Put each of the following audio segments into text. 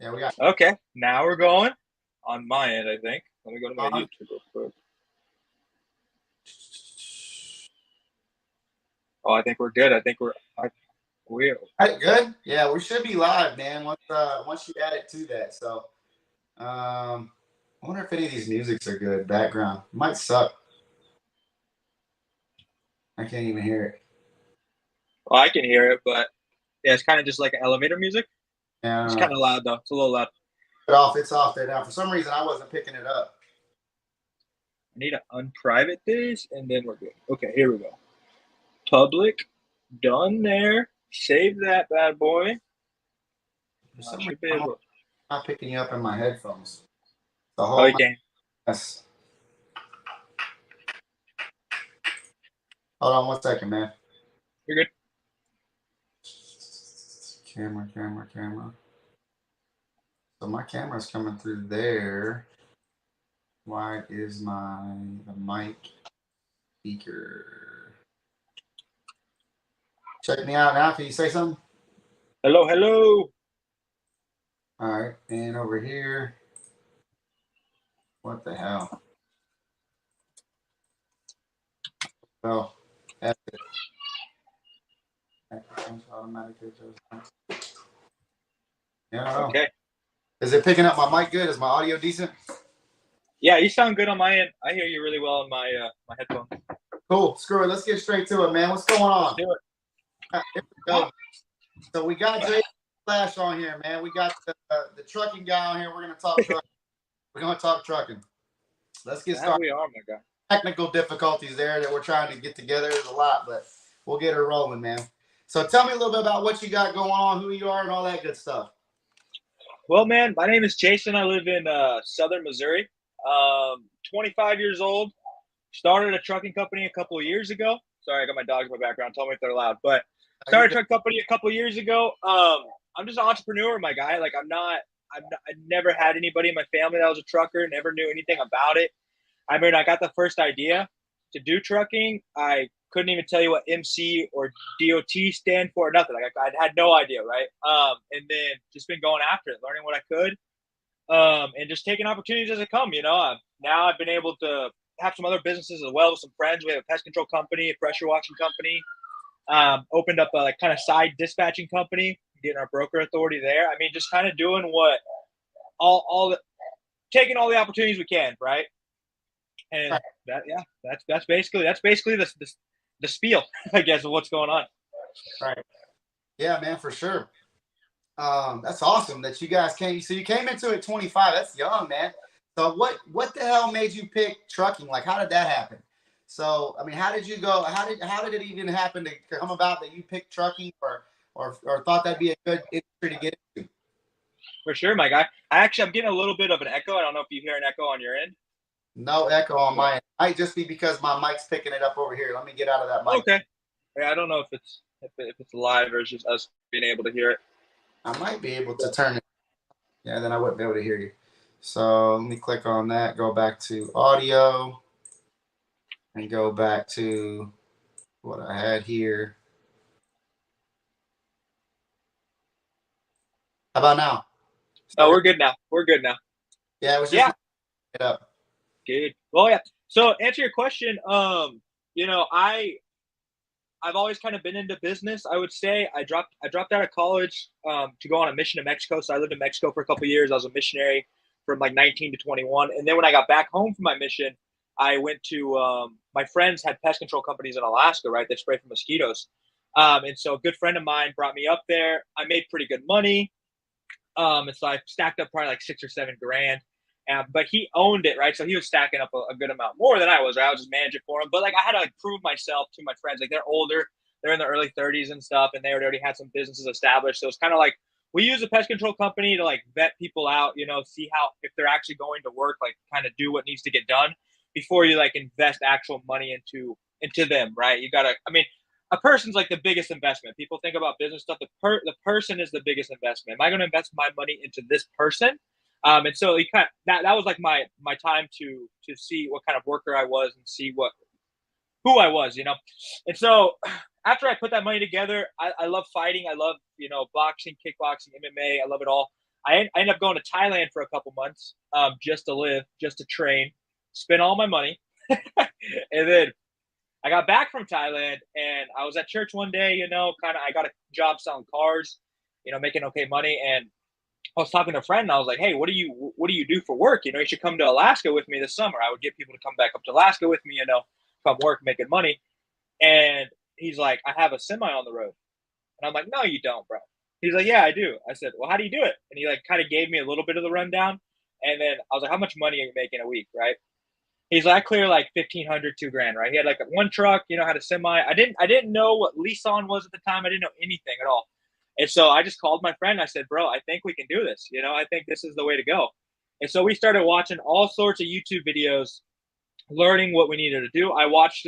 Yeah, we got. Okay, now we're going on my end, I think. Let me go to my On. YouTube real quick. Oh, I think we're good. I think we're. All right, good. Yeah, we should be live, man. Once you add it to that. So, I wonder if any of these musics are good. Background might suck. I can't even hear it. Well, I can hear it, but yeah, it's kind of just like elevator music. Yeah, I It's don't know. kind of loud though. It's a little loud. It's off there now. For some reason, I wasn't picking it up. I need to unprivate this, and then we're good. Okay, here we go. Public, done there. Save that bad boy. For some reason, Should be I'm able. not picking you up in my headphones. The Oh, whole you can. mess. Hold on 1 second, man. You're good. Camera. So my camera's coming through there. Why is the mic speaker? Check me out now. Can you say something? Hello, hello. All right, and over here. What the hell? Oh, that's it. Automatically. Yeah, I don't know. Okay. Is it picking up my mic good? Is my audio decent? Yeah, you sound good on my end. I hear you really well on my my headphones. Cool. Screw it. Let's get straight to it, man. What's going on? Do it. Here we go. So we got Jay Flash on here, man. We got the trucking guy on here. We're gonna talk trucking. We're gonna talk trucking. Let's get started. We are, my guy. Technical difficulties there that we're trying to get together. There's a lot, but we'll get her rolling, man. So tell me a little bit about what you got going on, who you are, and all that good stuff. Well, man, my name is Jason. I live in southern Missouri. 25 years old. Started a trucking company a couple of years ago. Sorry, I got my dogs in my background. Tell me if they're loud. But started a truck company a couple of years ago. I'm just an entrepreneur, my guy. Like I never had anybody in my family that was a trucker. Never knew anything about it. I mean, I got the first idea to do trucking. I couldn't even tell you what MC or DOT stand for, nothing. Like I had no idea, right? And then just been going after it, learning what I could, and just taking opportunities as they come. Now I've been able to have some other businesses as well with some friends. We have a pest control company, a pressure washing company. Opened up a like kind of side dispatching company, getting our broker authority there. I mean, just kind of doing what taking all the opportunities we can, right? And that's basically the spiel, I guess, of what's going on. Right. Yeah, man, for sure. That's awesome that you guys came. So you came into it at 25. That's young, man. So what the hell made you pick trucking? Like, how did that happen? So, I mean, how did you go? How did it even happen to come about that you picked trucking or thought that'd be a good industry to get into? For sure, my guy. I'm getting a little bit of an echo. I don't know if you hear an echo on your end. No echo on my end. Might just be because my mic's picking it up over here. Let me get out of that mic. Okay. Yeah, I don't know if it's live or it's just us being able to hear it. I might be able to turn it. Yeah, then I wouldn't be able to hear you. So let me click on that. Go back to audio. And go back to what I had here. How about now? Oh, we're good now. We're good now. Yeah, it was just it up. Good. Well, yeah. So answer your question. I've always kind of been into business. I would say I dropped out of college to go on a mission to Mexico. So I lived in Mexico for a couple of years. I was a missionary from like 19 to 21. And then when I got back home from my mission, I went to my friends had pest control companies in Alaska, right? They spray for mosquitoes. And so a good friend of mine brought me up there. I made pretty good money. And so I stacked up probably like $6 or $7 grand. But he owned it, right? So he was stacking up a good amount more than I was, right? I was just managing for him. But like I had to like prove myself to my friends. Like they're older, they're in their early 30s and stuff, and they already had some businesses established. So it's kind of like we use a pest control company to like vet people out, see how if they're actually going to work, like kind of do what needs to get done before you like invest actual money into them, right? You gotta, I mean, a person's like the biggest investment. People think about business stuff. The person is the biggest investment. Am I going to invest my money into this person? And so he kind of, that was like my time to see what kind of worker I was and see who I was, And so after I put that money together, I love fighting. I love, boxing, kickboxing, MMA. I love it all. I ended up going to Thailand for a couple months, just to live, just to train, spend all my money, and then I got back from Thailand and I was at church one day. I got a job selling cars, making okay money, and I was talking to a friend and I was like, "Hey, what do you do for work? You should come to Alaska with me this summer." I would get people to come back up to Alaska with me, come work, making money. And he's like, "I have a semi on the road." And I'm like, "No, you don't, bro." He's like, "Yeah, I do." I said, "Well, how do you do it?" And he like kind of gave me a little bit of the rundown. And then I was like, "How much money are you making a week?" Right. He's like, "I clear like 1,500, $2,000, right?" He had like one truck, had a semi. I didn't know what lease on was at the time. I didn't know anything at all. And so I just called my friend. I said, "Bro, I think we can do this. I think this is the way to go." And so we started watching all sorts of YouTube videos, learning what we needed to do. I watched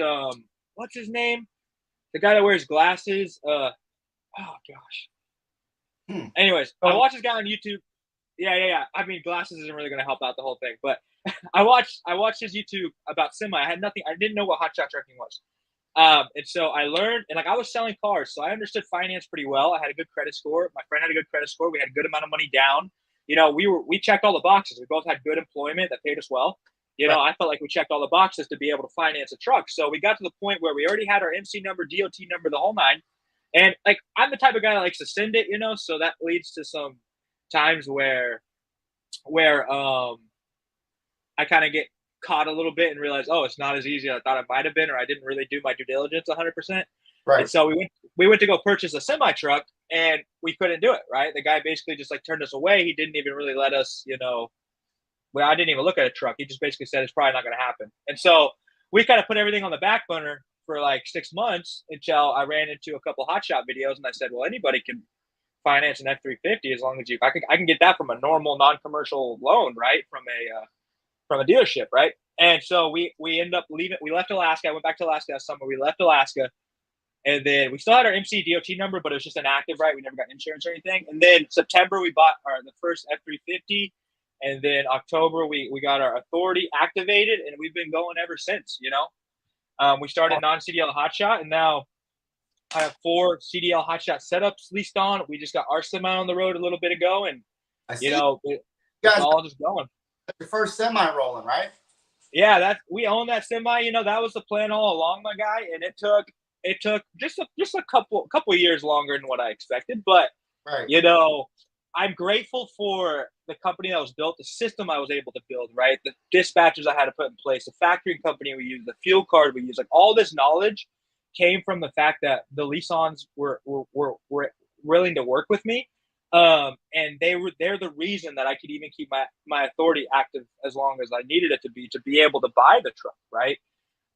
what's his name? The guy that wears glasses. Oh gosh. Anyways, I watched this guy on YouTube. Yeah. I mean, glasses isn't really going to help out the whole thing, but I watched his YouTube about semi. I didn't know what hotshot trucking was. And so I learned, and like I was selling cars, so I understood finance pretty well. I had a good credit score. My friend had a good credit score. We had a good amount of money down. We checked all the boxes. We both had good employment that paid us well. I felt like we checked all the boxes to be able to finance a truck. So we got to the point where we already had our MC number, DOT number, the whole nine. And like I'm the type of guy that likes to send it, so that leads to some times where I kind of get caught a little bit and realize, oh, it's not as easy as I thought it might have been, or I didn't really do my due diligence 100%. Right. And so we went to go purchase a semi truck, and we couldn't do it. Right, the guy basically just like turned us away. He didn't even really let us, well, I didn't even look at a truck. He just basically said it's probably not going to happen. And so we kind of put everything on the back burner for like 6 months until I ran into a couple hotshot videos, and I said, well, anybody can finance an F350 as long as I can get that from a normal non-commercial loan, right, from a dealership, right? And so we ended up leaving. We left Alaska. I went back to Alaska that summer. We left Alaska, and then we still had our MC DOT number, but it was just inactive, right? We never got insurance or anything. And then September we bought the first F350, and then October we got our authority activated, and we've been going ever since. We started non-CDL hotshot, and now I have 4 CDL hotshot setups leased on. We just got our semi on the road a little bit ago, and it's all just going. Your first semi rolling, right? Yeah, we own that semi. That was the plan all along, my guy, and it took just a couple years longer than what I expected. But right. I'm grateful for the company that was built, the system I was able to build, right? The dispatchers I had to put in place, the factory company we used, the fuel card we used, like all this knowledge came from the fact that the lease-ons were willing to work with me. And they're the reason that I could even keep my authority active as long as I needed it to be able to buy the truck, right?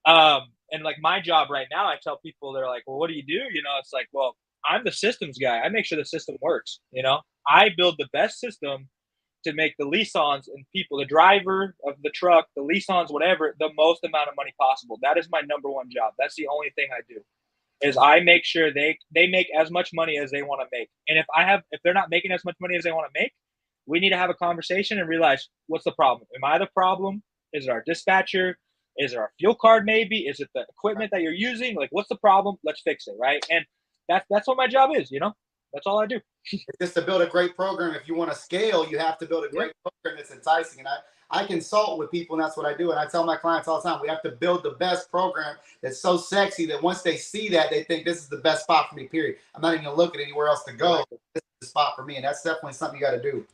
And like my job right now, I tell people, they're like, well, what do you do? It's like, well, I'm the systems guy. I make sure the system works. I build the best system to make the lease-ons and people, the driver of the truck, the lease-ons, whatever, the most amount of money possible. That is my number one job. That's the only thing I do. Is I make sure they make as much money as they want to make. And if they're not making as much money as they want to make, we need to have a conversation and realize, what's the problem? Am I the problem? Is it our dispatcher? Is it our fuel card maybe? Is it the equipment that you're using? Like, what's the problem? Let's fix it, right? And that's what my job is, That's all I do. It's just to build a great program. If you want to scale, you have to build a great program that's enticing. And I consult with people, and that's what I do. And I tell my clients all the time, we have to build the best program that's so sexy that once they see that, they think this is the best spot for me, period. I'm not even going to look at anywhere else to go. This is the spot for me. And that's definitely something you got to do.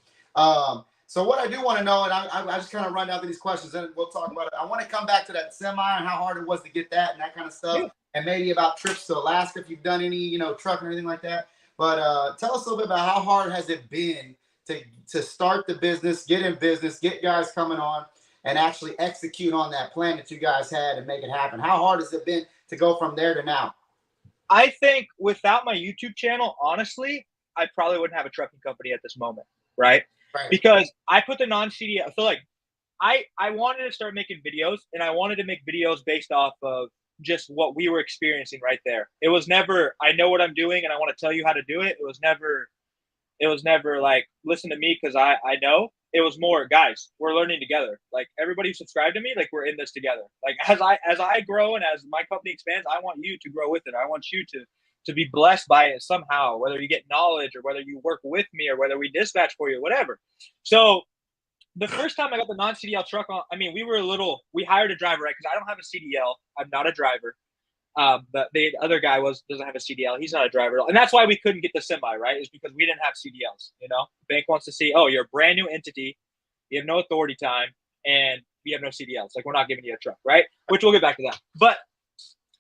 So what I do want to know, and I just kind of run down through these questions, and we'll talk about it. I want to come back to that semi and how hard it was to get that and that kind of stuff. Yeah. And maybe about trips to Alaska, if you've done any, trucking or anything like that. But tell us a little bit about how hard has it been to start the business, get in business, get guys coming on, and actually execute on that plan that you guys had and make it happen. How hard has it been to go from there to now? I think without my YouTube channel, honestly, I probably wouldn't have a trucking company at this moment, right? Because I put the non-CDL. So like, I wanted to start making videos, and I wanted to make videos based off of just what we were experiencing right there. It was never, I know what I'm doing and I want to tell you how to do it. It was never like, listen to me because I know. It was more, guys, we're learning together. Like, everybody who subscribed to me, like, we're in this together. Like, as I grow and as my company expands, I want you to grow with it. I want you to to be blessed by it somehow, whether you get knowledge or whether you work with me or whether we dispatch for you, whatever. So the first time I got the non-CDL truck on, I mean, we hired a driver, right? Because I don't have a CDL. I'm not a driver. But the other guy doesn't have a CDL. He's not a driver. And that's why we couldn't get the semi, right? Is because we didn't have CDLs, you know? The bank wants to see, oh, you're a brand new entity. You have no authority time and you have no CDLs. Like, we're not giving you a truck, right? Which we'll get back to that. But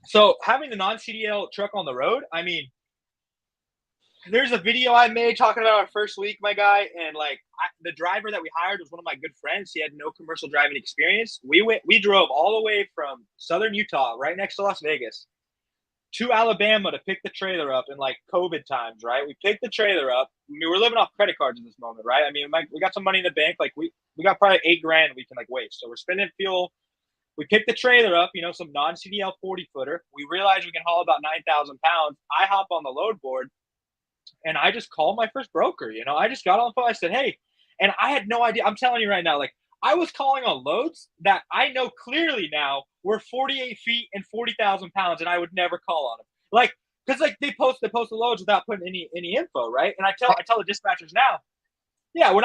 so having the non-CDL truck on the road, I mean, there's a video I made talking about our first week, my guy, and like the driver that we hired was one of my good friends. He had no commercial driving experience. We drove all the way from southern Utah, right next to Las Vegas, to Alabama to pick the trailer up in like COVID times, right? We picked the trailer up. I mean, we're living off credit cards in this moment, right? I mean, we got some money in the bank. Like we got probably $8,000 we can like waste. So we're spending fuel. We picked the trailer up, you know, some non-CDL 40-footer. We realized we can haul about 9,000 pounds. I hop on the load board. And I just called my first broker, you know. I just got on the phone. I said, hey, and I had no idea. I'm telling you right now, like, I was calling on loads that I know clearly now were 48 feet and 40,000 pounds, and I would never call on them. Like, because like they post the loads without putting any info, right? And I tell the dispatchers now, yeah, when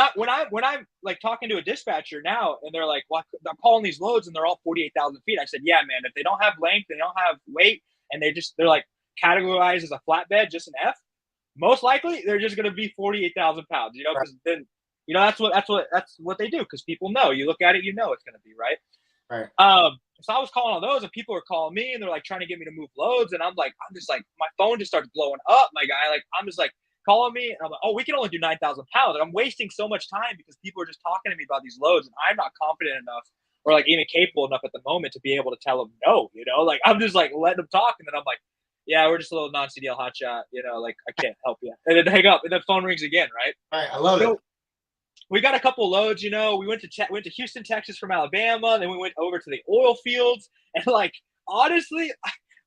I'm like talking to a dispatcher now, and they're like, well, I'm calling these loads, and they're all 48,000 feet. I said, yeah, man, if they don't have length, they don't have weight, and they're like categorized as a flatbed, just an F. Most likely, they're just going to be 48,000 pounds, you know, because then, you know, that's what they do, because people know. You look at it, you know it's going to be, right? Right. So I was calling on those, and people were calling me, and they're like trying to get me to move loads, and I'm just like, my phone just starts blowing up, my guy. Like, I'm just like calling me, and I'm like, oh, we can only do 9,000 pounds. And I'm wasting so much time because people are just talking to me about these loads, and I'm not confident enough or like even capable enough at the moment to be able to tell them no, you know? Like, I'm just like letting them talk, and then I'm like, yeah, we're just a little non-CDL hotshot, you know, like, I can't help you. And then hang up, and then phone rings again, right? Right, I love it. We got a couple loads, you know. We went to Houston, Texas from Alabama. Then we went over to the oil fields. And, like, honestly,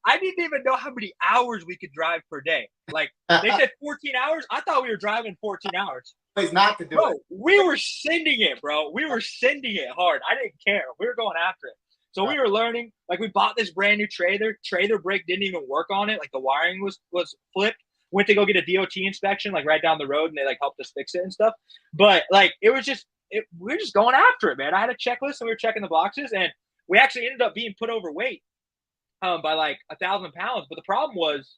I didn't even know how many hours we could drive per day. Like, they said 14 hours. I thought we were driving 14 hours. It's not to do it. We were sending it, bro. We were sending it hard. I didn't care. We were going after it. So we were learning. Like, we bought this brand new trailer. Trailer brake didn't even work on it. Like, the wiring was flipped. Went to go get a DOT inspection, like, right down the road, and they, like, helped us fix it and stuff. But, like, we were just going after it, man. I had a checklist, and we were checking the boxes, and we actually ended up being put overweight by, like, 1,000 pounds. But the problem was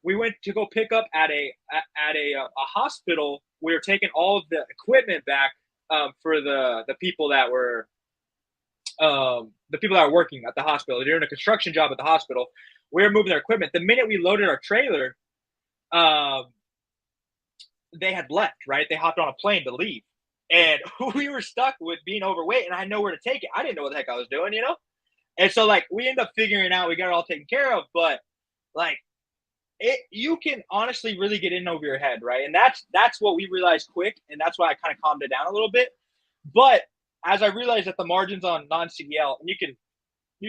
we went to go pick up at a hospital. We were taking all of the equipment back for the people that were working at the hospital. They're doing a construction job at the hospital. We were moving their equipment. The minute we loaded our trailer, they had left, right? They hopped on a plane to leave. And we were stuck with being overweight, and I had nowhere to take it. I didn't know what the heck I was doing, you know? And so, like, we ended up figuring out we got it all taken care of, but, like, you can honestly really get in over your head, right? And that's what we realized quick, and that's why I kind of calmed it down a little bit. But as I realized that the margins on non-CDL, and you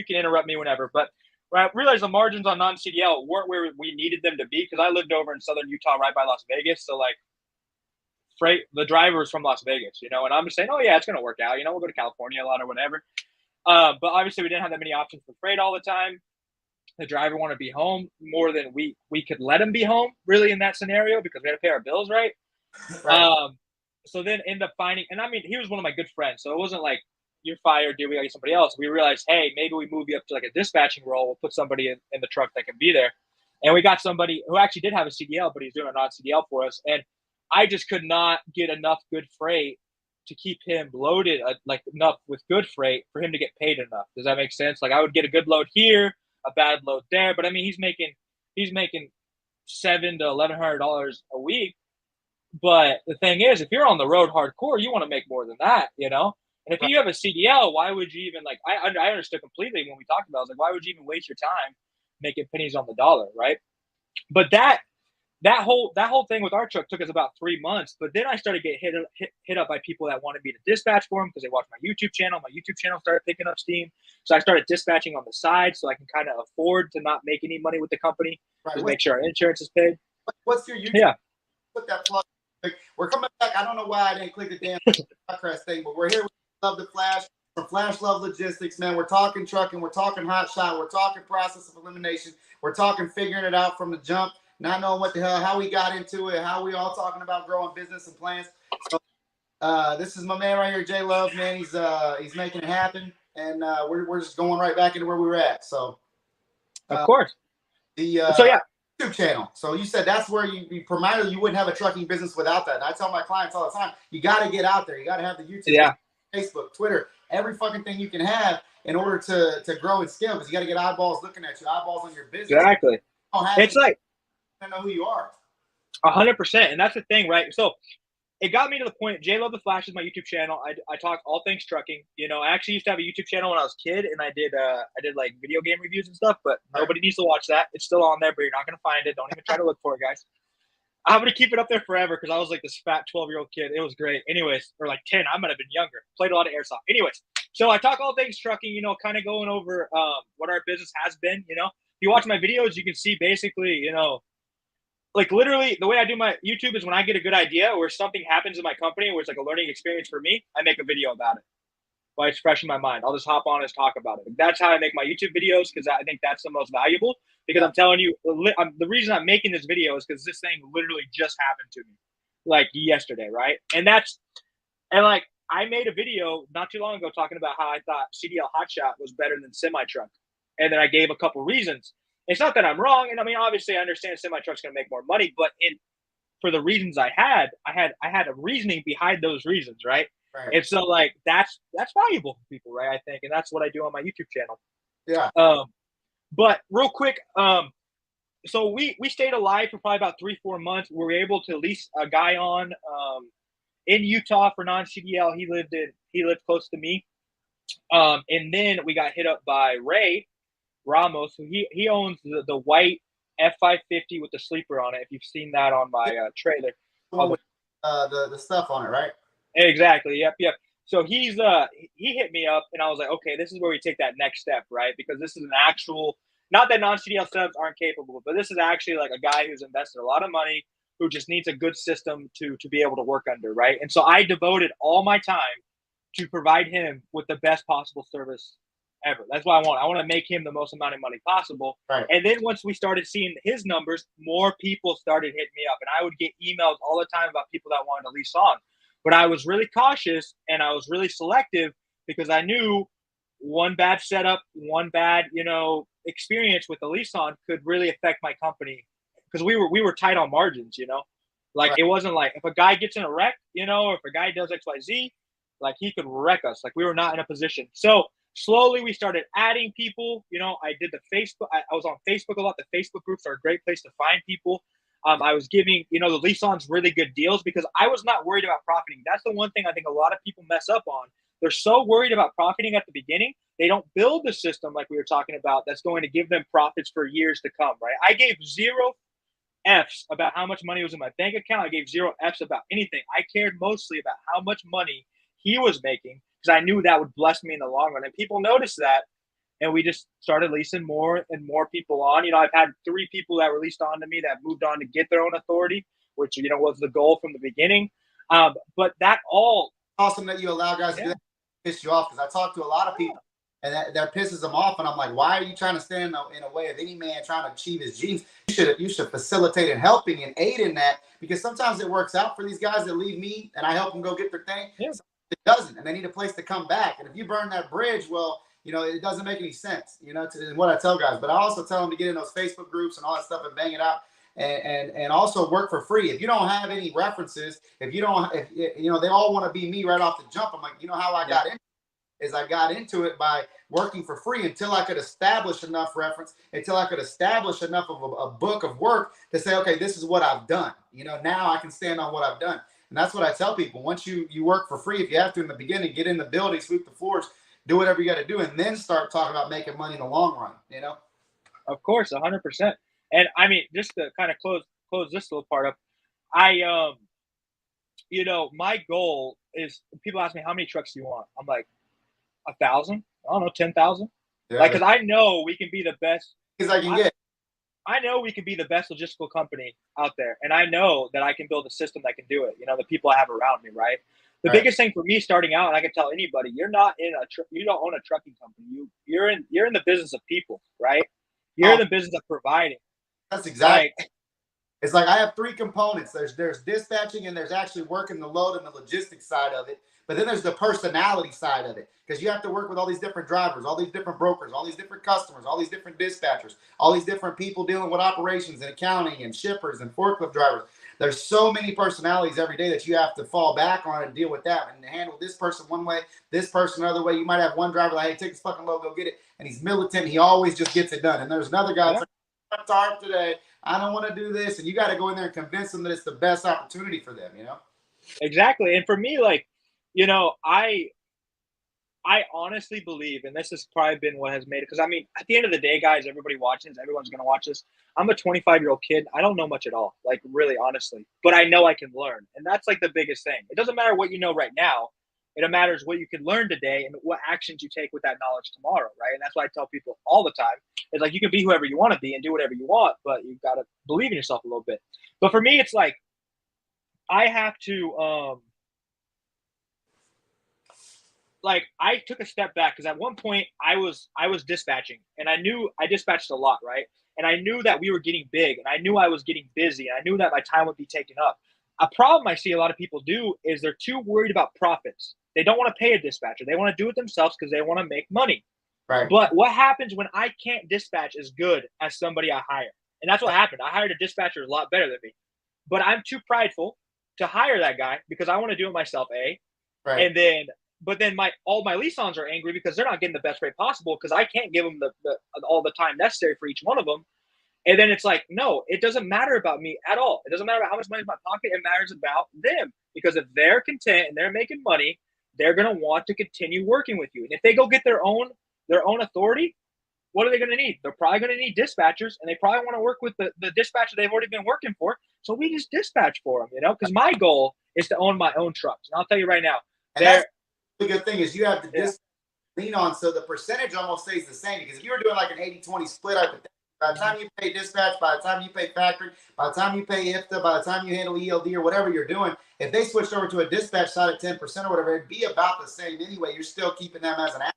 can interrupt me whenever, but I realized the margins on non-CDL weren't where we needed them to be, because I lived over in southern Utah right by Las Vegas. So, like, the driver is from Las Vegas, you know, and I'm just saying, oh, yeah, it's going to work out. You know, we'll go to California a lot or whatever. But obviously we didn't have that many options for freight all the time. The driver wanted to be home more than we could let him be home, really, in that scenario, because we had to pay our bills, right? So then end up finding, and I mean, he was one of my good friends, so it wasn't like, you're fired, dude, we gotta get somebody else. We realized, hey, maybe we move you up to like a dispatching role. We'll put somebody in the truck that can be there. And we got somebody who actually did have a CDL, but he's doing a non-CDL for us. And I just could not get enough good freight to keep him loaded, like enough with good freight for him to get paid enough. Does that make sense? Like, I would get a good load here, a bad load there, but I mean, he's making $700 to $1,100 a week. But the thing is, if you're on the road hardcore, you want to make more than that, you know? And if you have a CDL, why would you even, like, I understood completely when we talked about it. I was like, why would you even waste your time making pennies on the dollar, right? But that whole thing with our truck took us about 3 months. But then I started getting hit up by people that wanted me to dispatch for them because they watched my YouTube channel. My YouTube channel started picking up steam. So I started dispatching on the side so I can kind of afford to not make any money with the company, just make sure our insurance is paid. What's your YouTube? Yeah. Put that plug. We're coming back. I don't know why I didn't click the damn podcast thing, but we're here. Love the Flash. for Flash Love Logistics, man. We're talking trucking, we're talking hotshot, we're talking process of elimination, we're talking figuring it out from the jump, not knowing what the hell, how we got into it, how we all talking about growing business and plans. So this is my man right here, J Love, man. He's making it happen, and we're just going right back into where we were at. So, Of course. The so yeah, YouTube channel. So you said that's where you primarily you wouldn't have a trucking business without that. And I tell my clients all the time, you got to get out there. You got to have the YouTube, yeah, Facebook, Twitter, every fucking thing you can have in order to grow and scale. Because you got to get eyeballs looking at you, eyeballs on your business. Exactly. It's like I know who you are. 100%, and that's the thing, right? So it got me to the point. J Love the Flash is my YouTube channel. I talk all things trucking. You know, I actually used to have a YouTube channel when I was a kid, and I did like video game reviews and stuff. But nobody needs to watch that. It's still on there, but you're not gonna find it. Don't even try to look for it, guys. I'm gonna keep it up there forever because I was like this fat 12-year-old kid. It was great. Anyways, or like 10. I might have been younger. Played a lot of airsoft. Anyways, so I talk all things trucking. You know, kind of going over what our business has been. You know, if you watch my videos, you can see basically, you know. Like literally the way I do my YouTube is when I get a good idea or something happens in my company where it's like a learning experience for me, I make a video about it while it's fresh in my mind. I'll just hop on and talk about it. That's how I make my YouTube videos because I think that's the most valuable because I'm telling you, the reason I'm making this video is because this thing literally just happened to me like yesterday, right? And like I made a video not too long ago talking about how I thought CDL Hotshot was better than semi-truck. And then I gave a couple reasons. It's not that I'm wrong, and I mean, obviously, I understand semi-truck's going to make more money, but for the reasons I had a reasoning behind those reasons, right? And so, like, that's valuable for people, right? I think, and that's what I do on my YouTube channel. Yeah. But real quick, so we stayed alive for probably about 3-4 months. We were able to lease a guy on in Utah for non-CDL. He lived close to me, and then we got hit up by Ray Ramos, who he owns the white F550 with the sleeper on it. If you've seen that on my trailer, the stuff on it, right? Exactly. Yep. So he hit me up, and I was like, okay, this is where we take that next step, right? Because this is an actual, not that non-CDL subs aren't capable, but this is actually like a guy who's invested a lot of money, who just needs a good system to be able to work under, right? And so I devoted all my time to provide him with the best possible service ever. That's what I want. I want to make him the most amount of money possible. Right. And then once we started seeing his numbers, more people started hitting me up. And I would get emails all the time about people that wanted to lease on. But I was really cautious and I was really selective because I knew one bad setup, one bad, experience with the lease on could really affect my company. Because we were tight on margins, Like It wasn't like if a guy gets in a wreck, or if a guy does XYZ, like he could wreck us. Like we were not in a position. So slowly, we started adding people. I did the Facebook. I was on Facebook a lot. The Facebook groups are a great place to find people. I was giving, the lease-ons really good deals because I was not worried about profiting. That's the one thing I think a lot of people mess up on. They're so worried about profiting at the beginning, they don't build the system like we were talking about that's going to give them profits for years to come, right? I gave 0 Fs about how much money was in my bank account. I gave 0 Fs about anything. I cared mostly about how much money he was making because I knew that would bless me in the long run. And people noticed that, and we just started leasing more and more people on. I've had 3 people that were leased on to me that moved on to get their own authority, which, was the goal from the beginning. But that all awesome that you allow guys to do that, piss you off, because I talk to a lot of people and that pisses them off. And I'm like, why are you trying to stand in a way of any man trying to achieve his dreams? You should facilitate and helping and aid in that, because sometimes it works out for these guys that leave me and I help them go get their thing. Yeah. It doesn't, and they need a place to come back. And if you burn that bridge, well, it doesn't make any sense, to what I tell guys. But I also tell them to get in those Facebook groups and all that stuff and bang it out, and also work for free. If you don't have any references, if they all want to be me right off the jump. I'm like, how I got into it is I got into it by working for free until I could establish enough reference, until I could establish enough of a book of work to say, okay, this is what I've done. Now I can stand on what I've done. And that's what I tell people. Once you work for free, if you have to in the beginning, get in the building, sweep the floors, do whatever you got to do, and then start talking about making money in the long run, Of course, 100%. And I mean, just to kind of close this little part up, my goal is, people ask me, how many trucks do you want? I'm like, 1,000? I don't know, 10,000? Yeah, because I know we can be the best. I know we can be the best logistical company out there. And I know that I can build a system that can do it. The people I have around me, right? The Right. biggest thing for me starting out, and I can tell anybody, you don't own a trucking company. You're in the business of people, right? You're in Oh, the business of providing. that's exactly. Like, It's like I have three components. There's dispatching and there's actually working the load and the logistics side of it. But then there's the personality side of it because you have to work with all these different drivers, all these different brokers, all these different customers, all these different dispatchers, all these different people dealing with operations and accounting and shippers and forklift drivers. There's so many personalities every day that you have to fall back on and deal with that and handle this person one way, this person another way. You might have one driver like, hey, take this fucking load, go get it. And he's militant. He always just gets it done. And there's another guy that's yeah, like, I'm tired today. I don't want to do this. And you got to go in there and convince them that it's the best opportunity for them, you know? exactly. And for me, like, you know, I honestly believe, and this has probably been what has made it, because I mean, at the end of the day, guys, everybody watches, everyone's going to watch this. I'm a 25-year-old kid. I don't know much at all, like, really, honestly, but I know I can learn. And that's like the biggest thing. It doesn't matter what you know right now, it matters what you can learn today and what actions you take with that knowledge tomorrow, right? And that's why I tell people all the time. It's like you can be whoever you want to be and do whatever you want, but you've got to believe in yourself a little bit. But for me, it's like I have to like I took a step back because at one point I was dispatching and I knew I dispatched a lot, right? And I knew that we were getting big and I knew I was getting busy and I knew that my time would be taken up. A problem I see a lot of people do is they're too worried about profits. They don't want to pay a dispatcher. They want to do it themselves because they want to make money. Right. But what happens when I can't dispatch as good as somebody I hire? And that's what happened. I hired a dispatcher a lot better than me. But I'm too prideful to hire that guy because I want to do it myself, A. Right. And then but then all my liaisons are angry because they're not getting the best rate possible because I can't give them the all the time necessary for each one of them. And then it's like, no, it doesn't matter about me at all. It doesn't matter about how much money in my pocket. It matters about them because if they're content and they're making money, they're gonna want to continue working with you. And if they go get their own authority, what are they gonna need? They're probably gonna need dispatchers, and they probably want to work with the dispatcher they've already been working for. So we just dispatch for them, you know. Because my goal is to own my own trucks. And I'll tell you right now, And that's the good thing is you have the yeah, lean on, so the percentage almost stays the same. Because if you were doing like an 80-20 split, by the time you pay dispatch, by the time you pay factory, by the time you pay IFTA, by the time you handle ELD or whatever you're doing, if they switched over to a dispatch side at 10% or whatever, it'd be about the same anyway. You're still keeping them as an asset,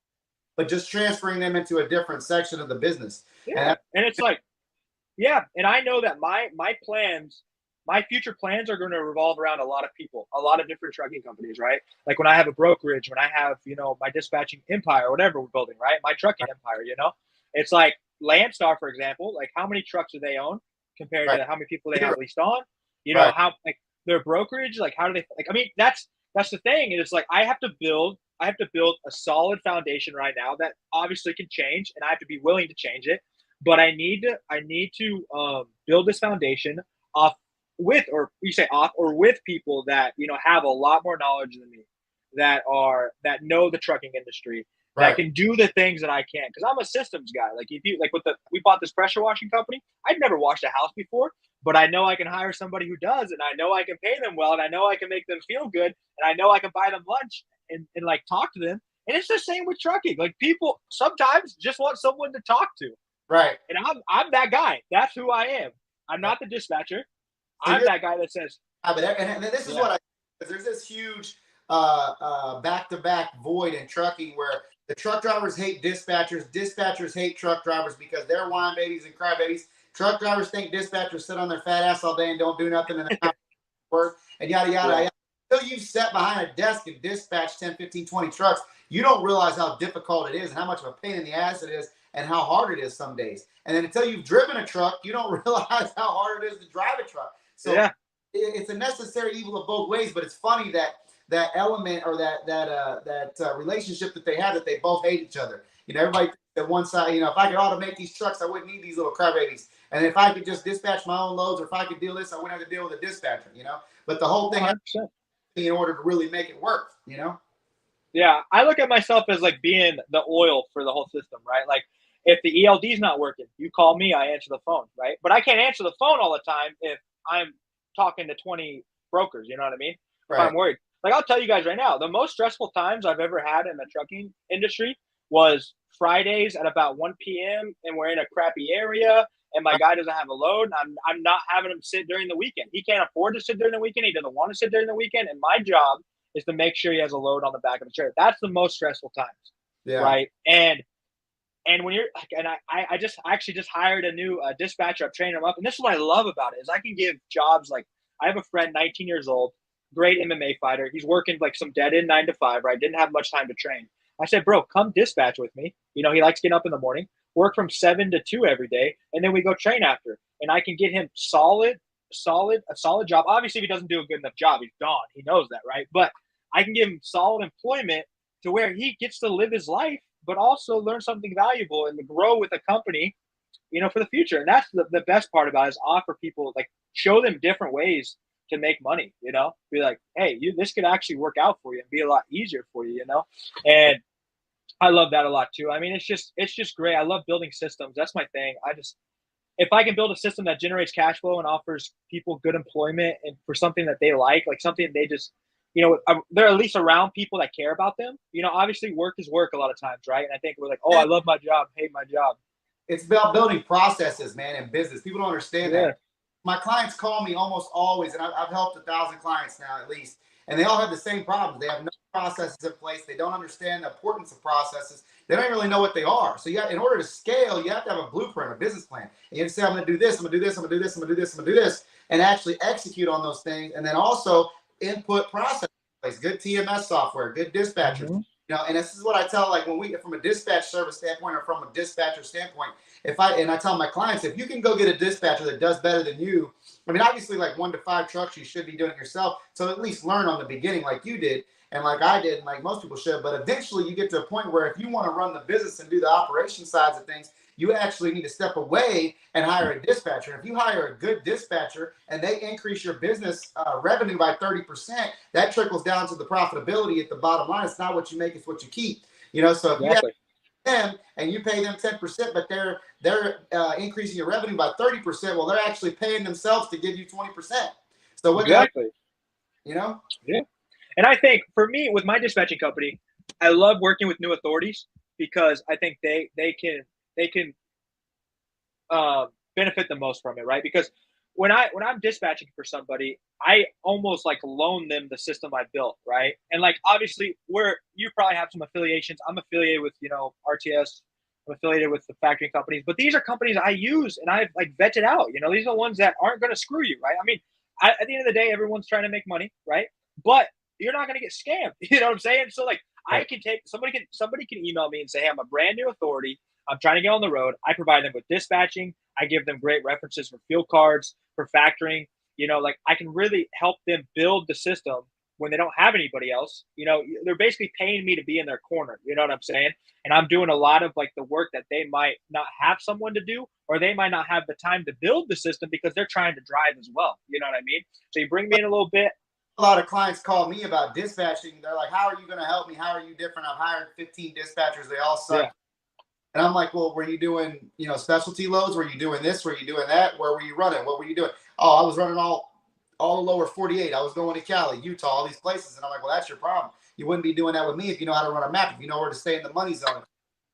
but just transferring them into a different section of the business. yeah. And it's like, yeah, and I know that my future plans are going to revolve around a lot of people, a lot of different trucking companies, right? Like when I have a brokerage, when I have, my dispatching empire, whatever we're building, right? My trucking empire, it's like Landstar, for example, like how many trucks do they own compared Right. to how many people they have leased on? Right. How like their brokerage, like how do they like? I mean, that's the thing. And it's like I have to build a solid foundation right now that obviously can change, and I have to be willing to change it. But I need to build this foundation off with, or you say off, or with people that have a lot more knowledge than me, that know the trucking industry, that Right. can do the things that I can't. Because I'm a systems guy. Like if you like we bought this pressure washing company. I'd never washed a house before, but I know I can hire somebody who does, and I know I can pay them well, and I know I can make them feel good, and I know I can buy them lunch and like talk to them. And it's the same with trucking. Like people sometimes just want someone to talk to. Right. And I'm that guy. That's who I am. I'm not the dispatcher. So I'm you're that guy that says, and this is yeah, what I, because there's this huge back-to-back void in trucking where the truck drivers hate dispatchers hate truck drivers because they're whine babies and crybabies. Truck drivers think dispatchers sit on their fat ass all day and don't do nothing and they're not work and yada yada yeah, yada. Until you've sat behind a desk and dispatched 10, 15, 20 trucks, you don't realize how difficult it is and how much of a pain in the ass it is and how hard it is some days. And then until you've driven a truck, you don't realize how hard it is to drive a truck. So yeah, it's a necessary evil of both ways. But it's funny that element or that relationship that they have, that they both hate each other. Everybody at one side, if I could automate these trucks, I wouldn't need these little crybabies. And if I could just dispatch my own loads, or if I could deal this, I wouldn't have to deal with a dispatcher. But the whole thing has 100%. to be in order to really make it work. Yeah, I look at myself as like being the oil for the whole system, right? Like if the ELD is not working, you call me, I answer the phone, right? But I can't answer the phone all the time if I'm talking to 20 brokers, you know what I mean? If Right. I'm worried. Like I'll tell you guys right now, the most stressful times I've ever had in the trucking industry was Fridays at about 1 p.m. and we're in a crappy area and my guy doesn't have a load. And I'm not having him sit during the weekend. He can't afford to sit during the weekend. He doesn't want to sit during the weekend. And my job is to make sure he has a load on the back of the trailer. That's the most stressful times, Yeah. right? And when you're, and I just actually just hired a new dispatcher. I'm training him up, and this is what I love about it is I can give jobs like I have a friend, 19 years old, great MMA fighter. He's working like some dead end 9 to 5, right? Didn't have much time to train. I said, bro, come dispatch with me. You know, he likes getting up in the morning, work from 7 to 2 every day, and then we go train after. And I can get him a solid job. Obviously, if he doesn't do a good enough job, he's gone. He knows that, right? But I can give him solid employment to where he gets to live his life, but also learn something valuable and grow with a company, you know, for the future. And that's the best part about it is offer people, like, show them different ways to make money, you know, be like, hey, this could actually work out for you and be a lot easier for you, you know? And I love that a lot too. I mean, it's just great. I love building systems. That's my thing. If I can build a system that generates cash flow and offers people good employment and for something that they like something they just, you know, they're at least around people that care about them. You know, obviously work is work a lot of times, right? And I think we're like, oh, I love my job, hate my job. It's about building processes, man, in business. People don't understand Yeah. that. My clients call me almost always, and I've helped 1,000 clients now at least, and they all have the same problems. They have no processes in place. They don't understand the importance of processes. They don't really know what they are. So in order to scale, you have to have a blueprint, a business plan. And you have to say, I'm going to do this, I'm going to do this, I'm going to do this, I'm going to do this, I'm going to do this, and actually execute on those things. And then also input process in place, good TMS software, good dispatchers. Mm-hmm. You know, and this is what I tell, like when we, from a dispatch service standpoint or from a dispatcher standpoint, I tell my clients, if you can go get a dispatcher that does better than you, I mean, obviously like 1 to 5 trucks, you should be doing it yourself. So at least learn on the beginning like you did and like I did and like most people should. But eventually you get to a point where if you want to run the business and do the operation sides of things, you actually need to step away and hire a dispatcher. And if you hire a good dispatcher and they increase your business revenue by 30%, that trickles down to the profitability at the bottom line. It's not what you make, it's what you keep. You know, so if Exactly. you have them and you pay them 10%, but they're increasing your revenue by 30%, well, they're actually paying themselves to give you 20%. So what Exactly. you know? Yeah. And I think for me, with my dispatching company, I love working with new authorities because I think they can benefit the most from it, right? Because when I'm dispatching for somebody, I almost like loan them the system I built, right? And like obviously, you probably have some affiliations. I'm affiliated with RTS. I'm affiliated with the factoring companies, but these are companies I use and I've like vetted out. You know, these are the ones that aren't going to screw you, right? I mean, at the end of the day, everyone's trying to make money, right? But you're not going to get scammed. You know what I'm saying? So like, I can take somebody can email me and say, hey, I'm a brand new authority. I'm trying to get on the road. I provide them with dispatching. I give them great references for field cards, for factoring. You know, like I can really help them build the system when they don't have anybody else. You know, they're basically paying me to be in their corner. You know what I'm saying? And I'm doing a lot of like the work that they might not have someone to do, or they might not have the time to build the system because they're trying to drive as well. You know what I mean? So you bring me in a little bit. A lot of clients call me about dispatching. They're like, how are you going to help me? How are you different? I've hired 15 dispatchers. They all suck. Yeah. And I'm like, well, were you doing, specialty loads? Were you doing this? Were you doing that? Where were you running? What were you doing? Oh, I was running all the lower 48. I was going to Cali, Utah, all these places. And I'm like, well, that's your problem. You wouldn't be doing that with me if you know how to run a map, if you know where to stay in the money zone.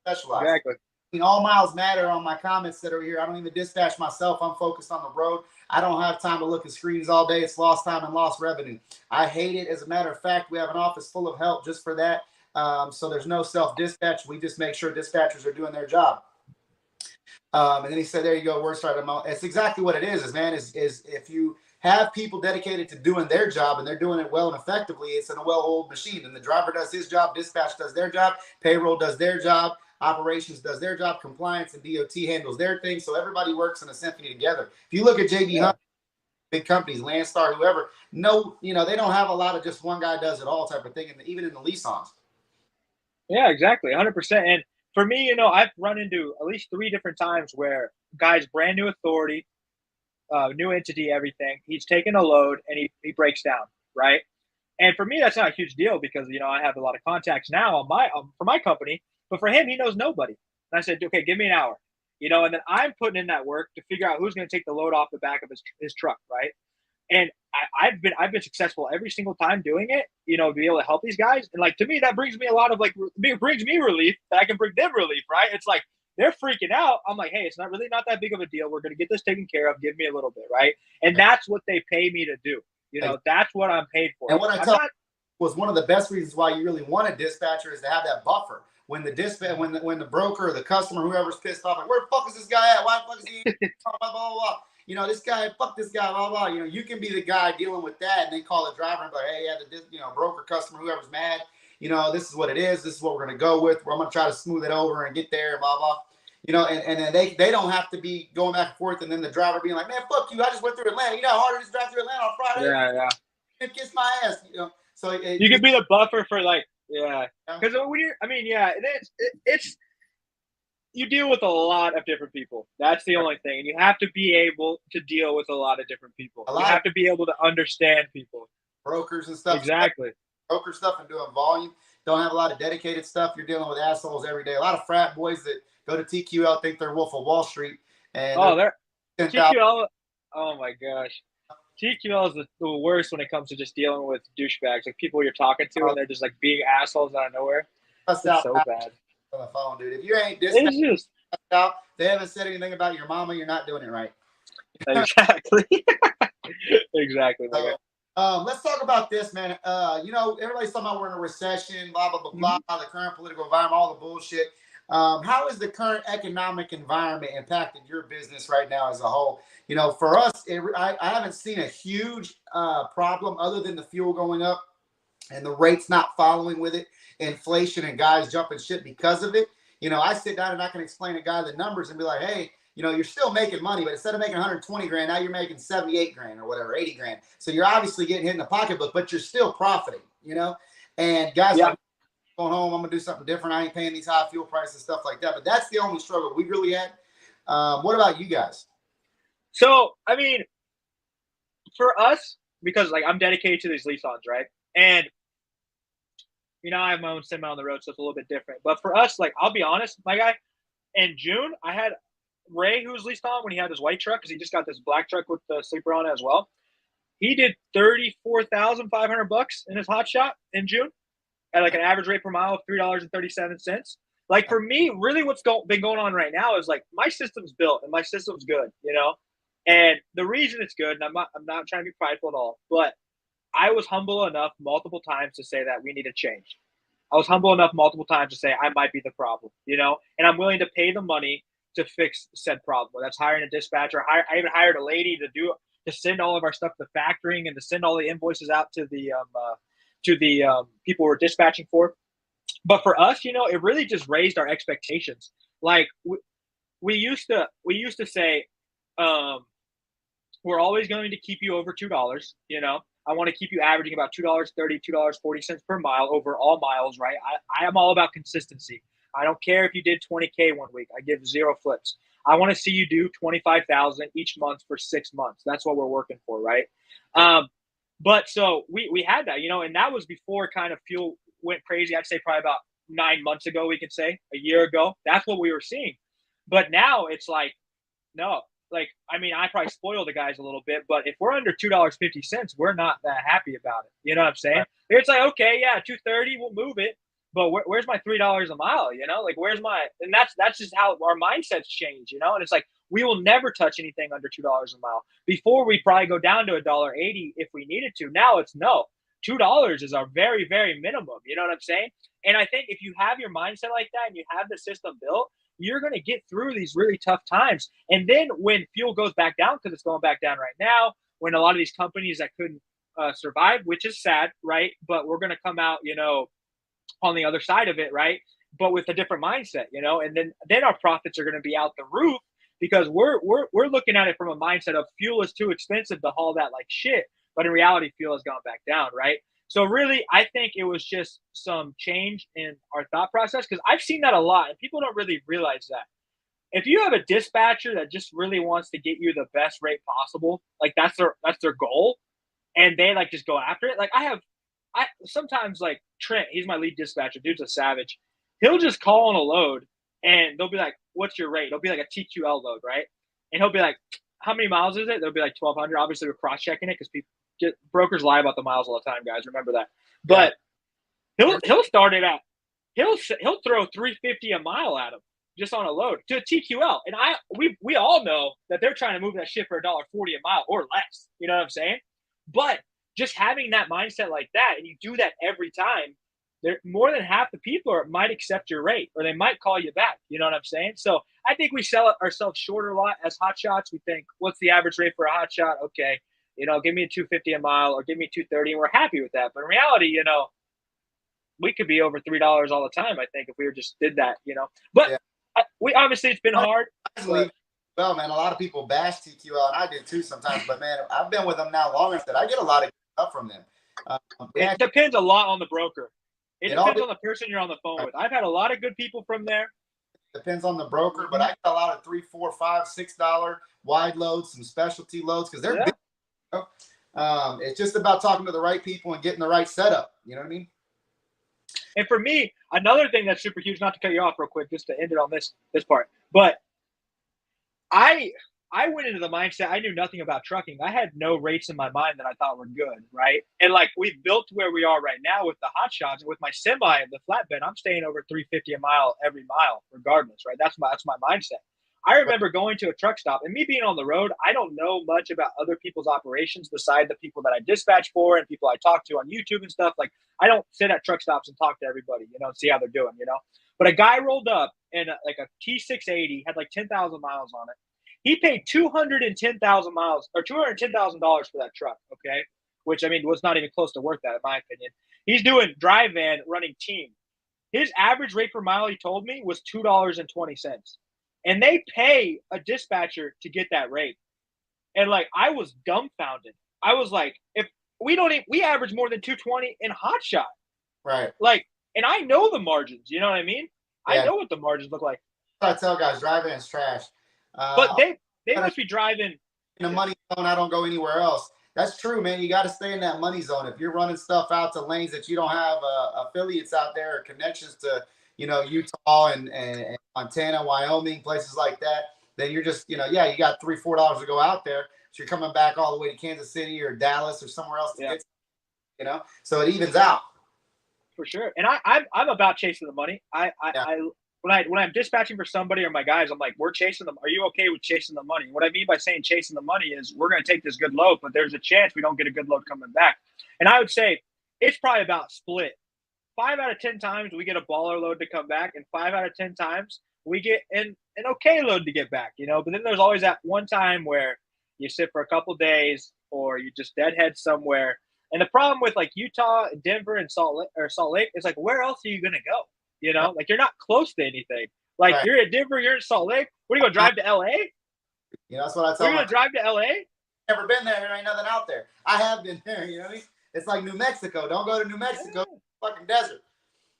Specialize. Exactly. I mean, all miles matter on my comments that are here. I don't even dispatch myself. I'm focused on the road. I don't have time to look at screens all day. It's lost time and lost revenue. I hate it. As a matter of fact, we have an office full of help just for that. So there's no self-dispatch. We just make sure dispatchers are doing their job. And then he said, there you go, word started. It's exactly what it is, man, is if you have people dedicated to doing their job and they're doing it well and effectively, it's in a well-oiled machine. And the driver does his job, dispatch does their job, payroll does their job, operations does their job, compliance and DOT handles their thing. So everybody works in a symphony together. If you look at JD Hunt, big companies, Landstar, whoever, they don't have a lot of just one guy does it all type of thing, and even in the lease-ons. Yeah, exactly, 100%. And for me, I've run into at least 3 different times where guys, brand new authority, new entity, everything. He's taking a load and he breaks down, right? And for me, that's not a huge deal because I have a lot of contacts now for my company. But for him, he knows nobody. And I said, okay, give me an hour, and then I'm putting in that work to figure out who's going to take the load off the back of his truck, right? And I've been successful every single time doing it, to be able to help these guys. And like, to me, that brings me a lot of it brings me relief that I can bring them relief, right? It's like, they're freaking out. I'm like, hey, it's not that big of a deal. We're going to get this taken care of. Give me a little bit, right? And that's what they pay me to do. That's what I'm paid for. And what was one of the best reasons why you really want a dispatcher is to have that buffer. When the dispatch, when the broker or the customer, whoever's pissed off, like, where the fuck is this guy at? Why the fuck is he? Blah, blah, blah, blah. You know, this guy, fuck this guy, blah, blah. You know, you can be the guy dealing with that and then call the driver and be like, hey, yeah, the broker, customer, whoever's mad, you know, this is what it is. This is what we're going to go with. I'm going to try to smooth it over and get there, blah, blah. You know, and then they don't have to be going back and forth, and then the driver being like, man, fuck you, I just went through Atlanta. You know how hard it is to drive through Atlanta on Friday? Yeah. Kiss my ass, you know. So you can be the buffer for like, because when you're, I mean, it's you deal with a lot of different people. That's the only thing, and you have to be able to deal with a lot of different people. You have to be able to understand people, brokers and stuff. Exactly. Broker stuff and doing volume. Don't have a lot of dedicated stuff. You're dealing with assholes every day. A lot of frat boys that go to TQL think they're Wolf of Wall Street. And they're TQL. Oh my gosh. TQL is the worst when it comes to just dealing with douchebags, like people you're talking to, and they're just like being assholes out of nowhere. It's so bad. On the phone, dude. If you ain't dispatched out, they haven't said anything about your mama, you're not doing it right. Exactly. Exactly. So, let's talk about this, man. You know, everybody's talking about we're in a recession, blah, blah, blah, blah, the current political environment, all the bullshit. How is the current economic environment impacted your business right now as a whole? You know, for us, I haven't seen a huge problem other than the fuel going up and the rates not following with it, inflation and guys jumping shit because of it. You know, I sit down and I can explain to a guy the numbers and be like, hey, you know, you're still making money, but instead of making 120 grand, now you're making 78 grand or whatever, 80 grand. So you're obviously getting hit in the pocketbook, but you're still profiting, you know? And guys, like, going home, I'm going to do something different. I ain't paying these high fuel prices, stuff like that. But that's the only struggle we really had. What about you guys? So, I mean, for us, because like I'm dedicated to these lease-ons, right? And, you know, I have my own semi on the road, so it's a little bit different. But for us, like, I'll be honest, my guy, in June, I had Ray, who was leased on when he had his white truck, because he just got this black truck with the sleeper on it as well. He did $34,500 in his hotshot in June at like an average rate per mile of $3.37. Like for me, really what's been going on right now is like my system's built and my system's good, you know? And the reason it's good, and I'm not trying to be prideful at all, but I was humble enough multiple times to say that we need to change. I was humble enough multiple times to say I might be the problem, you know? And I'm willing to pay the money to fix said problem. That's hiring a dispatcher. I even hired a lady to send all of our stuff to factoring and to send all the invoices out to the people we're dispatching for. But for us, you know, it really just raised our expectations. Like we used to say, we're always going to keep you over $2. You know, I want to keep you averaging about $2.30, $2.40 per mile over all miles, right? I am all about consistency. I don't care if you did 20K one week. I give zero flips. I want to see you do 25,000 each month for 6 months. That's what we're working for, right? But so we had that, you know, and that was before kind of fuel went crazy. I'd say probably about 9 months ago, we could say a year ago. That's what we were seeing. But now it's like, no, like, I mean, I probably spoil the guys a little bit, but if we're under $2.50, we're not that happy about it. You know what I'm saying? Right. It's like, okay, yeah, 230, we'll move it. But where's my $3 a mile? You know, like where's my, and that's just how our mindsets change, you know? And it's like, we will never touch anything under $2 a mile. Before we'd probably go down to $1.80 if we needed to. Now it's no, $2 is our very, very minimum. You know what I'm saying? And I think if you have your mindset like that and you have the system built, you're going to get through these really tough times. And then when fuel goes back down, because it's going back down right now, when a lot of these companies that couldn't survive, which is sad, right? But we're going to come out, you know, on the other side of it, right? But with a different mindset, you know, and then our profits are going to be out the roof because we're looking at it from a mindset of fuel is too expensive to haul that like shit. But in reality, fuel has gone back down, right? So really, I think it was just some change in our thought process because I've seen that a lot and people don't really realize that. If you have a dispatcher that just really wants to get you the best rate possible, like that's their goal, and they like just go after it. Like I sometimes like Trent, he's my lead dispatcher. Dude's a savage. He'll just call on a load and they'll be like, what's your rate? It'll be like a TQL load, right? And he'll be like, how many miles is it? They'll be like 1,200. Obviously, we're cross-checking it because brokers lie about the miles all the time, guys. Remember that. But he'll start it at, he'll throw $3.50 a mile at him just on a load to a TQL. And we all know that they're trying to move that shit for $1.40 a mile or less. You know what I'm saying? But just having that mindset like that, and you do that every time, there more than half the people might accept your rate, or they might call you back. You know what I'm saying? So I think we sell ourselves short a lot as hot shots. We think, what's the average rate for a hot shot? Okay, give me a 250 a mile or give me 230, and we're happy with that. But in reality, we could be over $3 all the time. I think if we just did that, But Yeah. we obviously it's been hard. But, Well, man, a lot of people bash TQL, and I did too sometimes. But man, I've been with them now long enough that I get a lot of stuff from them. It depends a lot on the broker. It depends all on the person you're on the phone with. I've had a lot of good people from there. depends on the broker, but I get a lot of $3, $4, $5, $6 wide loads, some specialty loads because they're big. It's just about talking to the right people and getting the right setup. You know what I mean? And for me, another thing that's super huge, not to cut you off real quick, just to end it on this part, but I went into the mindset, I knew nothing about trucking. I had no rates in my mind that I thought were good, right? And like we've built to where we are right now with the hot shots and with my semi and the flatbed, I'm staying over 350 a mile every mile, regardless, right? That's my mindset. I remember going to a truck stop and me being on the road, I don't know much about other people's operations beside the people that I dispatch for and people I talk to on YouTube and stuff. Like I don't sit at truck stops and talk to everybody, see how they're doing, But a guy rolled up in like a T680, had like 10,000 miles on it. He paid 210,000 miles or $210,000 for that truck, okay? Which, I mean, was not even close to worth that, in my opinion. He's doing drive van running team. His average rate per mile, he told me, was $2.20. And they pay a dispatcher to get that rate. And, like, I was dumbfounded. I was like, if we average more than 220 in hot shot. Right. Like, and I know the margins, you know what I mean? Yeah. I know what the margins look like. I tell guys, drive van's trash. But they must be driving in the money zone. I don't go anywhere else. That's true, man. You got to stay in that money zone. If you're running stuff out to lanes that you don't have affiliates out there or connections to, Utah and Montana, Wyoming, places like that, then you're just, you got $3, $4 to go out there. So you're coming back all the way to Kansas City or Dallas or somewhere else to get, so it evens out. For sure. And I'm about chasing the money. When I'm dispatching for somebody or my guys, I'm like, we're chasing them. Are you okay with chasing the money? What I mean by saying chasing the money is we're going to take this good load, but there's a chance we don't get a good load coming back. And I would say it's probably about split. 5 out of 10 times we get a baller load to come back, and 5 out of 10 times we get an okay load to get back, But then there's always that one time where you sit for a couple days or you just deadhead somewhere. And the problem with like Utah, Denver, and Salt Lake is like, where else are you going to go? Like you're not close to anything. Like you're at Denver, you're in Salt Lake. What are you going to drive to LA? That's what I tell you. You're going to drive to LA? Never been there. There ain't nothing out there. I have been there. You know what I mean? It's like New Mexico. Don't go to New Mexico. Fucking desert.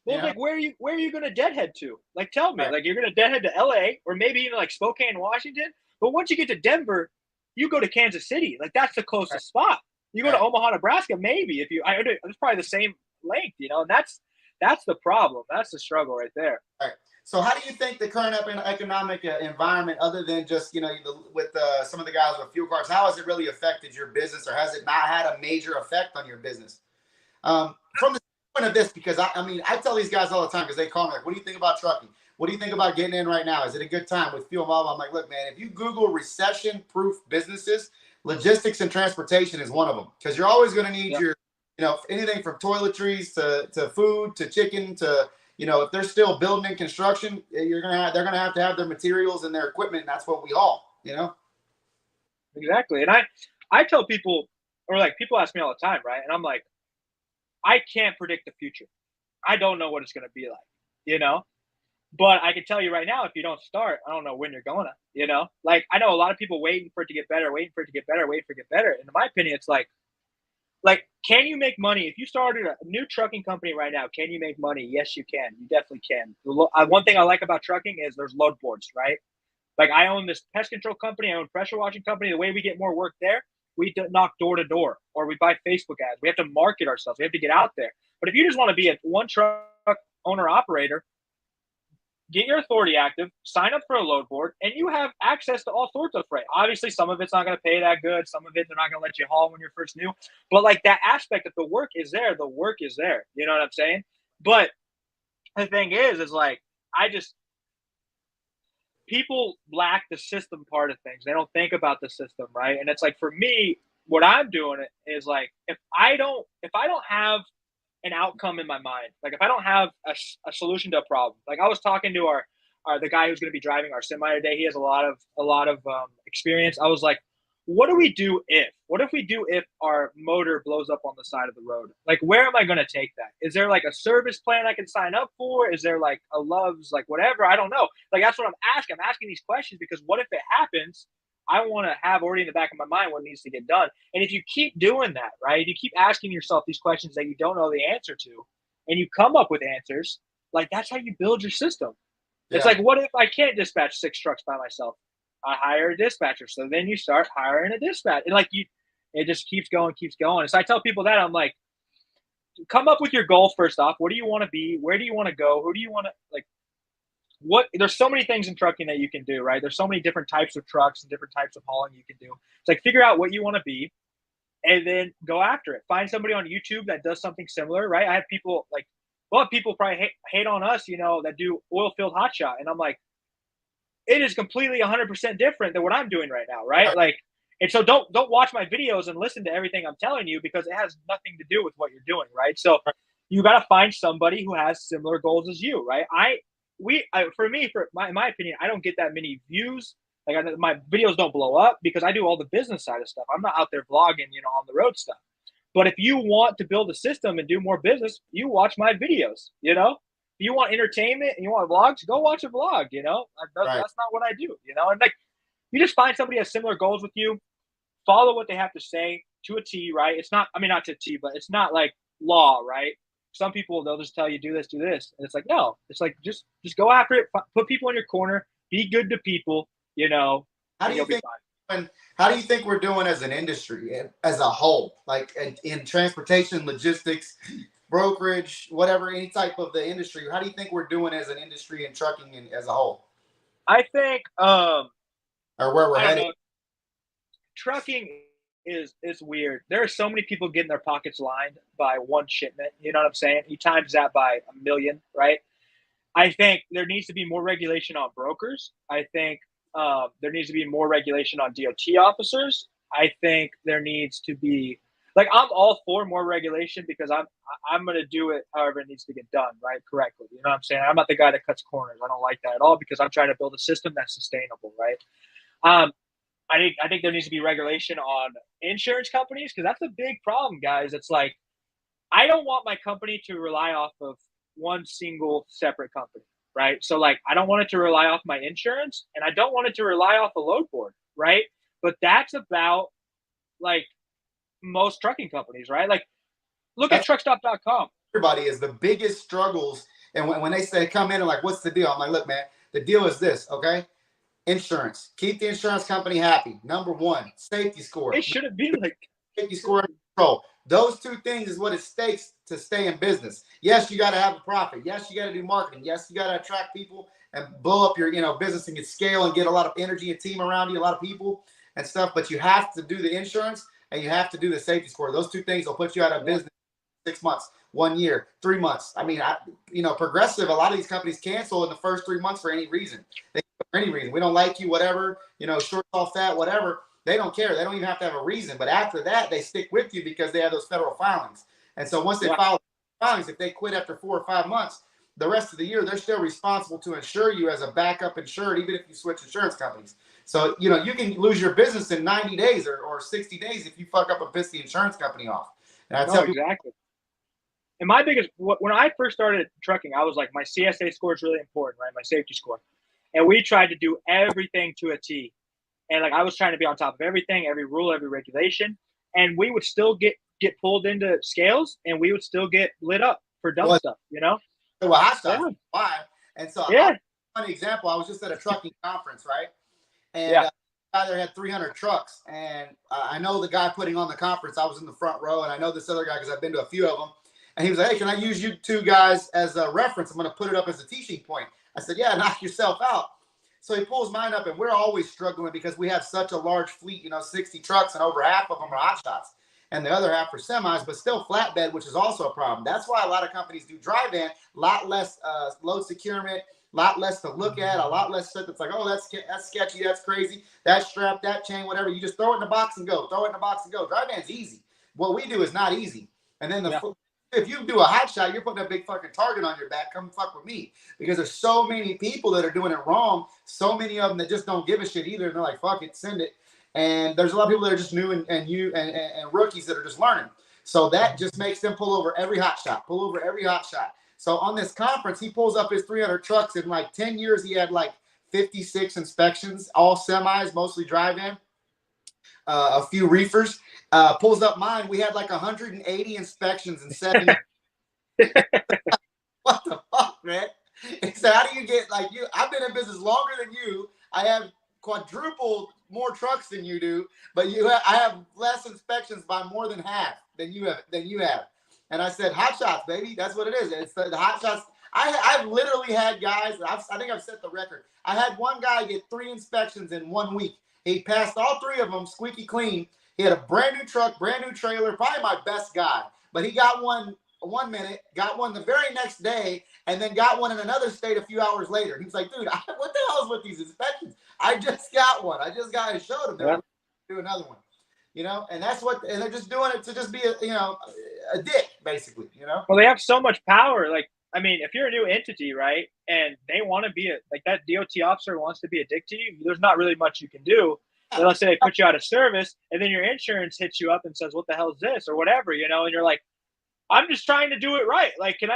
Well, like where are you going to deadhead to? Like tell me. Like you're going to deadhead to LA or maybe even like Spokane, Washington. But once you get to Denver, you go to Kansas City. Like that's the closest spot. You go to Omaha, Nebraska, maybe it's probably the same length, and that's the problem. That's the struggle right there. All right. So how do you think the current economic environment, other than just, with some of the guys with fuel cards, how has it really affected your business, or has it not had a major effect on your business? From the point of this, because I tell these guys all the time because they call me like, what do you think about trucking? What do you think about getting in right now? Is it a good time with fuel mobile? I'm like, look, man, if you Google recession-proof businesses, logistics and transportation is one of them, because you're always going to need your, anything from toiletries to food to chicken to, if they're still building and construction, they're going to have their materials and their equipment. And that's what we haul, Exactly. And I tell people, or like people ask me all the time, right? And I'm like, I can't predict the future. I don't know what it's going to be like, But I can tell you right now, if you don't start, I don't know when you're going to, Like, I know a lot of people waiting for it to get better. And in my opinion, it's like, can you make money? If you started a new trucking company right now, can you make money? Yes, you can. You definitely can. One thing I like about trucking is there's load boards, right? Like, I own this pest control company. I own pressure washing company. The way we get more work there, we knock door to door, or we buy Facebook ads. We have to market ourselves. We have to get out there. But if you just want to be a one truck owner operator, get your authority active, sign up for a load board, and you have access to all sorts of freight. Obviously, some of it's not going to pay that good. Some of it, they're not going to let you haul when you're first new. But, like, that aspect of the work is there. The work is there. You know what I'm saying? But the thing is like, people lack the system part of things. They don't think about the system, right? And it's like, for me, what I'm doing is like, if I don't have an outcome in my mind, like if I don't have a solution to a problem, like I was talking to the guy who's going to be driving our semi today. He has a lot of experience. I was like, what do we do if our motor blows up on the side of the road? Like, where am I going to take that? Is there like a service plan I can sign up for? Is there like a Love's, like whatever? I don't know. Like, that's what I'm asking. I'm asking these questions because what if it happens? I want to have already in the back of my mind what needs to get done. And if you keep doing that, right, you keep asking yourself these questions that you don't know the answer to, and you come up with answers, like that's how you build your system. It's Yeah. like, what if I can't dispatch 6 trucks by myself? I hire a dispatcher. So then you start hiring a dispatch. And like it just keeps going, keeps going. And so I tell people that, I'm like, come up with your goal first off. What do you want to be? Where do you want to go? Who do you want to like? There's so many things in trucking that you can do, right? There's so many different types of trucks and different types of hauling you can do. It's like, figure out what you want to be and then go after it. Find somebody on YouTube that does something similar, right? I have people like, well, people probably hate on us, that do oil field hotshot. And I'm like, it is completely 100% different than what I'm doing right now, right? Like, and so don't watch my videos and listen to everything I'm telling you because it has nothing to do with what you're doing, right? So you got to find somebody who has similar goals as you, right? In my opinion, I don't get that many views. Like, my videos don't blow up because I do all the business side of stuff. I'm not out there vlogging, on the road stuff. But if you want to build a system and do more business, you watch my videos, If you want entertainment and you want vlogs, go watch a vlog, Right. That's not what I do, And like, you just find somebody who has similar goals with you, follow what they have to say to a T, right? It's not, I mean, not to a T, but it's not like law, right? Some people, they'll just tell you, do this. And it's like, no, it's like, just go after it. Put people in your corner, be good to people, How do you think? How do you think we're doing as an industry, as a whole, like in transportation, logistics, brokerage, whatever, any type of the industry? How do you think we're doing as an industry in trucking and as a whole, I think, or where we're I don't headed? know. Trucking is weird. There are so many people getting their pockets lined by one shipment. You know what I'm saying? You times that by a million, right? I think there needs to be more regulation on brokers. I think there needs to be more regulation on DOT officers. I think there needs to be, like, I'm all for more regulation because I'm going to do it however it needs to get done, right? Correctly. You know what I'm saying? I'm not the guy that cuts corners. I don't like that at all because I'm trying to build a system that's sustainable, right? I think there needs to be regulation on insurance companies because that's a big problem, guys. It's like, I don't want my company to rely off of one single separate company, right? So like, I don't want it to rely off my insurance and I don't want it to rely off a load board, right? But that's about like most trucking companies, right? Like, look at That's truckstop.com. everybody is the biggest struggles. And when they say come in and like, what's the deal? I'm like, look, man, the deal is this, okay? Insurance. Keep the insurance company happy. Number one, safety score. It shouldn't be like Safety score and control. Those two things is what it takes to stay in business. Yes, you got to have a profit. Yes, you got to do marketing. Yes, you got to attract people and blow up your business and get scale and get a lot of energy and team around you, a lot of people and stuff. But you have to do the insurance and you have to do the safety score. Those two things will put you out of business 6 months, 1 year, 3 months. I mean, Progressive, a lot of these companies cancel in the first 3 months for any reason. For any reason. We don't like you, whatever, short, tall, fat, whatever. They don't care. They don't even have to have a reason. But after that, they stick with you because they have those federal filings. And so once they file filings, if they quit after 4 or 5 months, the rest of the year, they're still responsible to insure you as a backup insured, even if you switch insurance companies. So, you can lose your business in 90 days or 60 days if you fuck up and piss the insurance company off. And I tell people, exactly. And my biggest, when I first started trucking, I was like, my CSA score is really important, right? My safety score. And we tried to do everything to a T. And like, I was trying to be on top of everything, every rule, every regulation. And we would still get pulled into scales and we would still get lit up for dumb stuff, Well, I started why. And so funny example, I was just at a trucking conference, right? And guy there had 300 trucks. And I know the guy putting on the conference, I was in the front row, and I know this other guy because I've been to a few of them. And he was like, hey, can I use you two guys as a reference? I'm going to put it up as a teaching point. I said, yeah, knock yourself out. So he pulls mine up, and we're always struggling because we have such a large fleet, 60 trucks, and over half of them are hotshots, and the other half are semis, but still flatbed, which is also a problem. That's why a lot of companies do dry van, a lot less load securement, lot less to look at, a lot less stuff that's like, oh, that's sketchy, that's crazy, that strap, that chain, whatever. You just throw it in the box and go. Throw it in the box and go. Dry van's easy. What we do is not easy. And then if you do a hot shot, you're putting a big fucking target on your back. Come fuck with me, because there's so many people that are doing it wrong. So many of them that just don't give a shit either. And they're like, fuck it, send it. And there's a lot of people that are just new and rookies that are just learning. So that just makes them pull over every hot shot. So on this conference, he pulls up his 300 trucks. In like 10 years, he had like 56 inspections, all semis, mostly drive-in, a few reefers. Pulls up mine. We had like 180 inspections in 7 years. What the fuck, man? So how do you get like you? I've been in business longer than you. I have quadrupled more trucks than you do, but I have less inspections by more than half than you have. And I said, hot shots, baby. That's what it is. It's the hot shots. I've literally had guys. I think I've set the record. I had one guy get 3 inspections in 1 week. He passed all 3 of them squeaky clean. He had a brand new truck, brand new trailer, probably my best guy. But he got one 1 minute, got one the very next day, and then got one in another state a few hours later. He was like, dude, what the hell is with these inspections? I just got one. I just got it, showed him. They're do another one. You know, and that's what, and they're just doing it to just be a dick, basically, you know? Well, they have so much power. Like, I mean, if you're a new entity, right, and they want to be like that DOT officer wants to be a dick to you, there's not really much you can do. So let's say they put you out of service, and then your insurance hits you up and says, what the hell is this, or whatever, you know, and you're like, I'm just trying to do it right. Like, can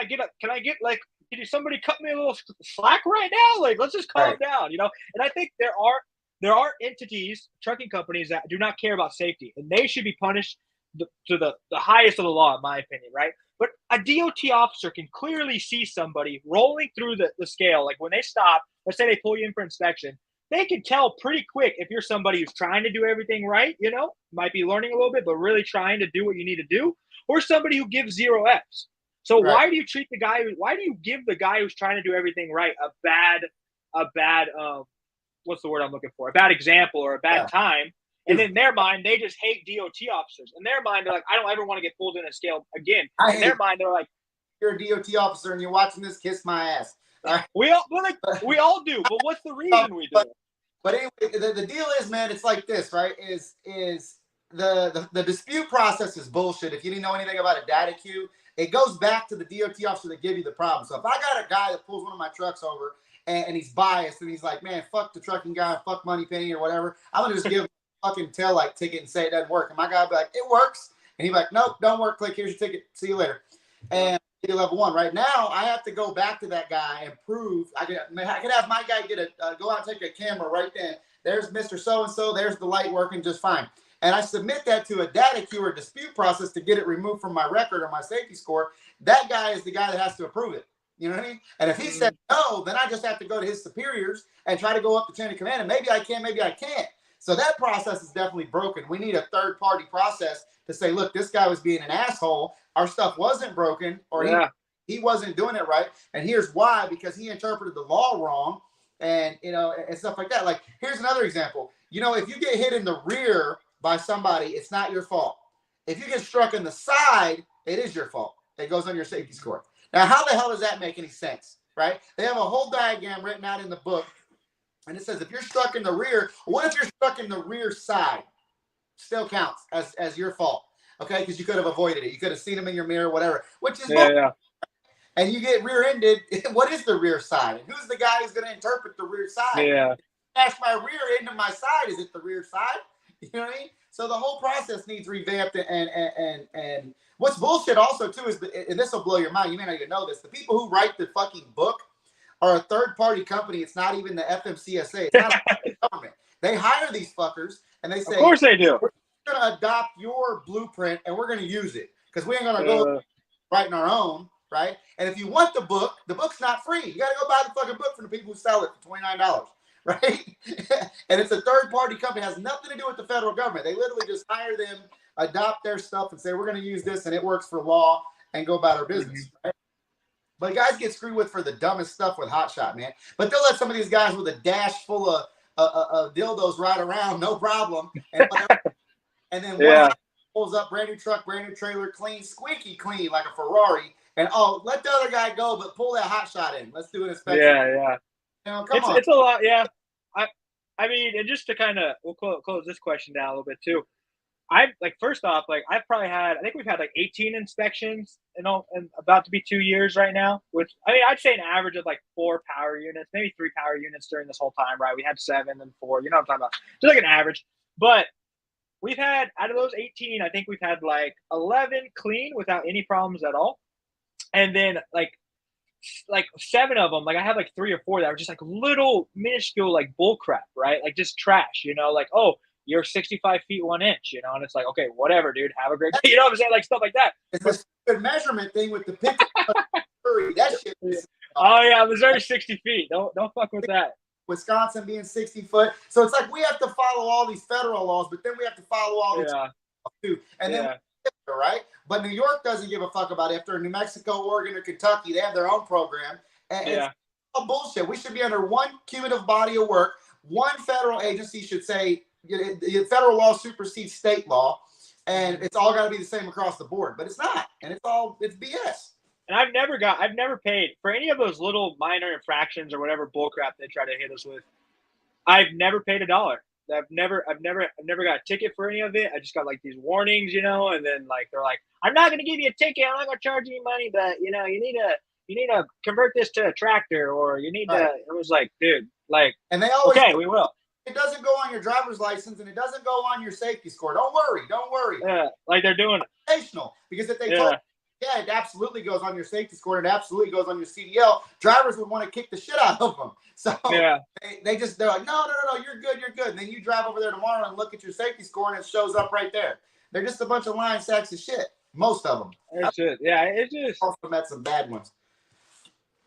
somebody cut me a little slack right now? Like, let's just calm down, you know? And I think there are entities, trucking companies, that do not care about safety, and they should be punished to the highest of the law, in my opinion, right? But a DOT officer can clearly see somebody rolling through the scale. Like when they stop, let's say they pull you in for inspection, they can tell pretty quick if you're somebody who's trying to do everything right, you know, might be learning a little bit, but really trying to do what you need to do, or somebody who gives 0 Fs. So why do you give the guy who's trying to do everything right a bad what's the word I'm looking for? A bad example or a bad time. And in their mind, they just hate DOT officers. In their mind, they're like, I don't ever want to get pulled in a scale again. In their mind, they're like, you're a DOT officer and you're watching this, kiss my ass. Right. We all do, but what's the reason we do it? But anyway, the deal is, man, it's like this, right? Is the dispute process is bullshit. If you didn't know anything about a data queue, it goes back to the DOT officer that give you the problem. So if I got a guy that pulls one of my trucks over and he's biased and he's like, man, fuck the trucking guy, fuck Moneypenny or whatever, I'm gonna just give him a fucking taillight ticket and say it doesn't work. And my guy will be like, it works. And he's like, nope, don't work. Click, here's your ticket. See you later. And level 1 right now, I have to go back to that guy and prove. I could have my guy get go out and take a camera right then. There's Mr. So-and-so. There's the light working just fine. And I submit that to a data queue or dispute process to get it removed from my record or my safety score. That guy is the guy that has to approve it. You know what I mean? And if he said no, then I just have to go to his superiors and try to go up the chain of command. And maybe I can, maybe I can't. So that process is definitely broken. We need a third-party process to say, look, this guy was being an asshole. Our stuff wasn't broken, or he wasn't doing it right. And here's why, because he interpreted the law wrong, and, you know, and stuff like that. Like, here's another example. You know, if you get hit in the rear by somebody, it's not your fault. If you get struck in the side, it is your fault. It goes on your safety score. Now, how the hell does that make any sense, right? They have a whole diagram written out in the book, and it says if you're struck in the rear, what if you're struck in the rear side? Still counts as your fault, okay? Because you could have avoided it. You could have seen him in your mirror, whatever, which is and you get rear-ended. What is the rear side? And who's the guy who's going to interpret the rear side? Yeah. Smash my rear into my side. Is it the rear side? You know what I mean? So the whole process needs revamped. And what's bullshit also, too, is, and this will blow your mind. You may not even know this. The people who write the fucking book are a third-party company. It's not even the FMCSA. It's not the government. They hire these fuckers, and they say, of course they do. We're going to adopt your blueprint, and we're going to use it. Because we ain't going to go writing our own. Right? And if you want the book's not free. You got to go buy the fucking book from the people who sell it for $29, right? And it's a third-party company. It has nothing to do with the federal government. They literally just hire them, adopt their stuff, and say, we're going to use this, and it works for law, and go about our business, right? But guys get screwed with for the dumbest stuff with hotshot, man. But they'll let some of these guys with a dash full of dildos ride around, no problem. And then one pulls up, brand new truck, brand new trailer, clean, squeaky clean, like a Ferrari, And let the other guy go, but pull that hot shot in. Let's do an inspection. Yeah. Come on. It's a lot. Yeah. I mean, and just to kind of, we'll close this question down a little bit too. I like, first off, like I've probably had, I think we've had like 18 inspections and about to be 2 years right now, which I mean, I'd say an average of like 4 power units, maybe 3 power units during this whole time, right? We had 7 and 4, you know what I'm talking about? Just like an average. But we've had, out of those 18, I think we've had like 11 clean without any problems at all. And then like 7 of them, like I had like 3 or 4 that were just like little minuscule like bull crap, right? Like just trash, you know, like, oh, you're 65 feet 1 inch, you know, and it's like, okay, whatever, dude, have a great day. You know what I'm saying? Like stuff like that. It's this good measurement thing with the picture. That shit is, oh yeah, Missouri 60 feet. Don't fuck with that. Wisconsin being 60 foot. So it's like we have to follow all these federal laws, but then we have to follow all these too. And then right? But New York doesn't give a fuck about it. After New Mexico, Oregon, or Kentucky, they have their own program. And it's all bullshit. We should be under one cumulative body of work. One federal agency should say federal law supersedes state law, and it's all got to be the same across the board. But it's not, and it's BS. And I've never paid for any of those little minor infractions or whatever bullcrap they try to hit us with. I've never paid $1. I've never got a ticket for any of it. I just got like these warnings, you know, and then like they're like, I'm not going to give you a ticket. I'm not going to charge you money, but you know, you need to convert this to a tractor, or you need to. It was like, dude, like, and they always we will. It doesn't go on your driver's license, and it doesn't go on your safety score. Don't worry. Yeah, like they're doing because if they told yeah, it absolutely goes on your safety score, and it absolutely goes on your CDL. Drivers would want to kick the shit out of them. So they're like, no, you're good. And then you drive over there tomorrow and look at your safety score, and it shows up right there. They're just a bunch of lying sacks of shit. Most of them. It's just also met some bad ones.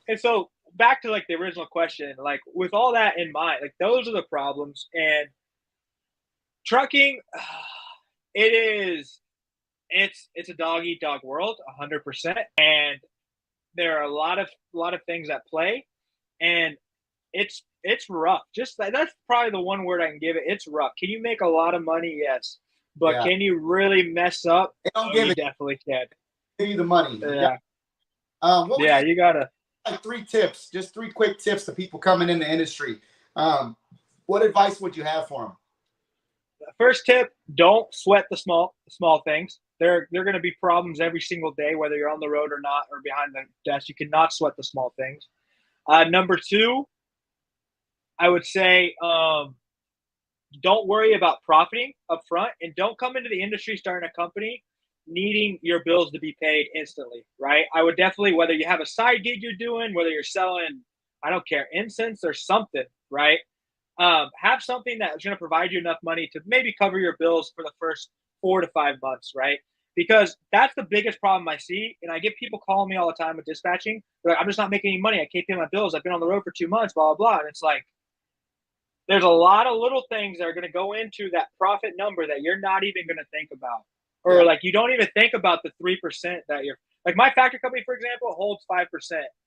And so back to like the original question, like with all that in mind, like those are the problems. And trucking, it's a dog eat dog world, 100%. And there are a lot of things at play, and it's rough. Just that's probably the one word I can give it. It's rough. Can you make a lot of money? Yes, but can you really mess up? You definitely can. Give you the money. You gotta. Like 3 tips, just 3 quick tips to people coming in the industry. What advice would you have for them? First tip: don't sweat the small things. There are going to be problems every single day, whether you're on the road or not, or behind the desk. You cannot sweat the small things. Number 2, I would say don't worry about profiting up front, and don't come into the industry starting a company needing your bills to be paid instantly, right? I would definitely, whether you have a side gig you're doing, whether you're selling, I don't care, incense or something, right? Have something that's going to provide you enough money to maybe cover your bills for the first 4 to 5 months, right? Because that's the biggest problem I see. And I get people calling me all the time with dispatching. They're like, I'm just not making any money. I can't pay my bills. I've been on the road for 2 months, blah, blah, blah. And it's like, there's a lot of little things that are going to go into that profit number that you're not even going to think about. Or like you don't even think about the 3% that you're like. My factory company, for example, holds 5%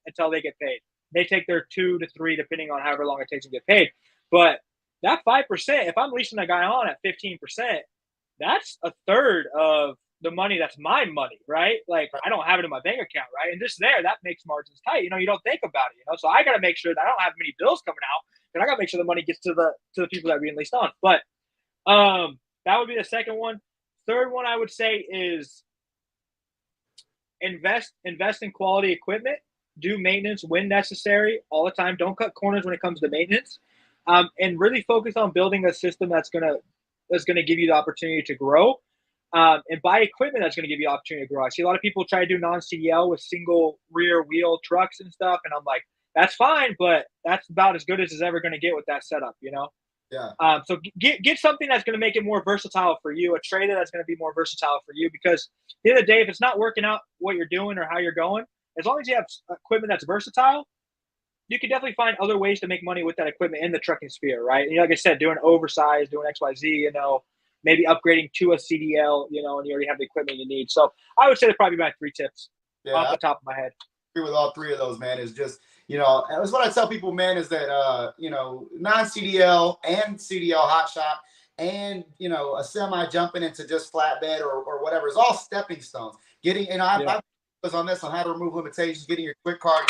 until they get paid. They take their 2 to 3, depending on however long it takes to get paid. But that 5%, if I'm leasing a guy on at 15%, that's a third of the money that's my money, right? Like I don't have it in my bank account, right? And just that makes margins tight. You know, you don't think about it, you know. So I got to make sure that I don't have many bills coming out, and I got to make sure the money gets to the people that are being leased on. But that would be the second one. Third one I would say is invest in quality equipment. Do maintenance when necessary all the time. Don't cut corners when it comes to maintenance, and really focus on building a system that's gonna give you the opportunity to grow, and buy equipment that's gonna give you the opportunity to grow. I see a lot of people try to do non-CDL with single rear wheel trucks and stuff, and I'm like, that's fine, but that's about as good as it's ever gonna get with that setup, you know. Yeah. So get something that's going to make it more versatile for you, a trailer that's going to be more versatile for you, because at the end of the day, if it's not working out what you're doing or how you're going, as long as you have equipment that's versatile, you can definitely find other ways to make money with that equipment in the trucking sphere, right? And like I said, doing oversized, doing XYZ, you know, maybe upgrading to a CDL, you know, and you already have the equipment you need. So I would say that's probably my 3 tips off the top of my head. I agree with all 3 of those, man. Is just, you know, that's what I tell people, man, is that, you know, non-CDL and CDL hotshot and, you know, a semi jumping into just flatbed or whatever is all stepping stones. Getting, and I've on this, on how to remove limitations, getting your quick card,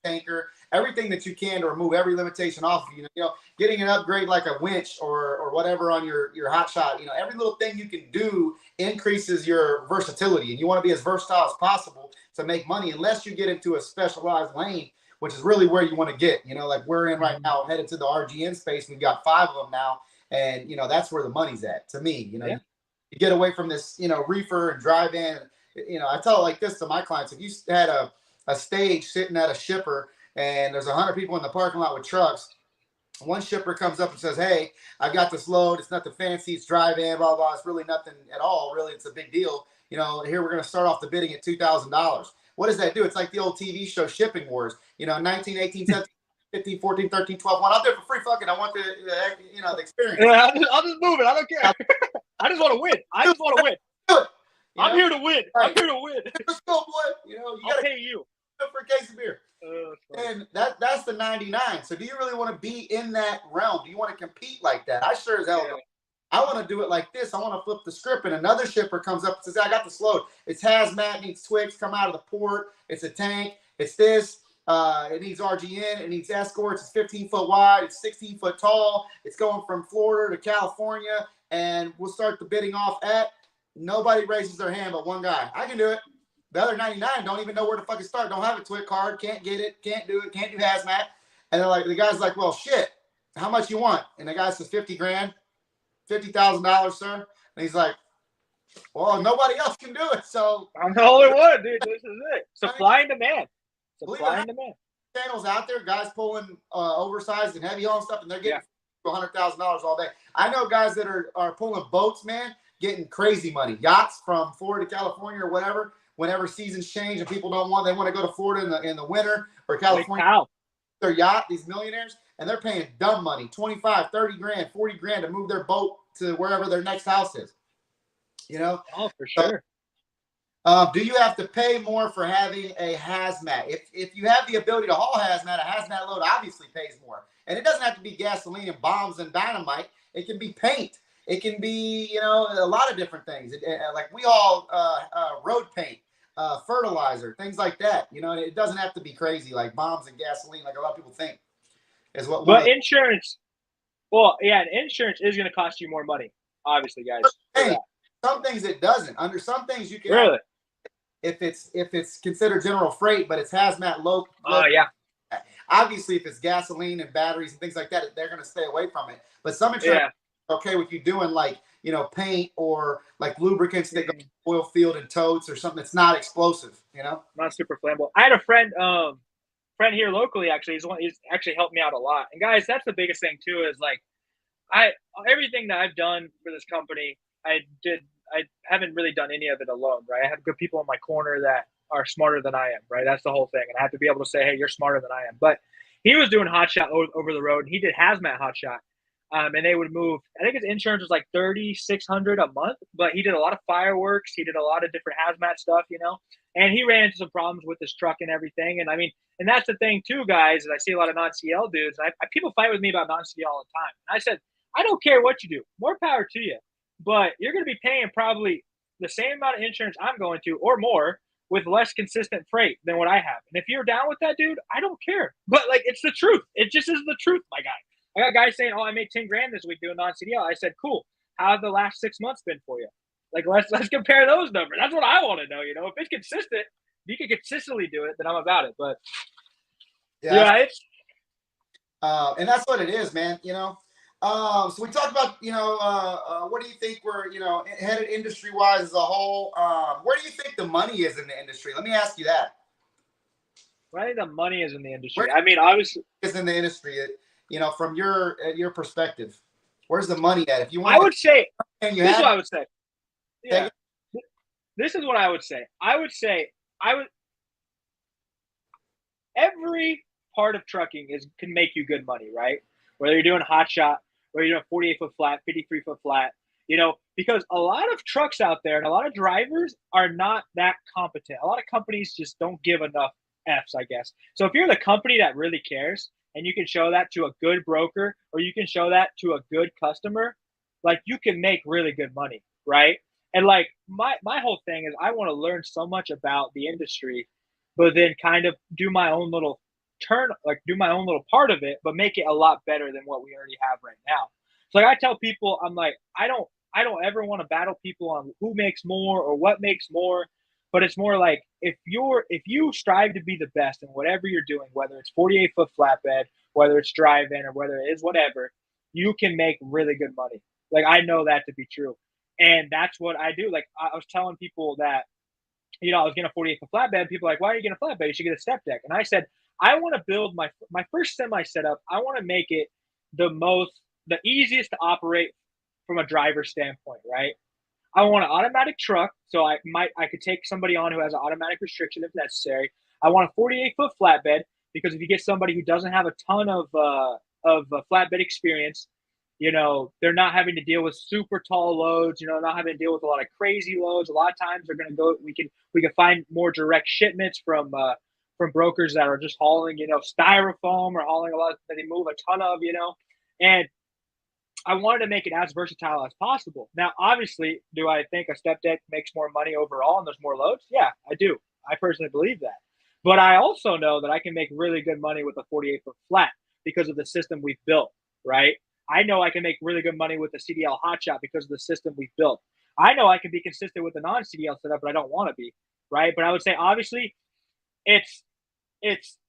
tanker, everything that you can to remove every limitation off of you. You know, getting an upgrade like a winch or whatever on your hotshot. You know, every little thing you can do increases your versatility, and you want to be as versatile as possible to make money. Unless you get into a specialized lane, which is really where you want to get. You know, like we're in right now, headed to the RGN space. We've got 5 of them now, and you know that's where the money's at. To me, you know, you get away from this, you know, reefer and drive in. You know, I tell it like this to my clients: if you had a stage sitting at a shipper and there's 100 people in the parking lot with trucks, one shipper comes up and says, hey, I've got this load. It's nothing fancy. It's drive-in, blah, blah. It's really nothing at all. Really, it's a big deal. You know, here we're going to start off the bidding at $2,000. What does that do? It's like the old TV show Shipping Wars. You know, 19, 18, 17, 15, 14, 13, 12, 1. I'll do it for free. Fucking, I want the you know, the experience. Yeah, I'll just move it. I don't care. I just want to win. I just want to win. I'm here to win. Right. I'm here to win. Let's go, boy. You know, I'll pay you for a case of beer. And that's the 99. So do you really want to be in that realm? Do you want to compete like that? I sure as hell don't. I want to do it like this. I want to flip the script, and another shipper comes up and says, I got this load. It's hazmat, needs Twix, come out of the port. It's a tank. It's this. It needs RGN. It needs escorts. It's 15 foot wide. It's 16 foot tall. It's going from Florida to California. And we'll start the bidding off at, nobody raises their hand but one guy. I can do it. The other 99 don't even know where to fucking start. Don't have a Twit card. Can't get it. Can't do it. Can't do hazmat. And they're like, the guy's like, well, shit. How much you want? And the guy says 50 grand, $50,000, sir. And he's like, well, nobody else can do it. So I'm the only one, dude. This is it. Supply and demand. Supply and demand. Channels out there, guys pulling oversized and heavy haul stuff, and they're getting $100,000 all day. I know guys that are pulling boats, man, getting crazy money. Yachts from Florida to California or whatever. Whenever seasons change and people don't want, they want to go to Florida in the winter or California. Their yacht, these millionaires, and they're paying dumb money, 25, 30 grand, 40 grand to move their boat to wherever their next house is. You know? Oh, for sure. Do you have to pay more for having a hazmat? If you have the ability to haul hazmat, a hazmat load obviously pays more. And it doesn't have to be gasoline and bombs and dynamite. It can be paint. It can be, you know, a lot of different things. Like we haul road paint, fertilizer, things like that. You know, it doesn't have to be crazy like bombs and gasoline like a lot of people think is what. But insurance, well, yeah, and insurance is going to cost you more money, obviously, guys. Hey, some things it doesn't. Under some things you can. Really? If it's considered general freight, but it's hazmat low. Oh, yeah. Obviously, if it's gasoline and batteries and things like that, they're going to stay away from it. But some insurance okay with you doing like, you know, paint or like lubricants that go oil field and totes or something that's not explosive, you know? Not super flammable. I had a friend here locally, actually. He's actually helped me out a lot. And guys, that's the biggest thing too, is like everything that I've done for this company, I haven't really done any of it alone, right? I have good people in my corner that are smarter than I am, right? That's the whole thing. And I have to be able to say, hey, you're smarter than I am. But he was doing hotshot over the road, and he did hazmat hotshot. And they would move. I think his insurance was like $3,600 a month, but he did a lot of fireworks. He did a lot of different hazmat stuff, you know. And he ran into some problems with his truck and everything. And I mean, and that's the thing too, guys. Is I see a lot of non-CL dudes. And people fight with me about non-CL all the time. And I said, I don't care what you do. More power to you. But you're going to be paying probably the same amount of insurance I'm going to, or more, with less consistent freight than what I have. And if you're down with that, dude, I don't care. But like, it's the truth. It just is the truth, my guy. I got guys saying, "Oh, I made 10 grand this week doing non-CDL." I said, "Cool. How have the last 6 months been for you? Like, let's compare those numbers. That's what I want to know. You know, if it's consistent, if you can consistently do it, then I'm about it." But it's and that's what it is, man. You know. So we talked about, you know, what do you think we're, you know, headed industry wise as a whole? Where do you think the money is in the industry? Let me ask you that. Where I think the money is in the industry. I mean, obviously, is in the industry. You know, from your perspective, where's the money at? If you want, I would say this is what I would say. Yeah, this is what I would say. I would every part of trucking can make you good money, right? Whether you're doing hotshot, whether you're doing 48-foot flat, 53-foot flat, you know, because a lot of trucks out there and a lot of drivers are not that competent. A lot of companies just don't give enough F's, I guess. So if you're the company that really cares, and you can show that to a good broker, or you can show that to a good customer, like, you can make really good money, right? And like my whole thing is I want to learn so much about the industry, but then kind of do my own little do my own little part of it, but make it a lot better than what we already have right now. So like I tell people, I'm like, I don't ever want to battle people on who makes more or what makes more, but it's more like if you strive to be the best in whatever you're doing, whether it's 48-foot flatbed, whether it's drive-in or whether it is whatever, you can make really good money. Like I know that to be true. And that's what I do. Like I was telling people that, I was getting a 48-foot flatbed. People are like, why are you getting a flatbed? You should get a step deck. And I said, I want to build my first semi setup. I want to make it the easiest to operate from a driver standpoint, right? I want an automatic truck, so I could take somebody on who has an automatic restriction if necessary. I want a 48-foot flatbed because if you get somebody who doesn't have a ton of flatbed experience, they're not having to deal with super tall loads, not having to deal with a lot of crazy loads. A lot of times they're going to go. We can find more direct shipments from brokers that are just hauling, styrofoam or hauling a lot that they move a ton of, and I wanted to make it as versatile as possible. Now, obviously, do I think a step deck makes more money overall and there's more loads? Yeah, I do. I personally believe that. But I also know that I can make really good money with a 48-foot flat because of the system we've built, right? I know I can make really good money with the CDL hotshot because of the system we've built. I know I can be consistent with the non-CDL setup, but I don't want to be, right? But I would say, obviously, it's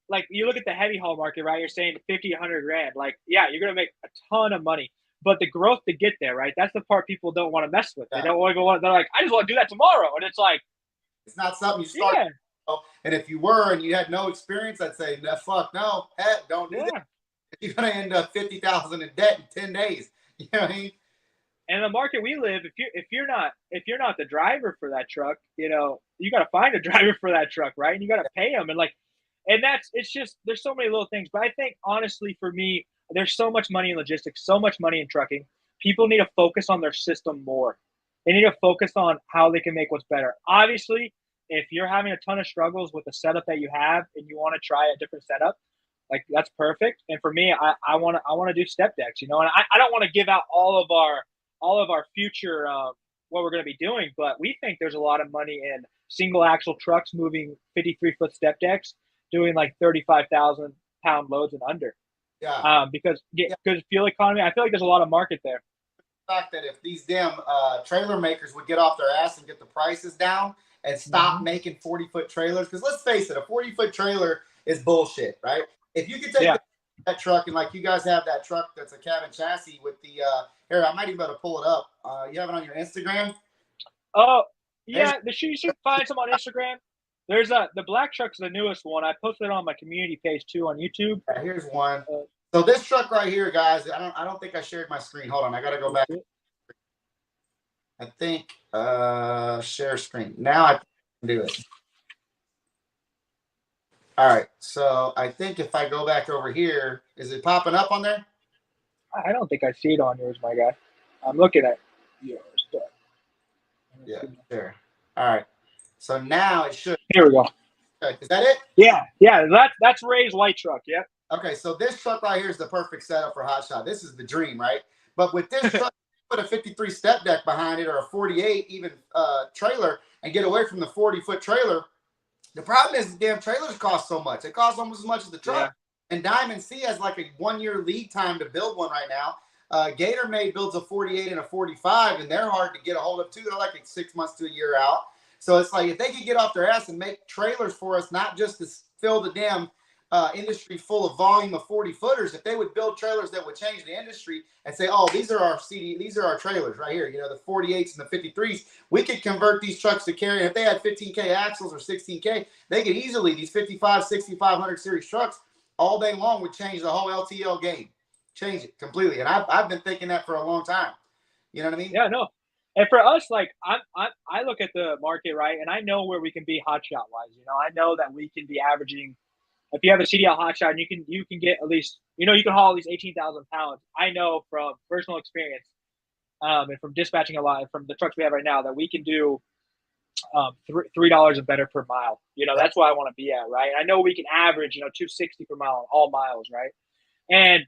like you look at the heavy haul market, right? You're saying 50, 100 grand. Like, yeah, you're going to make a ton of money. But the growth to get there, right? That's the part people don't want to mess with. They don't want to go. They're like, I just want to do that tomorrow, and it's like, it's not something you start. Yeah. And if you were and you had no experience, I'd say, no, fuck no, heck, don't do that. You're gonna end up 50,000 in debt in 10 days. You know what I mean? And the market we live, if you're not the driver for that truck, you got to find a driver for that truck, right? And you got to pay them, it's just there's so many little things. But I think honestly, for me, there's so much money in logistics, so much money in trucking. People need to focus on their system more. They need to focus on how they can make what's better. Obviously, if you're having a ton of struggles with the setup that you have and you want to try a different setup, like that's perfect. And for me, I want to do step decks, and I don't want to give out all of our future what we're going to be doing, but we think there's a lot of money in single axle trucks moving 53-foot step decks, doing like 35,000 pound loads and under. Yeah. Because fuel economy, I feel like there's a lot of market there. The fact that if these damn trailer makers would get off their ass and get the prices down and stop making 40-foot trailers, because let's face it, a 40-foot trailer is bullshit, right? If you could take that truck and like you guys have that truck that's a cabin chassis with the here, I might even be able to pull it up. You have it on your Instagram? Oh, yeah, you should find some on Instagram. There's the black truck's the newest one. I posted it on my community page too on YouTube. Yeah, here's one. So this truck right here, guys, I don't think I shared my screen. Hold on, I gotta go back. I think share screen. Now I can do it. All right, so I think if I go back over here, is it popping up on there? I don't think I see it on yours, my guy. I'm looking at yours. Yeah, sure. All right. So now it should. Here we go. Okay, is that it? Yeah. That's Ray's white truck. Yep. Okay, so this truck right here is the perfect setup for Hotshot. This is the dream, right? But with this truck, put a 53 step deck behind it or a 48 even trailer and get away from the 40-foot trailer. The problem is the damn trailers cost so much. It costs almost as much as the truck. Yeah. And Diamond C has like a 1-year lead time to build one right now. Gator Made builds a 48 and a 45, and they're hard to get a hold of too. They're like 6 months to a year out. So it's like if they could get off their ass and make trailers for us, not just to fill the damn industry full of volume of 40-footers, if they would build trailers that would change the industry and say, oh, these are our trailers right here, the 48s and the 53s, we could convert these trucks to carry. If they had 15K axles or 16K, they could easily, these 55, 6500 series trucks all day long would change the whole LTL game. Change it completely. And I've been thinking that for a long time. You know what I mean? Yeah, no. And for us, like I look at the market, right, and I know where we can be hotshot wise. I know that we can be averaging. If you have a CDL hotshot, you can get at least, you can haul at least 18,000 pounds. I know from personal experience, and from dispatching a lot from the trucks we have right now that we can do $3 and better per mile. That's where I want to be at, right? I know we can average, $2.60 per mile on all miles, right? And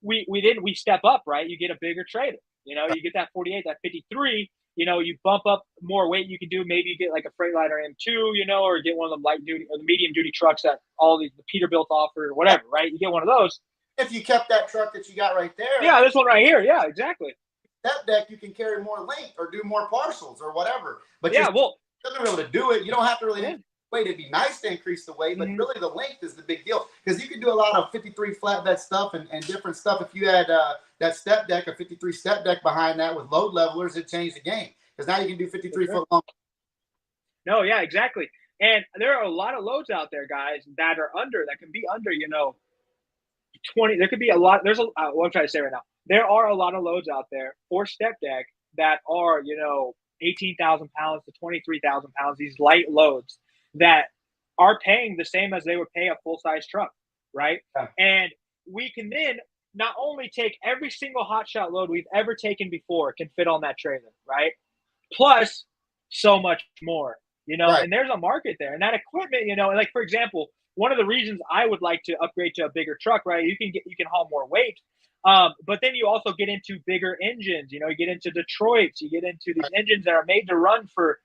we step up, right? You get a bigger trailer. You get that 48, that 53. you bump up more weight. You can do, maybe you get like a Freightliner M2, or get one of the light duty or the medium duty trucks that all the Peterbilt offer or whatever, right? You get one of those. If you kept that truck that you got right there, yeah, this one right here, yeah, exactly. Step deck, you can carry more length or do more parcels or whatever. But yeah, you're well, still gonna be able to do it. You don't have to really yeah. weight. It'd be nice to increase the weight, but Mhm. really the length is the big deal, because you can do a lot of 53 flatbed stuff and different stuff. If you had that step deck, a 53 step deck behind that with load levelers, it changed the game, because now you can do 53 sure. foot long. No, yeah, exactly. And there are a lot of loads out there, guys, that can be under, 20. There could be a lot. What I'm trying to say right now. There are a lot of loads out there for step deck that are, 18,000 pounds to 23,000 pounds, these light loads that are paying the same as they would pay a full size truck, right? Yeah. And we can then not only take every single hotshot load we've ever taken before can fit on that trailer, right? Plus so much more, Right. and there's a market there. And that equipment, like for example, one of the reasons I would like to upgrade to a bigger truck, right? You can haul more weight. But then you also get into bigger engines, you get into Detroits, you get into these engines that are made to run for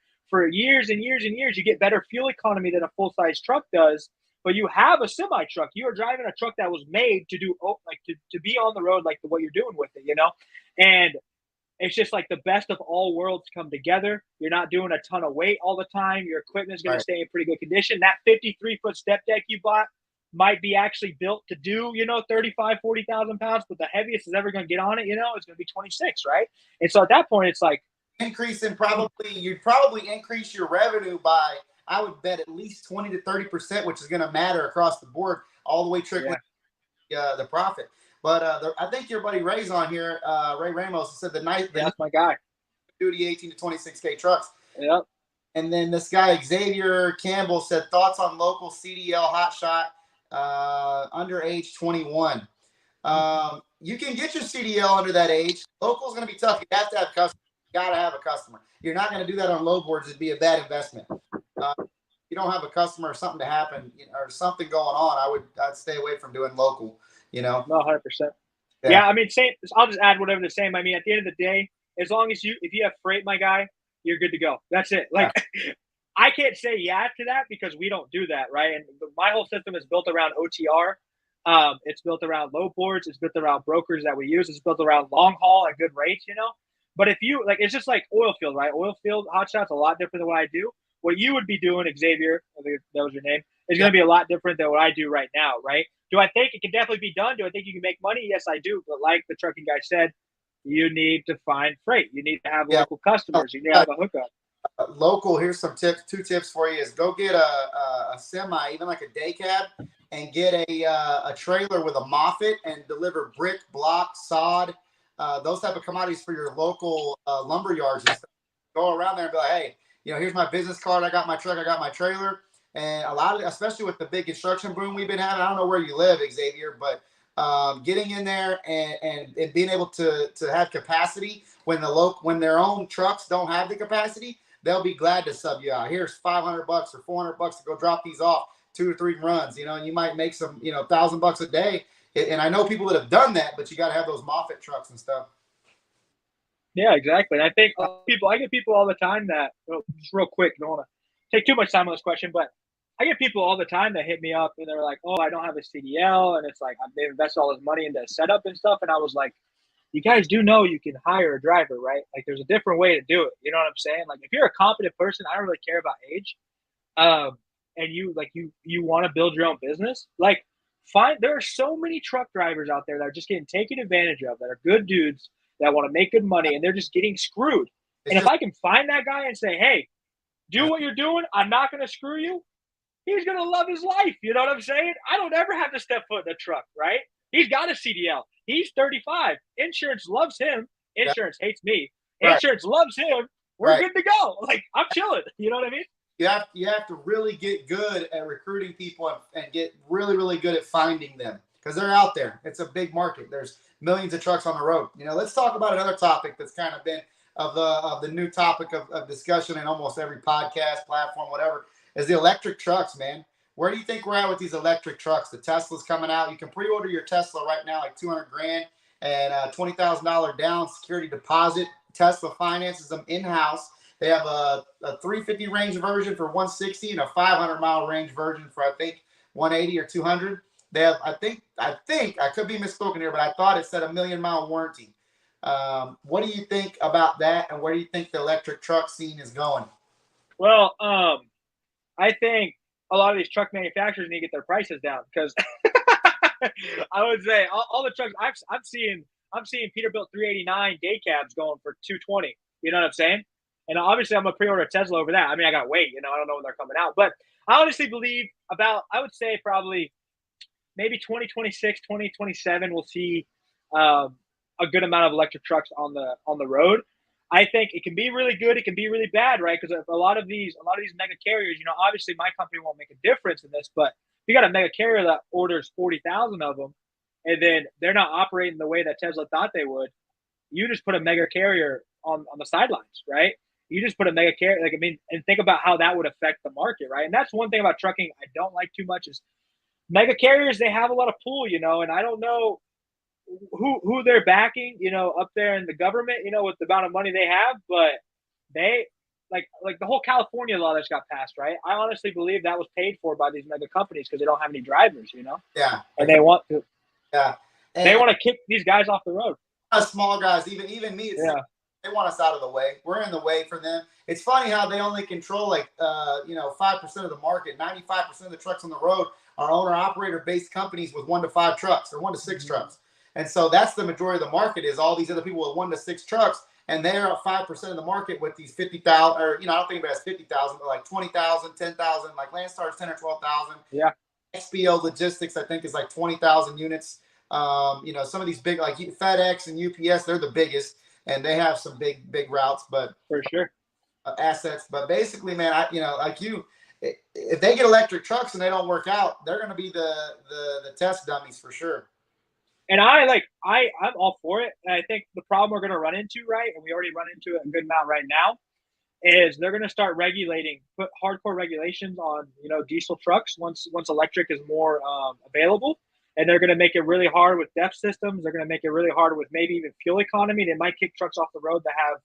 years and years and years. You get better fuel economy than a full size truck does. But you have a semi truck. You are driving a truck that was made to do to be on the road, like what you're doing with it, and it's just like the best of all worlds come together. You're not doing a ton of weight all the time. Your equipment is going to stay in pretty good condition. That 53-foot step deck you bought might be actually built to do, 35, 40,000 pounds, but the heaviest is ever going to get on it, it's going to be 26, right? And so at that point, it's like, you'd probably increase your revenue by, I would bet, at least 20 to 30%, which is going to matter across the board, all the way trickling the profit. But I think your buddy Ray's on here, Ray Ramos, said that's my guy. Duty 18 to 26K trucks. Yep. And then this guy Xavier Campbell said, thoughts on local CDL hotshot under age 21. You can get your CDL under that age. Local is going to be tough. You have to have a customer. You got to have a customer. You're not going to do that on load boards. It'd be a bad investment. You don't have a customer or something to happen, or something going on, I'd stay away from doing local. No, 100%. Yeah, I mean, same. I'll just add whatever the same. I mean, at the end of the day, as long as if you have freight, my guy, you're good to go. That's it. Like, I can't say yeah to that because we don't do that, right? And my whole system is built around OTR. It's built around load boards. It's built around brokers that we use. It's built around long haul at good rates, But if you it's just like oil field, right? Oil field hotshot's a lot different than what I do. What you would be doing, Xavier, I think that was your name, is going to be a lot different than what I do right now, right? Do I think it can definitely be done? Do I think you can make money? Yes, I do. But like the trucking guy said, you need to find freight. You need to have local customers. You need to have a hookup. Local, here's some tips. 2 tips for you is go get a semi, even like a day cab, and get a trailer with a Moffett and deliver brick, block, sod, those type of commodities for your local lumber yards and stuff. Go around there and be like, hey, here's my business card. I got my truck. I got my trailer. And a lot of, especially with the big construction boom we've been having, I don't know where you live, Xavier, but getting in there and being able to have capacity when their own trucks don't have the capacity, they'll be glad to sub you out. Here's $500 or $400 to go drop these off 2 or 3 runs. And you might make some, $1,000 a day. And I know people that have done that, but you got to have those Moffett trucks and stuff. Yeah, exactly. And I think I get people all the time that, just real quick, don't want to take too much time on this question, but I get people all the time that hit me up and they're like, oh, I don't have a CDL. And it's like, they've invested all this money into setup and stuff. And I was like, you guys do know you can hire a driver, right? Like, there's a different way to do it. You know what I'm saying? Like, if you're a competent person, I don't really care about age. And you want to build your own business, like, there are so many truck drivers out there that are just getting taken advantage of, that are good dudes that want to make good money, and they're just getting screwed. And if I can find that guy and say, hey, do what you're doing, I'm not going to screw you, he's going to love his life. You know what I'm saying? I don't ever have to step foot in a truck, right? He's got a CDL. He's 35. Insurance loves him. Insurance hates me. Insurance loves him. We're good to go. Like, I'm chilling. You know what I mean? You have to really get good at recruiting people and get really, really good at finding them, because they're out there. It's a big market. There's millions of trucks on the road. Let's talk about another topic that's kind of been of the new topic of discussion in almost every podcast platform, whatever, is the electric trucks, man. Where do you think we're at with these electric trucks? The Tesla's coming out. You can pre-order your Tesla right now, like $200,000 and $20,000 down security deposit. Tesla finances them in-house. They have a 350 range version for 160 and a 500-mile range version for, I think, 180 or 200. They have, I could be misspoken here, but I thought it said a 1,000,000-mile warranty. What do you think about that, and where do you think the electric truck scene is going? Well, I think a lot of these truck manufacturers need to get their prices down because I would say all the trucks I'm seeing Peterbilt 389 day cabs going for 220. You know what I'm saying? And obviously, I'm gonna pre-order a Tesla over that. I mean, I gotta wait. I don't know when they're coming out, but I honestly believe I would say probably maybe 2026, 2027, we'll see a good amount of electric trucks on the road. I think it can be really good. It can be really bad, right? Because a lot of these mega carriers, obviously my company won't make a difference in this, but you got a mega carrier that orders 40,000 of them, and then they're not operating the way that Tesla thought they would. You just put a mega carrier on the sidelines, right? You just put a mega carrier, and think about how that would affect the market, right? And that's one thing about trucking I don't like too much is mega carriers. They have a lot of pull, and I don't know who they're backing, up there in the government, with the amount of money they have, but they like the whole California law that's got passed, right? I honestly believe that was paid for by these mega companies because they don't have any drivers, Yeah, and they want to. Yeah, and they want to kick these guys off the road. Us small guys, even me, Yeah. They want us out of the way. We're in the way for them. It's funny how they only control 5% of the market. 95% of the trucks on the road are owner operator based companies with 1 to 5 trucks or 1 to 6 trucks. And so that's the majority of the market is all these other people with 1 to 6 trucks, and they're at 5% of the market with these 50,000 or I don't think it has 50,000, but like 20,000, 10,000. Like Landstar's 10 or 12,000. Yeah. XPO Logistics I think is like 20,000 units. Some of these big like FedEx and UPS, they're the biggest, and they have some big routes, but for sure assets. But basically, man, if they get electric trucks and they don't work out, they're going to be the test dummies for sure. And I'm all for it. And I think the problem we're going to run into, right, and we already run into it a good amount right now, is they're going to start put hardcore regulations on diesel trucks once electric is more available, and they're going to make it really hard with DEF systems. They're going to make it really hard with maybe even fuel economy. They might kick trucks off the road that have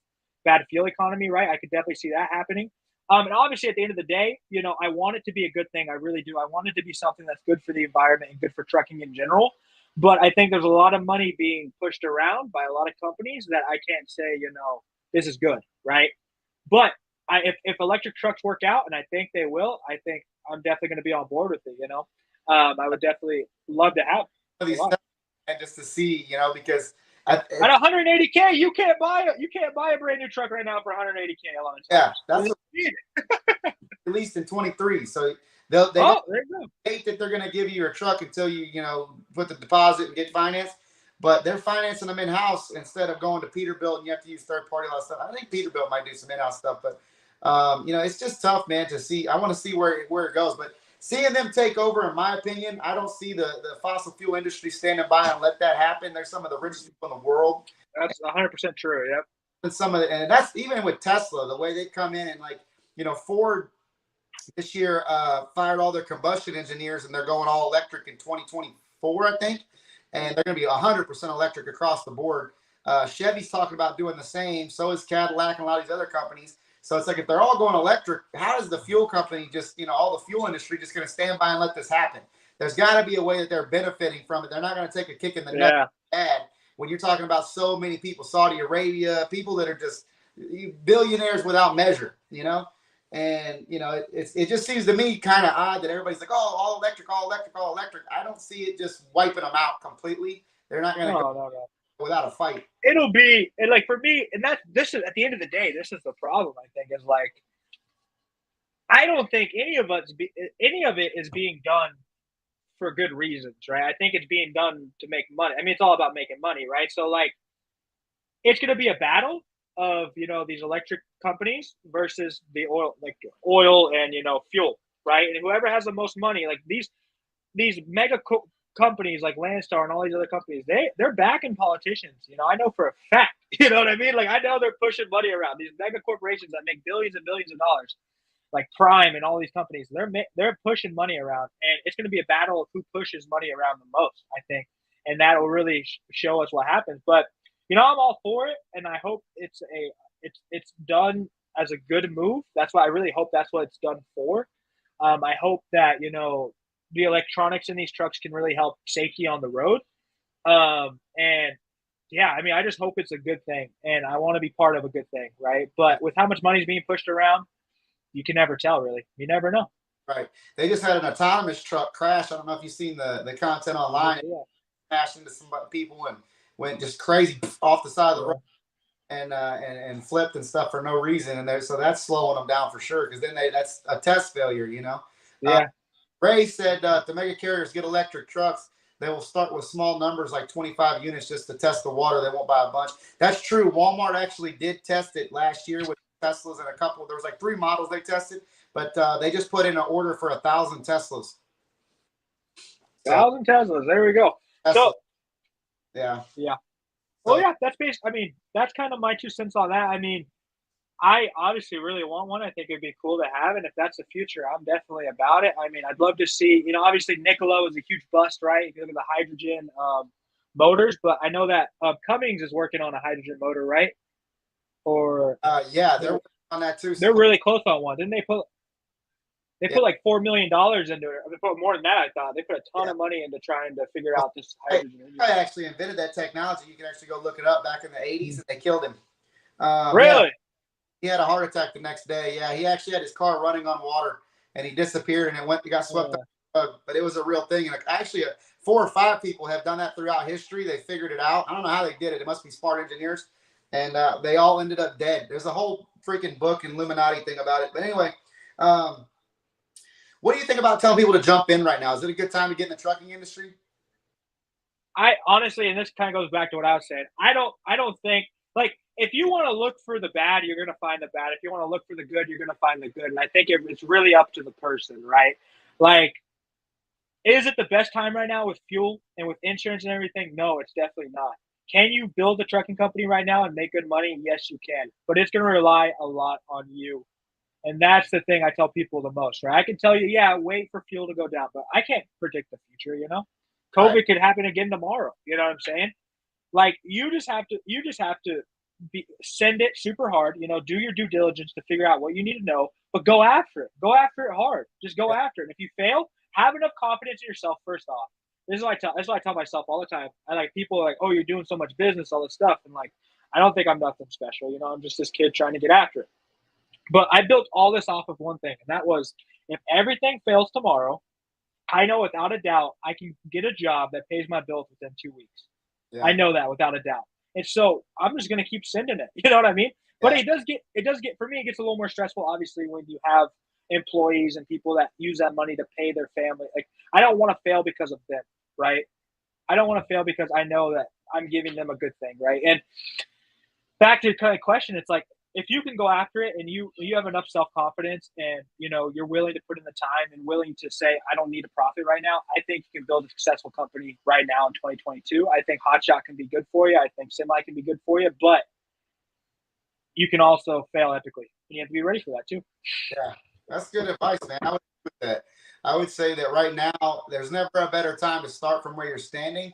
bad fuel economy, right? I could definitely see that happening. And obviously, at the end of the day, I want it to be a good thing. I really do. I want it to be something that's good for the environment and good for trucking in general. But I think there's a lot of money being pushed around by a lot of companies that I can't say, this is good, right? But if electric trucks work out, and I think they will, I think I'm definitely going to be on board with it. I would definitely love to have these and just to see, because at 180K, you can't buy a brand new truck right now for 180K. A lot of times. Yeah, that's released in 23. So they hate that they're going to give you your truck until you put the deposit and get financed. But they're financing them in-house instead of going to Peterbilt and you have to use third-party a lot of stuff. I think Peterbilt might do some in-house stuff, but it's just tough, man, to see. I want to see where it goes. But seeing them take over, in my opinion, I don't see the fossil fuel industry standing by and let that happen. They're some of the richest people in the world. That's 100% true, yep. And that's even with Tesla, the way they come in and Ford this year fired all their combustion engineers and they're going all electric in 2024, I think. And they're going to be 100% electric across the board. Chevy's talking about doing the same. So is Cadillac and a lot of these other companies. So it's like if they're all going electric, how is the fuel company all the fuel industry just going to stand by and let this happen? There's got to be a way that they're benefiting from it. They're not going to take a kick in the neck when you're talking about so many people, Saudi Arabia, people that are just billionaires without measure, And, it just seems to me kind of odd that everybody's like, oh, all electric, all electric, all electric. I don't see it just wiping them out completely. They're not going to go without a fight. It'll be, and like for me, and this is, at the end of the day, this is the problem, I think, is like, I don't think any of it is being done for good reasons, right? I think it's being done to make money. I mean, it's all about making money, right? So like, it's going to be a battle of these electric companies versus the oil and fuel, right? And whoever has the most money, like these mega companies like Landstar and all these other companies, they're backing politicians. I know for a fact. You know what I mean? Like I know they're pushing money around. These mega corporations that make billions and billions of dollars, like Prime and all these companies, they're pushing money around, and it's going to be a battle of who pushes money around the most, I think, and that will really show us what happens. But I'm all for it, and I hope it's done as a good move. That's why I really hope that's what it's done for. I hope that the electronics in these trucks can really help safety on the road. And yeah, I mean, I just hope it's a good thing, and I want to be part of a good thing, right? But with how much money is being pushed around, you can never tell, really. You never know. Right. They just had an autonomous truck crash. I don't know if you've seen the content online. Yeah, Crashed into some people and went just crazy off the side of the road yeah, and flipped and stuff for no reason. And so that's slowing them down for sure because then that's a test failure. Uh, yeah. Ray said the mega carriers get electric trucks. They will start with small numbers like 25 units just to test the water. They won't buy a bunch. That's true. Walmart actually did test it last year with Teslas and a couple. There was like 3 models they tested, but they just put in an order for 1,000 Teslas. So 1,000 Teslas. There we go. Tesla, So yeah. yeah. Well, So yeah. I mean, that's kind of my 2 cents on that. I mean, I obviously really want one. I think it'd be cool to have, and if that's the future, I'm definitely about it. I mean, I'd love to see. Obviously Nikola was a huge bust, right? If you look at the hydrogen motors, but I know that Cummings is working on a hydrogen motor, right? Or yeah, they're working on that too. they're really close on one. Didn't they put? They Yeah, put like $4 million into it. They put more than that. I thought they put a ton yeah. of money into trying to figure out this Hey, hydrogen engine. I actually invented that technology. You can actually go look it up back in the 80s, and they killed him. Really? He had a heart attack the next day. Yeah, he actually had his car running on water, and he disappeared, and it got swept up. But it was a real thing, and actually, 4 or 5 people have done that throughout history. They figured it out. I don't know how they did it. It must be smart engineers, and they all ended up dead. There's a whole freaking book and Illuminati thing about it. But anyway, um, what do you think about telling people to jump in right now? Is it a good time to get in the trucking industry? I honestly, and this kind of goes back to what I was saying. I don't think like if you want to look for the bad, you're going to find the bad. If you want to look for the good, you're going to find the good. And I think it's really up to the person, right? Like, is it the best time right now with fuel and with insurance and everything? No, it's definitely not. Can you build a trucking company right now and make good money? Yes, you can. But it's going to rely a lot on you. And that's the thing I tell people the most, right? I can tell you, yeah, wait for fuel to go down, but I can't predict the future. Right. COVID could happen again tomorrow. You know what I'm saying? Like you just have to send it super hard, do your due diligence to figure out what you need to know, but go after it. Go after it hard. Just go after it. And if you fail, have enough confidence in yourself first off. This is what I tell myself all the time. I like people are like, oh, you're doing so much business, all this stuff. And like, I don't think I'm nothing special. I'm just this kid trying to get after it. But I built all this off of one thing, and that was if everything fails tomorrow, I know without a doubt I can get a job that pays my bills within 2 weeks. I Yeah. know that without a doubt. And so I'm just gonna keep sending it. You know what I mean? But Yeah. it does get for me, it gets a little more stressful, obviously, when you have employees and people that use that money to pay their family. Like I don't want to fail because of them, right? I don't want to fail because I know that I'm giving them a good thing, right? And back to the kind of question, it's like if you can go after it and you have enough self-confidence and you're willing to put in the time and willing to say I don't need a profit right now, I think you can build a successful company right now in 2022. I think Hotshot can be good for you. I think Semi can be good for you, but you can also fail epically, and you have to be ready for that too. Yeah. That's good advice, man. I would agree with that. I would say that right now, there's never a better time to start from where you're standing.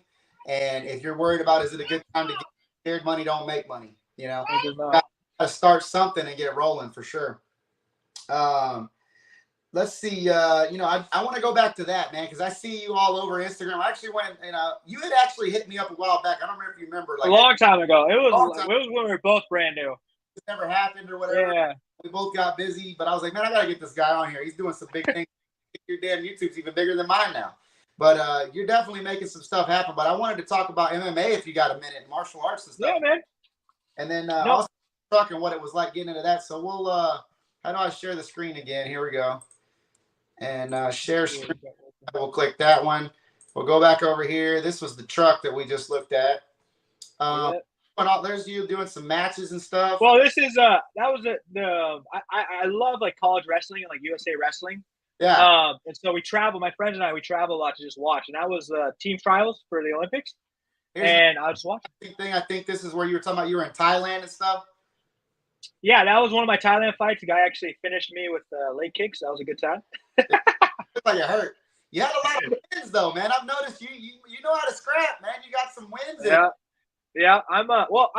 And if you're worried about is it a good time to get scared, money don't make money. It does Got not. to start something and get it rolling for sure. Um, let's see. I want to go back to that, man, because I see you all over Instagram. I actually went, you had actually hit me up a while back. I don't remember if you remember, A like long time ago. long time It was when we were both brand new. it never happened or whatever. Yeah. We both got busy, but I was like, man, I gotta get this guy on here. He's doing some big things. Your damn YouTube's even bigger than mine now. But you're definitely making some stuff happen. But I wanted to talk about MMA if you got a minute, martial arts and stuff. Yeah, man. And then No. also truck and what it was like getting into that. So we'll how do I share the screen again? Here we go. And share screen. We'll click that one. We'll go back over here. This was the truck that we just looked at. There's you doing some matches and stuff. Well, this is that was I love like college wrestling and like USA wrestling. Yeah. And so we travel. My friends and I we travel a lot to just watch. And that was team trials for the Olympics. Here's and I was watching. thing. I think this is where you were talking about. You were in Thailand and stuff. Yeah, that was one of my Thailand fights. The guy actually finished me with leg kicks. That was a good time. Looks like it hurt. You had a lot of wins though, man. I've noticed you know how to scrap, man. You got some wins. Yeah. Yeah, I'm all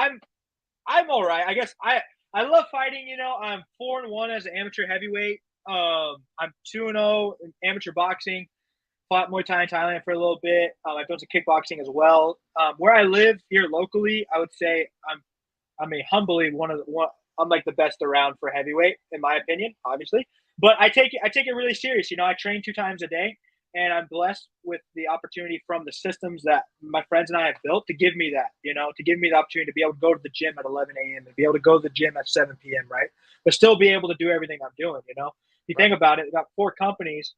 right. I guess I love fighting. I'm 4-1 as an amateur heavyweight. I'm 2-0 in amateur boxing. Fought Muay Thai in Thailand for a little bit. I've done some kickboxing as well. Where I live here locally, I would say I mean, humbly one. I'm like the best around for heavyweight, in my opinion, obviously. But I take it really serious. I train 2 times a day, and I'm blessed with the opportunity from the systems that my friends and I have built to give me that. To give me the opportunity to be able to go to the gym at 11 a.m. and be able to go to the gym at 7 p.m. Right, but still be able to do everything I'm doing. If you Right. think about it, I got 4 companies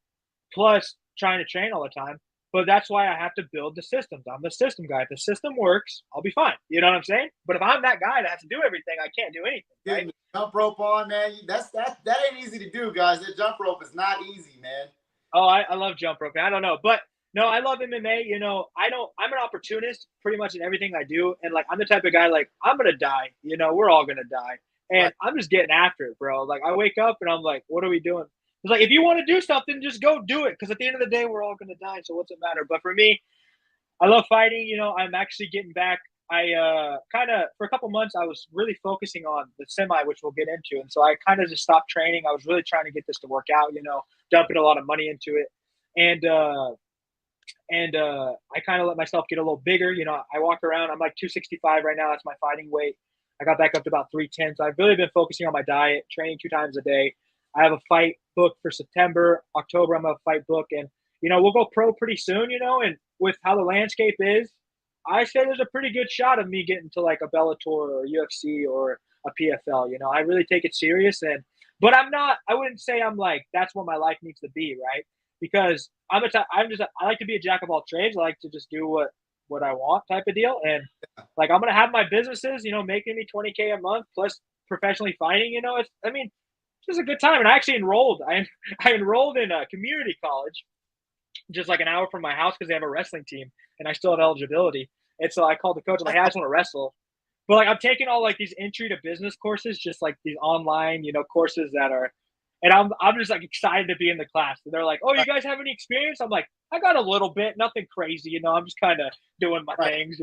plus trying to train all the time. But that's why I have to build the systems. I'm the system guy. If the system works, I'll be fine. You know what I'm saying? But if I'm that guy that has to do everything, I can't do anything, right? Getting the jump rope on, man. That ain't easy to do, guys. That jump rope is not easy, man. Oh, I love jump rope. I don't know, but no, I love MMA. I don't. I'm an opportunist pretty much in everything I do, and like I'm the type of guy like I'm gonna die. We're all gonna die, Right. and I'm just getting after it, bro. Like I wake up and I'm like, what are we doing? It's like if you want to do something, just go do it. Because at the end of the day, we're all gonna die. So what's it matter? But for me, I love fighting. I'm actually getting back. I kind of for a couple months I was really focusing on the semi, which we'll get into, and so I kind of just stopped training. I was really trying to get this to work out. Dumping a lot of money into it, and I kind of let myself get a little bigger. I walk around. I'm like 265 right now. That's my fighting weight. I got back up to about 310. So I've really been focusing on my diet, training 2 times a day. I have a fight booked for September, October. I'm a fight book, and we'll go pro pretty soon. And with how the landscape is, I say there's a pretty good shot of me getting to like a Bellator or UFC or a PFL. I really take it serious, but I'm not. I wouldn't say I'm like that's what my life needs to be, right? Because I like to be a jack of all trades. I like to just do what I want type of deal. And like I'm gonna have my businesses, making me 20K a month plus professionally fighting. It's just a good time. And I actually enrolled. I enrolled in a community college, just like an hour from my house because they have a wrestling team, and I still have eligibility. And so I called the coach. I'm like, hey, I just want to wrestle. But like I'm taking all like these entry to business courses, just like these online, courses that are, and I'm just like excited to be in the class. And they're like, "Oh, you Right. guys have any experience?" I'm like, "I got a little bit, nothing crazy, I'm just kind of doing my Right. things.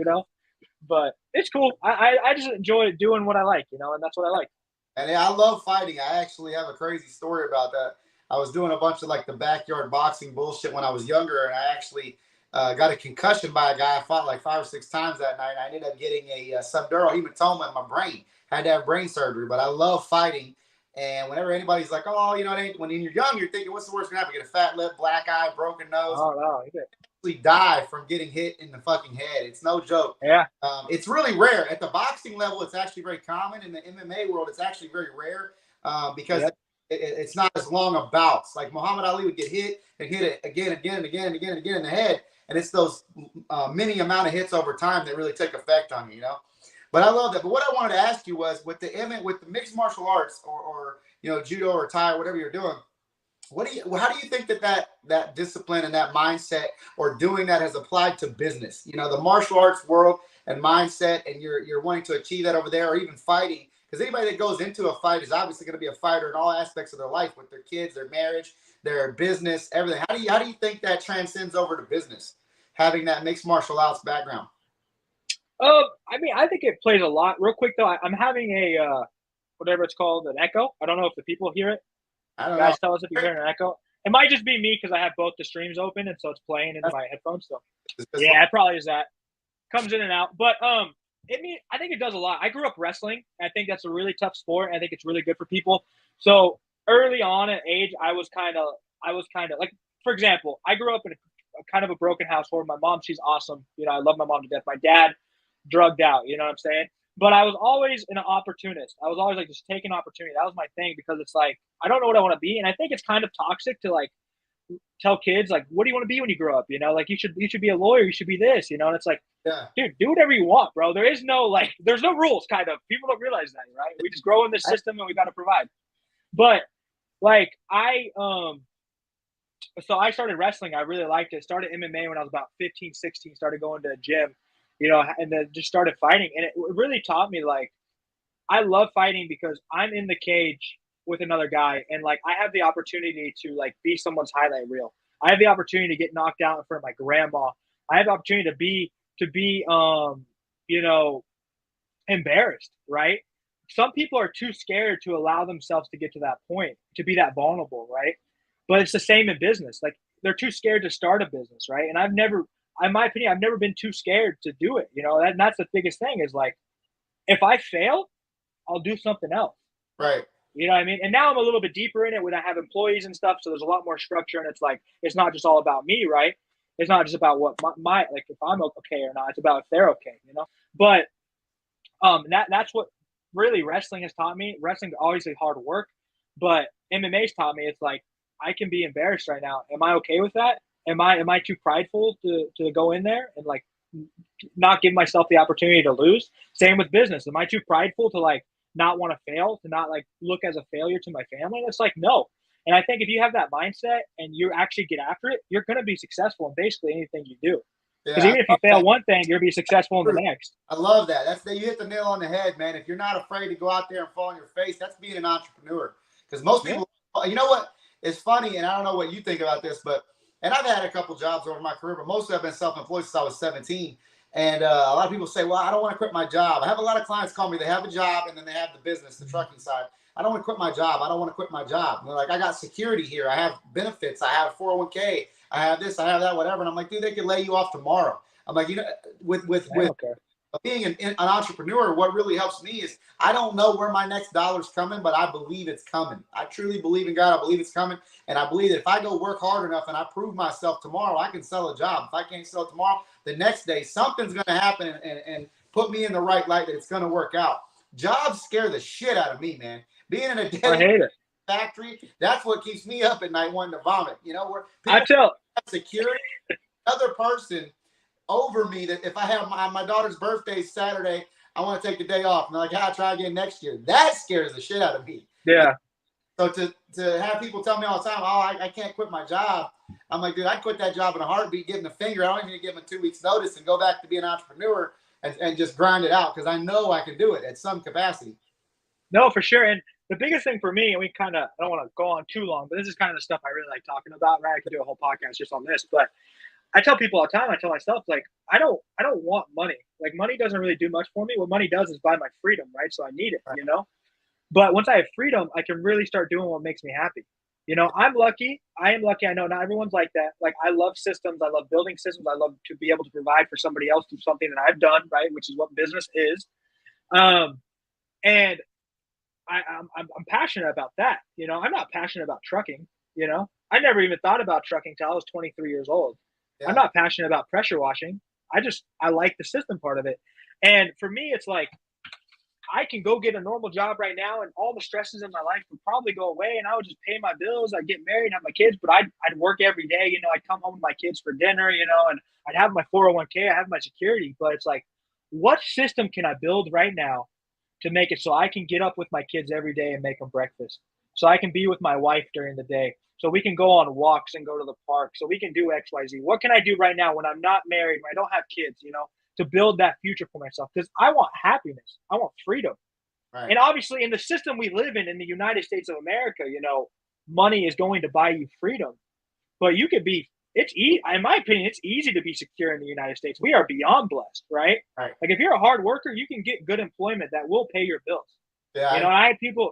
But it's cool. I just enjoy doing what I like, and that's what I like. And yeah, I love fighting. I actually have a crazy story about that. I was doing a bunch of like the backyard boxing bullshit when I was younger, and I actually got a concussion by a guy I fought like 5 or 6 times that night. I ended up getting a subdural hematoma in my brain. Had to have brain surgery, but I love fighting. And whenever anybody's like, "Oh, it ain't," when you're young, you're thinking, "What's the worst gonna happen? Get a fat lip, black eye, broken nose." Oh no, Die from getting hit in the fucking head. It's no joke. yeah, It's really rare. At the boxing level, it's actually very common. In the MMA world, it's actually very rare because yeah, it's not as long of bouts. Like Muhammad Ali would get hit and hit it again, again, and again, and again, and again in the head. And it's those many amount of hits over time that really take effect on you. But I love that. But what I wanted to ask you was with the mixed martial arts or judo or Thai or whatever you're doing, how do you think that discipline and that mindset or doing that has applied to business, the martial arts world and mindset, and you're wanting to achieve that over there, or even fighting, because anybody that goes into a fight is obviously going to be a fighter in all aspects of their life, with their kids, their marriage, their business, everything. How do you think that transcends over to business, having that mixed martial arts background? I think it plays a lot. Real quick though, I'm having a whatever it's called, an echo. I don't know if the people hear it. I don't know. Guys, tell us if you're hearing an echo. It might just be me because I have both the streams open, and so it's playing into my headphones. So yeah, it probably is that. Comes in and out, but I think it does a lot. I grew up wrestling. I think that's a really tough sport. I think it's really good for people. So early on at age, I was kind of like, for example, I grew up in a kind of a broken household. My mom, she's awesome. I love my mom to death. My dad, drugged out. You know what I'm saying? But I was always an opportunist. I was always like just taking opportunity. That was my thing because it's like I don't know what I want to be, and I think it's kind of toxic to like tell kids like, what do you want to be when you grow up? Like you should be a lawyer. You should be this. And it's like, Yeah. dude, do whatever you want, bro. There is no like, there's no rules. Kind of people don't realize that, right? We just grow in this system and we got to provide. But like so I started wrestling. I really liked it. Started MMA when I was about 15, 16. Started going to a gym, and then just started fighting. And it really taught me like I love fighting because I'm in the cage with another guy, and like I have the opportunity to like be someone's highlight reel. I have the opportunity to get knocked out in front of my grandma. I have the opportunity to be you know, embarrassed, right? Some people are too scared to allow themselves to get to that point, to be that vulnerable, right? But it's the same in business. Like they're too scared to start a business, right? And I've never, in my opinion, I've never been too scared to do it. You know, and that's the biggest thing is like, if I fail, I'll do something else. Right. You know what I mean? And now I'm a little bit deeper in it when I have employees and stuff. So there's a lot more structure, and it's like it's not just all about me, right? It's not just about what my like if I'm okay or not. It's about if they're okay, you know. But that's what really wrestling has taught me. Wrestling obviously hard work, but MMA's taught me it's like I can be embarrassed right now. Am I okay with that? Am I too prideful to go in there and like not give myself the opportunity to lose? Same with business. Am I too prideful to like not want to fail, to not like look as a failure to my family? And it's like no. And I think if you have that mindset and you actually get after it, you're going to be successful in basically anything you do. Because Yeah, even if you fail one thing, you'll be successful in the next. I love that. You hit the nail on the head, man. If you're not afraid to go out there and fall on your face, that's being an entrepreneur. Because most people, you know what? It's funny, and I don't know what you think about this, and I've had a couple jobs over my career, but mostly I've been self-employed since I was 17. And a lot of people say, well, I don't want to quit my job. I have a lot of clients call me. They have a job, and then they have the business, the trucking side. I don't want to quit my job. I don't want to quit my job. And they're like, I got security here. I have benefits. I have 401k. I have this. I have that, whatever. And I'm like, dude, they could lay you off tomorrow. I'm like, you know, with being an entrepreneur, what really helps me is I don't know where my next dollar's coming, but I believe it's coming. I truly believe in God. I believe it's coming. And I believe that if I go work hard enough and I prove myself tomorrow, I can sell a job. If I can't sell it tomorrow, the next day, something's going to happen and put me in the right light that it's going to work out. Jobs scare the shit out of me, man. Being in a dead factory, that's what keeps me up at night wanting to vomit. You know, where people have security, another person over me that if I have my daughter's birthday Saturday, I want to take the day off. And they're like, I'll try again next year. That scares the shit out of me. Yeah. So to have people tell me all the time, oh, I can't quit my job. I'm like, dude, I'd quit that job in a heartbeat, give them the finger. I don't even need to give them 2 weeks notice and go back to being an entrepreneur and just grind it out because I know I can do it at some capacity. No, for sure. And the biggest thing for me, and we kind of, I don't want to go on too long, but this is kind of the stuff I really like talking about, right? I could do a whole podcast just on this, but I tell people all the time, I tell myself, like, I don't want money. Like, money doesn't really do much for me. What money does is buy my freedom, right? So I need it, you know? But once I have freedom, I can really start doing what makes me happy. You know, I'm lucky. I am lucky. I know not everyone's like that. Like, I love systems. I love building systems. I love to be able to provide for somebody else through something that I've done, right? Which is what business is. And I'm passionate about that. You know, I'm not passionate about trucking. You know, I never even thought about trucking till I was 23 years old. Yeah. I'm not passionate about pressure washing. I like the system part of it. And for me, it's like, I can go get a normal job right now and all the stresses in my life would probably go away and I would just pay my bills. I'd get married and have my kids, but I'd work every day. You know, I'd come home with my kids for dinner, you know, and I'd have my 401k, I have my security, but it's like, what system can I build right now to make it so I can get up with my kids every day and make them breakfast? So I can be with my wife during the day. So we can go on walks and go to the park. So we can do X, Y, Z. What can I do right now when I'm not married, when I don't have kids, you know, to build that future for myself? Because I want happiness. I want freedom. Right. And obviously in the system we live in the United States of America, you know, money is going to buy you freedom. But you could be, in my opinion, it's easy to be secure in the United States. We are beyond blessed, right? Like if you're a hard worker, you can get good employment that will pay your bills. Yeah. You know, I had people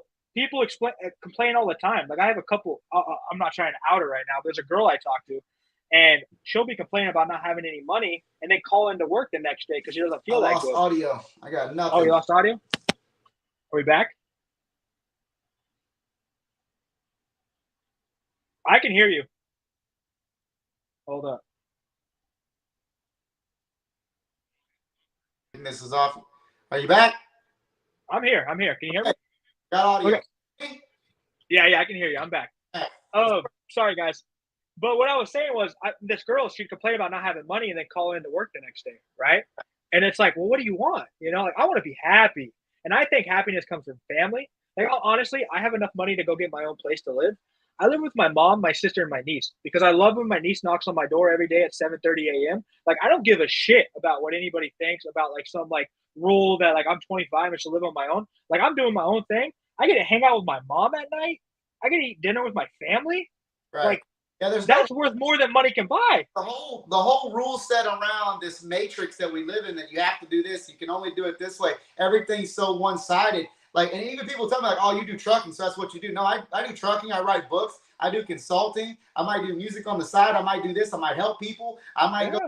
complain all the time. Like I have a couple, I'm not trying to out her right now, but there's a girl I talk to and she'll be complaining about not having any money and then call into work the next day because she doesn't feel that good. I lost audio. I got nothing. Oh, you lost audio? Are we back? I can hear you. Hold up. This is off. Are you back? I'm here. Can you hear me? Got audio. Okay. Yeah, I can hear you. I'm back. Oh, sorry, guys. But what I was saying was this girl, she'd complain about not having money and then call into work the next day, right? And it's like, well, what do you want? You know, like I want to be happy. And I think happiness comes from family. Like, honestly, I have enough money to go get my own place to live. I live with my mom, my sister, and my niece because I love when my niece knocks on my door every day at 7:30 a.m. Like, I don't give a shit about what anybody thinks about like some like rule that like I'm 25 and should live on my own. Like, I'm doing my own thing. I get to hang out with my mom at night. I get to eat dinner with my family. Right. Like, Yeah, there's That's worth more than money can buy. The whole rule set around this matrix that we live in, that you have to do this, you can only do it this way. Everything's so one-sided. Like, and even people tell me like, oh, you do trucking, so that's what you do. No, I do trucking. I write books. I do consulting. I might do music on the side. I might do this. I might help people. I might go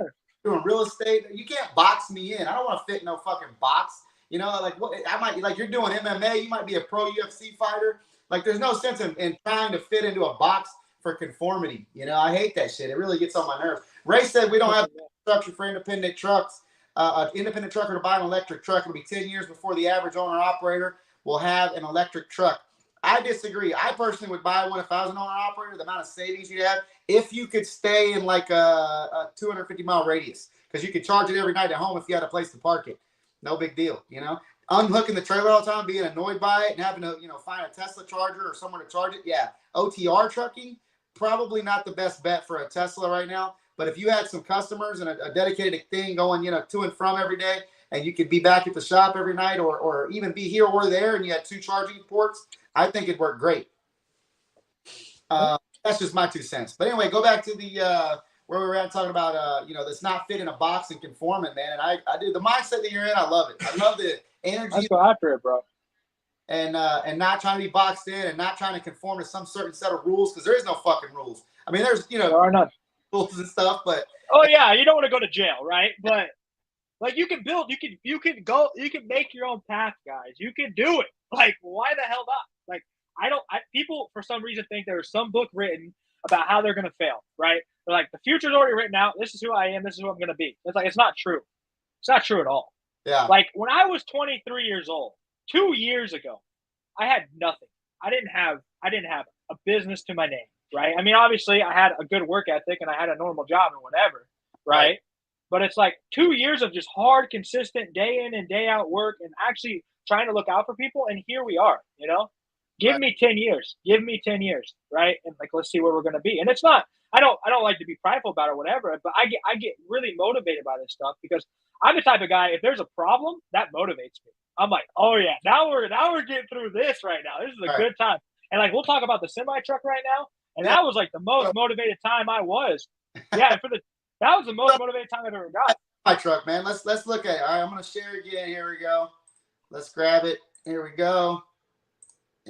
doing real estate. You can't box me in. I don't want to fit in no fucking box. You know, like what I might like. You're doing MMA. You might be a pro UFC fighter. Like, there's no sense in trying to fit into a box for conformity. You know, I hate that shit. It really gets on my nerves. Ray said we don't have structure for independent trucks. An independent trucker to buy an electric truck. It'll be 10 years before the average owner operator will have an electric truck. I disagree. I personally would buy one if I was an owner operator. The amount of savings you'd have if you could stay in like a 250-mile radius, because you could charge it every night at home if you had a place to park it. No big deal, you know. Unhooking the trailer all the time, being annoyed by it, and having to, you know, find a Tesla charger or somewhere to charge it. Yeah, OTR trucking, probably not the best bet for a Tesla right now. But if you had some customers and a dedicated thing going, you know, to and from every day, and you could be back at the shop every night, or even be here or there, and you had 2 charging ports, I think it'd work great. That's just my 2 cents. But anyway, go back to the where we were at talking about, you know, that's not fit in a box and conforming, man. And I do the mindset that you're in. I love it. I love the energy. Let's go after it, bro. And not trying to be boxed in and not trying to conform to some certain set of rules, because there is no fucking rules. I mean, there's, you know, there are none. Rules and stuff, but yeah, you don't want to go to jail, right? But like, you can build, you can make your own path, guys. You can do it. Like, why the hell not? Like, people for some reason think there was some book written about how they're gonna fail, right? They're like, the future's already written out. This is who I am. This is who I'm gonna be. It's like, it's not true. It's not true at all. Yeah. Like, when I was 23 years old, 2 years ago, I had nothing. I didn't have a business to my name, right? I mean, obviously, I had a good work ethic and I had a normal job and whatever, right? But it's like 2 years of just hard, consistent, day in and day out work and actually trying to look out for people. And here we are, you know? Give me 10 years. Give me 10 years, right? And like, let's see where we're going to be. And it's not, I don't like to be prideful about it or whatever, but I get really motivated by this stuff, because I'm the type of guy, if there's a problem, that motivates me. I'm like, oh yeah, now we're getting through this right now. This is a good time. And like, we'll talk about the semi truck right now. And that was like the most motivated time I was. Yeah, that was the most motivated time I've ever got. My truck, man. Let's look at it. All right, I'm gonna share again. Here we go. Let's grab it. Here we go.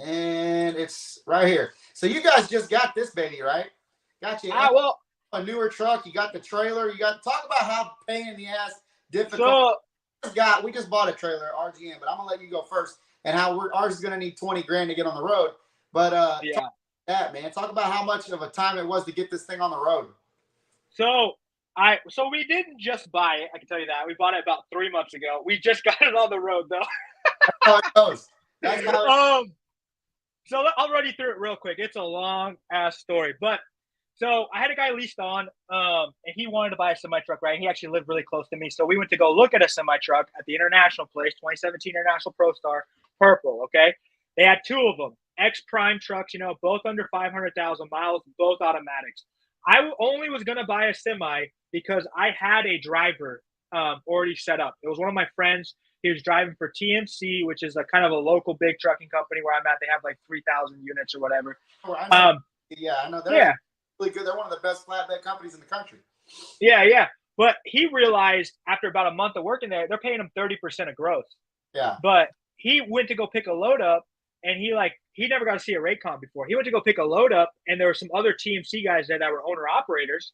And it's right here. So you guys just got this baby, right? Got you. Well, a newer truck. You got the trailer. You got, talk about how pain in the ass difficult. So, we just bought a trailer, RGM, but I'm gonna let you go first, and how ours is gonna need 20 grand to get on the road. But yeah, talk about that, man. Talk about how much of a time it was to get this thing on the road. So we didn't just buy it. I can tell you that. We bought it about 3 months ago. We just got it on the road, though. That's how it goes. That's how it So I'll run you through it real quick. It's a long ass story, but so I had a guy leased on, and he wanted to buy a semi truck, right? He actually lived really close to me, so we went to go look at a semi truck at the International place, 2017 International Pro Star, purple. Okay, they had 2 of them, X Prime trucks, you know, both under 500,000 miles, both automatics. I only was gonna buy a semi because I had a driver already set up. It was one of my friends. He was driving for TMC, which is a kind of a local big trucking company where I'm at. They have like 3,000 units or whatever. Oh, I know. I know. They're really good. They're one of the best flatbed companies in the country. Yeah. But he realized after about a month of working there, they're paying him 30% of gross. Yeah. But he went to go pick a load up, and he never got to see a Raycon before. He went to go pick a load up, and there were some other TMC guys there that were owner operators,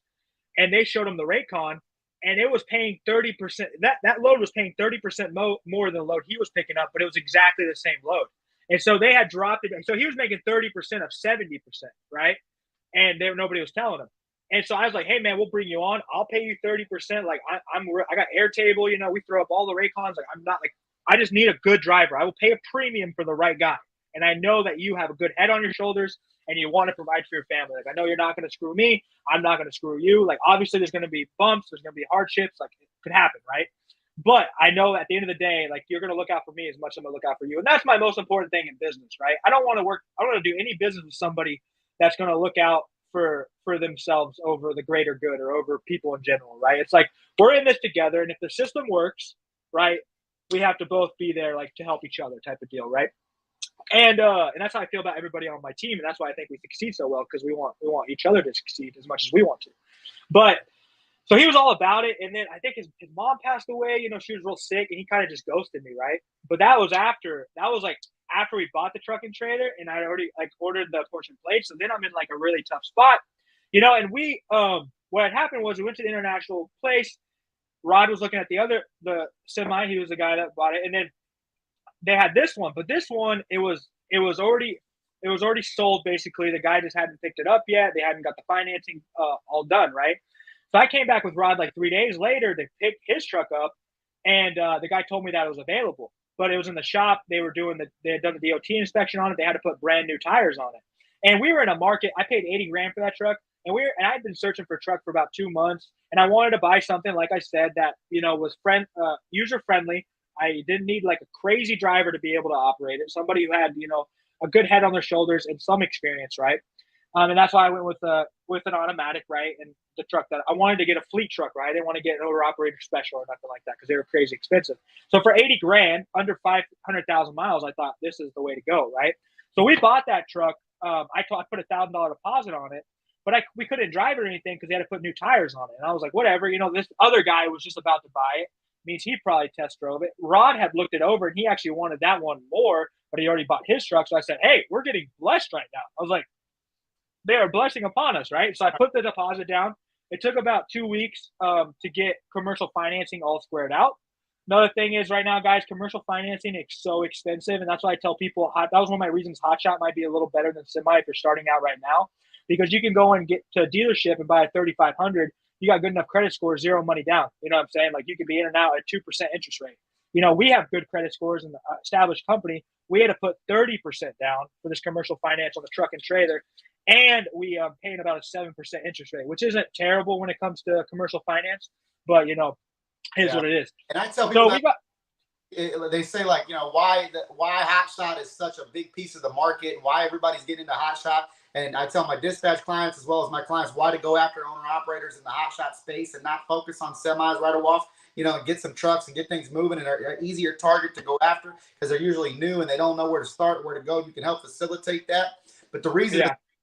and they showed him the Raycon. And it was paying 30%. That load was paying 30% more than the load he was picking up, but it was exactly the same load. And so they had dropped it. So he was making 30% of 70%, right? And nobody was telling him. And so I was like, hey, man, we'll bring you on. I'll pay you 30%. Like, I got Airtable, you know, we throw up all the Raycons. Like, I'm not like, I just need a good driver. I will pay a premium for the right guy. And I know that you have a good head on your shoulders and you want to provide for your family. Like, I know you're not going to screw me. I'm not going to screw you. Like, obviously there's going to be bumps. There's going to be hardships. Like, it could happen, right? But I know at the end of the day, like, you're going to look out for me as much as I'm going to look out for you. And that's my most important thing in business, right? I don't want to do any business with somebody that's going to look out for themselves over the greater good or over people in general, right? It's like, we're in this together. And if the system works, right, we have to both be there, like, to help each other type of deal, right? And that's how I feel about everybody on my team, and that's why I think we succeed so well, because we want each other to succeed as much as we want to. But so he was all about it, and then I think his mom passed away. You know, she was real sick, and he kind of just ghosted me, right? But that was like after we bought the trucking trailer, and I already like ordered the portion plate. So then I'm in like a really tough spot, you know. And we what had happened was we went to the international place. Rod was looking at the semi. He was the guy that bought it, and then they had this one, but this one it was already sold basically. The guy just hadn't picked it up yet. They hadn't got the financing all done, right? So I came back with Rod like 3 days later to pick his truck up, and the guy told me that it was available, but it was in the shop. They had done the DOT inspection on it. They had to put brand new tires on it, and we were in a market. I paid $80,000 for that truck, and I'd been searching for a truck for about 2 months, and I wanted to buy something, like I said, that was user friendly. I didn't need like a crazy driver to be able to operate it. Somebody who had a good head on their shoulders and some experience, right? And that's why I went with an automatic, right? And the truck that I wanted to get a fleet truck, right? I didn't want to get an owner operator special or nothing like that because they were crazy expensive. So for $80,000, under 500,000 miles, I thought this is the way to go, right? So we bought that truck. I put $1,000 deposit on it, but we couldn't drive it or anything because they had to put new tires on it. And I was like, whatever, this other guy was just about to buy it. Means he probably test drove it. Rod had looked it over and he actually wanted that one more, but he already bought his truck. So I said, hey, we're getting blessed right now. I was like, they are blessing upon us, right? So I put the deposit down. It took about 2 weeks to get commercial financing all squared out. Another thing is right now, guys, commercial financing is so expensive. And that's why I tell people that was one of my reasons Hotshot might be a little better than Semi if you're starting out right now, because you can go and get to a dealership and buy a 3,500. You got good enough credit score, zero money down. You know what I'm saying? Like you could be in and out at 2% interest rate. We have good credit scores in the established company. We had to put 30% down for this commercial finance on the truck and trailer. And we paying about a 7% interest rate, which isn't terrible when it comes to commercial finance, but is what it is. And I tell people they say like, why Hotshot is such a big piece of the market, why everybody's getting into Hotshot. And I tell my dispatch clients as well as my clients why to go after owner operators in the Hotshot space and not focus on semis right off, and get some trucks and get things moving and are an easier target to go after because they're usually new and they don't know where to start, where to go. You can help facilitate that. But the reason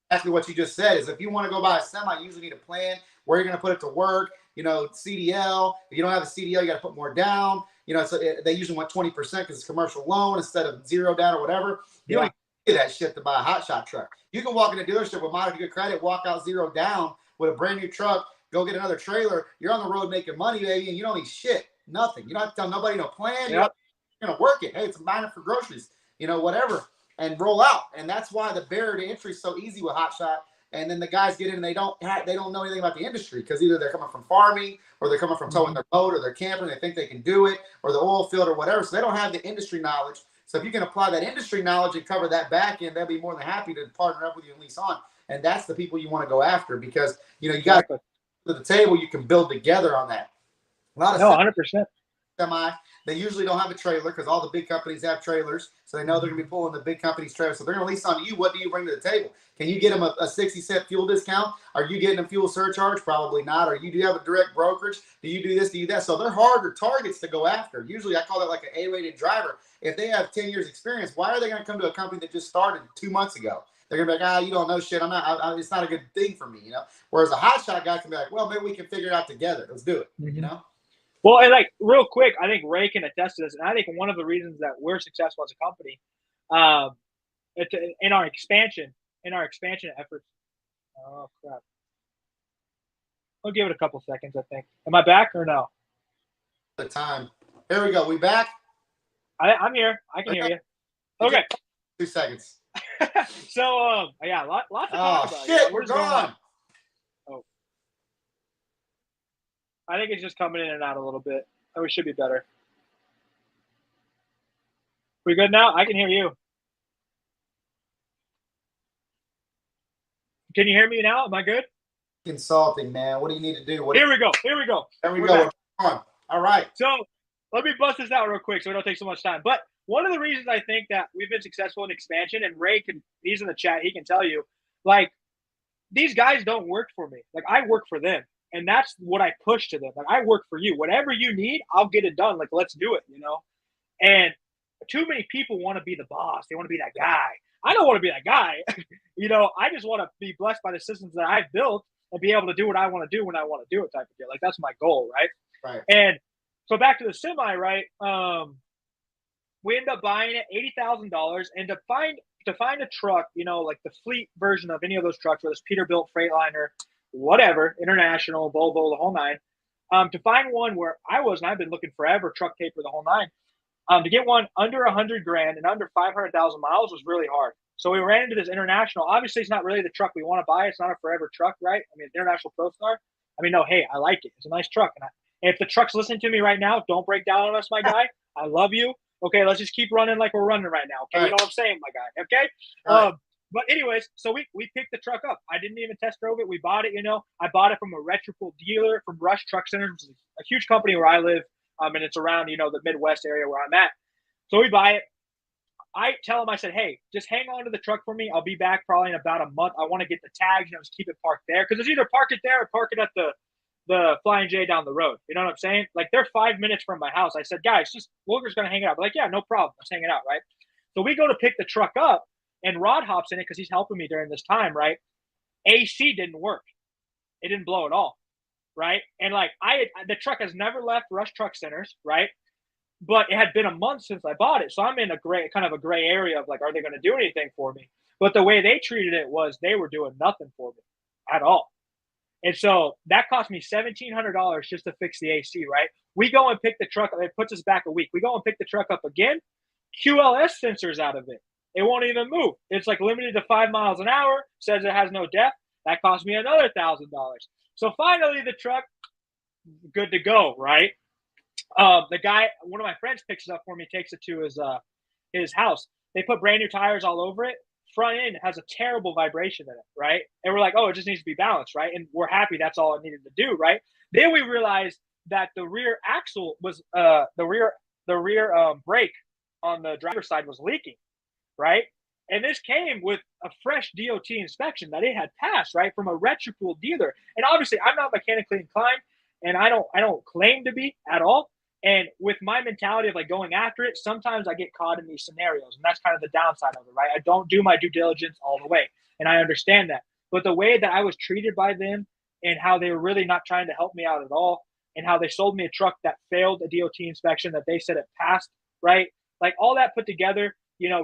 exactly what you just said is if you want to go buy a semi, you usually need a plan where you're going to put it to work, CDL. If you don't have a CDL, you got to put more down. So they usually want 20% because it's commercial loan instead of zero down or whatever. You don't need that shit to buy a Hotshot truck. You can walk in a dealership with moderate good credit, walk out zero down with a brand new truck, go get another trailer. You're on the road making money, baby, and you don't need shit, nothing. You don't have to tell nobody no plan. You're going to work it. Hey, it's a minor for groceries, whatever, and roll out. And that's why the barrier to entry is so easy with Hotshot. And then the guys get in and they don't know anything about the industry because either they're coming from farming or they're coming from towing their boat or they're camping. They think they can do it, or the oil field or whatever. So they don't have the industry knowledge. So if you can apply that industry knowledge and cover that back end, they'll be more than happy to partner up with you and lease on. And that's the people you want to go after because, you got to the table, you can build together on that. A lot of 100%. Semi, they usually don't have a trailer because all the big companies have trailers. So they know they're going to be pulling the big companies' trailers. So they're going to lease on you. What do you bring to the table? Can you get them a 60-cent fuel discount? Are you getting a fuel surcharge? Probably not. Or do you have a direct brokerage? Do you do this? Do you do that? So they're harder targets to go after. Usually I call it like an A-rated driver. If they have 10 years experience, why are they going to come to a company that just started 2 months ago? They're going to be like, you don't know shit. It's not a good thing for me, Whereas a Hotshot guy can be like, well, maybe we can figure it out together. Let's do it, Well, and like real quick, I think Ray can attest to this, and I think one of the reasons that we're successful as a company, in our expansion efforts. Oh crap! I'll give it a couple seconds. I think. Am I back or no? The time. Here we go. We back? I'm here. I can hear you. Okay. 2 seconds. So lots to talk about. Shit, we're gone. I think it's just coming in and out a little bit. Oh, we should be better. We good now? I can hear you. Can you hear me now? Am I good? Consulting, man. What do you need to do? Here we go. There we go. All right. So let me bust this out real quick so we don't take so much time. But one of the reasons I think that we've been successful in expansion, and Ray he's in the chat, he can tell you, like, these guys don't work for me. Like, I work for them. And that's what I push to them. Like, I work for you. Whatever you need, I'll get it done. Like, let's do it, And too many people want to be the boss. They want to be that guy. I don't want to be that guy. I just want to be blessed by the systems that I've built and be able to do what I want to do when I want to do it type of deal. Like that's my goal, right? Right. And so back to the semi, right? We end up buying it $80,000, and to find a truck, like the fleet version of any of those trucks, whether it's Peterbilt, Freightliner, whatever, International, Volvo, the whole nine. To find one where I've been looking forever, truck paper, the whole nine. To get one under $100,000 and under 500,000 miles was really hard. So we ran into this International. Obviously, it's not really the truck we want to buy. It's not a forever truck, right? I mean, International Pro Star. I mean, no, hey, I like it. It's a nice truck. And if the truck's listening to me right now, don't break down on us, my guy. I love you. Okay, let's just keep running like we're running right now. Okay, You know what I'm saying, my guy. Okay. But anyways, so we picked the truck up. I didn't even test drove it. We bought it. I bought it from a reputable dealer from Rush Truck Center, which is a huge company where I live, and it's around the Midwest area where I'm at. So we buy it. I tell him, I said, hey, just hang on to the truck for me. I'll be back probably in about a month. I want to get the tags, just keep it parked there, because it's either park it there or park it at the Flying J down the road. You know what I'm saying? Like they're 5 minutes from my house. I said, guys, we're just gonna hang out. They're like, yeah, no problem. Let's hang it out, right? So we go to pick the truck up, and Rod hops in it because he's helping me during this time, right? AC didn't work. It didn't blow at all, right? And like the truck has never left Rush Truck Centers, right? But it had been a month since I bought it, so I'm in a gray area of like, are they going to do anything for me? But the way they treated it was they were doing nothing for me at all. And so that cost me $1,700 just to fix the AC, right? We go and pick the truck up. It puts us back a week. We go and pick the truck up again. QLS sensors out of it. It won't even move. It's like limited to 5 miles an hour. Says it has no depth. That cost me another $1,000. So finally, the truck, good to go, right? The guy, one of my friends, picks it up for me, takes it to his house. They put brand new tires all over it. Front end has a terrible vibration in it, right? And we're like, oh, it just needs to be balanced, right? And we're happy that's all it needed to do, right? Then we realized that the rear axle was the rear brake on the driver's side was leaking, right? And this came with a fresh DOT inspection that it had passed, right, from a reputable dealer. And obviously, I'm not mechanically inclined, and I don't claim to be at all. And with my mentality of like going after it, sometimes I get caught in these scenarios, and that's kind of the downside of it, right? I don't do my due diligence all the way, and I understand that. But the way that I was treated by them and how they were really not trying to help me out at all, and how they sold me a truck that failed a DOT inspection that they said it passed, right? Like all that put together,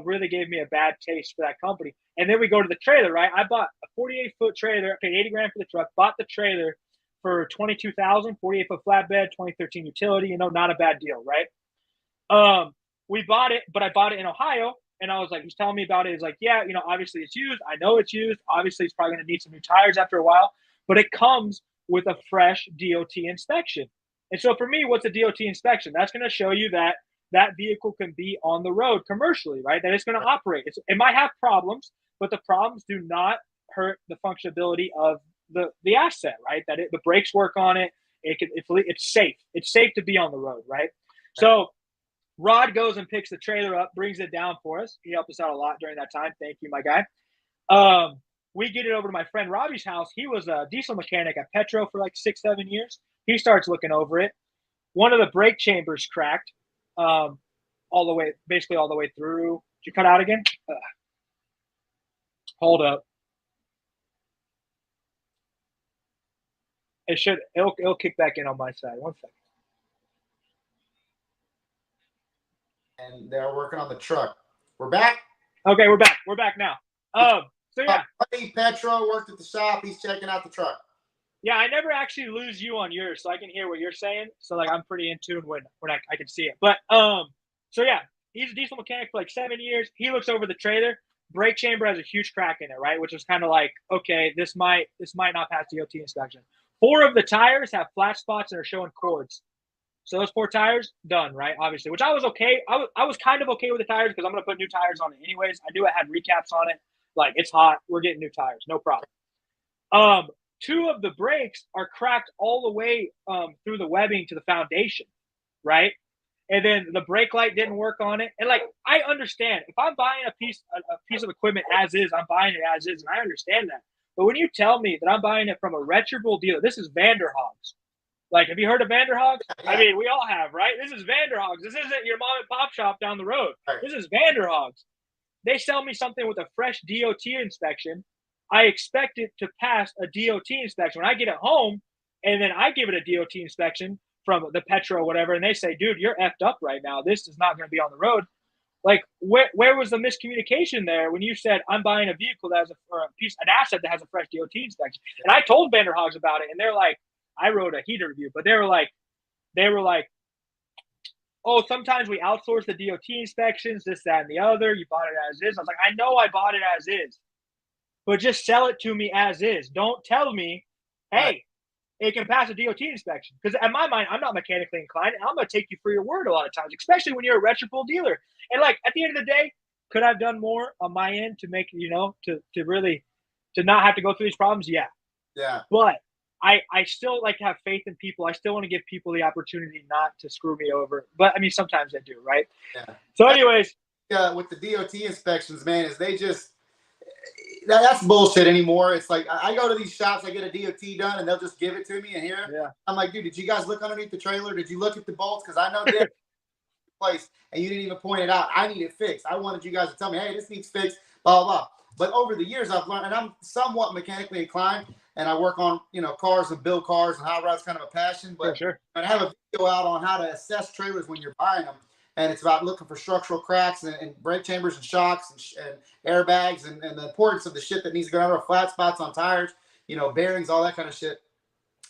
really gave me a bad taste for that company. And then we go to the trailer, right? I bought a 48-foot trailer, paid $80,000 for the truck, bought the trailer for $22,000, 48-foot flatbed, 2013 utility, not a bad deal, right? We bought it, but I bought it in Ohio, and I was like, he's telling me about it. He's like, yeah, obviously it's used. I know it's used. Obviously, it's probably going to need some new tires after a while, but it comes with a fresh DOT inspection. And so for me, what's a DOT inspection? That's going to show you that that vehicle can be on the road commercially, right? That it's going to operate. It might have problems, but the problems do not hurt the functionality of the asset, right? That the brakes work on it. It's safe. It's safe to be on the road, right? So Rod goes and picks the trailer up, brings it down for us. He helped us out a lot during that time. Thank you, my guy. We get it over to my friend Robbie's house. He was a diesel mechanic at Petro for like 6-7 years. He starts looking over it. One of the brake chambers cracked, basically all the way through. Did you cut out again? Hold up. It'll kick back in on my side. 1 second. And they're working on the truck. We're back. Okay, we're back. We're back now. So yeah. Buddy Petro worked at the shop. He's checking out the truck. Yeah, I never actually lose you on yours, so I can hear what you're saying. So like I'm pretty in tune when I can see it. But so yeah, he's a diesel mechanic for like 7 years. He looks over the trailer. Brake chamber has a huge crack in it, right? Which is kind of like, okay, this might not pass DOT inspection. 4 of the tires have flat spots and are showing cords. So those 4 tires, done, right? Obviously, which I was okay. I was kind of okay with the tires because I'm going to put new tires on it anyways. I knew it had recaps on it. Like, it's hot. We're getting new tires. No problem. 2 of the brakes are cracked all the way through the webbing to the foundation, right? And then the brake light didn't work on it. And, like, I understand. If I'm buying a piece of equipment as is, I'm buying it as is, and I understand that. But when you tell me that I'm buying it from a reputable dealer, this is Vanderhogs, Like, have you heard of Vanderhogs? Yeah. I mean, we all have, right? This is Vanderhogs. This isn't your mom and pop shop down the road. Right. This is Vanderhogs. They sell me something with a fresh DOT inspection. I expect it to pass a DOT inspection. When I get it home, and then I give it a DOT inspection from the Petro or whatever, and they say, dude, you're effed up right now. This is not going to be on the road. Like, where was the miscommunication there when you said, I'm buying a vehicle that has an asset that has a fresh DOT inspection? And I told Vanderhogs about it, and they're like, I wrote a heater review, but they were like, oh, sometimes we outsource the DOT inspections, this, that, and the other. You bought it as is. I was like, I know I bought it as is, but just sell it to me as is. Don't tell me, hey, it can pass a DOT inspection. Because in my mind, I'm not mechanically inclined, and I'm going to take you for your word a lot of times, especially when you're a reputable dealer. And like at the end of the day, could I have done more on my end to make, to really, to not have to go through these problems? Yeah. Yeah. But I still like to have faith in people. I still want to give people the opportunity not to screw me over. But I mean, sometimes they do, right? Yeah. So anyways. With the DOT inspections, man, is they just, that's bullshit anymore. It's like, I go to these shops, I get a DOT done, and they'll just give it to me. And here, yeah. I'm like, dude, did you guys look underneath the trailer? Did you look at the bolts? Because I know this place, and you didn't even point it out. I need it fixed. I wanted you guys to tell me, hey, this needs fixed, blah, blah, blah. But over the years, I've learned, and I'm somewhat mechanically inclined, and I work on, cars and build cars, and hot rods kind of a passion. But sure. I have a video out on how to assess trailers when you're buying them. And it's about looking for structural cracks and brake chambers and shocks and airbags and the importance of the shit that needs to go over, flat spots on tires, bearings, all that kind of shit,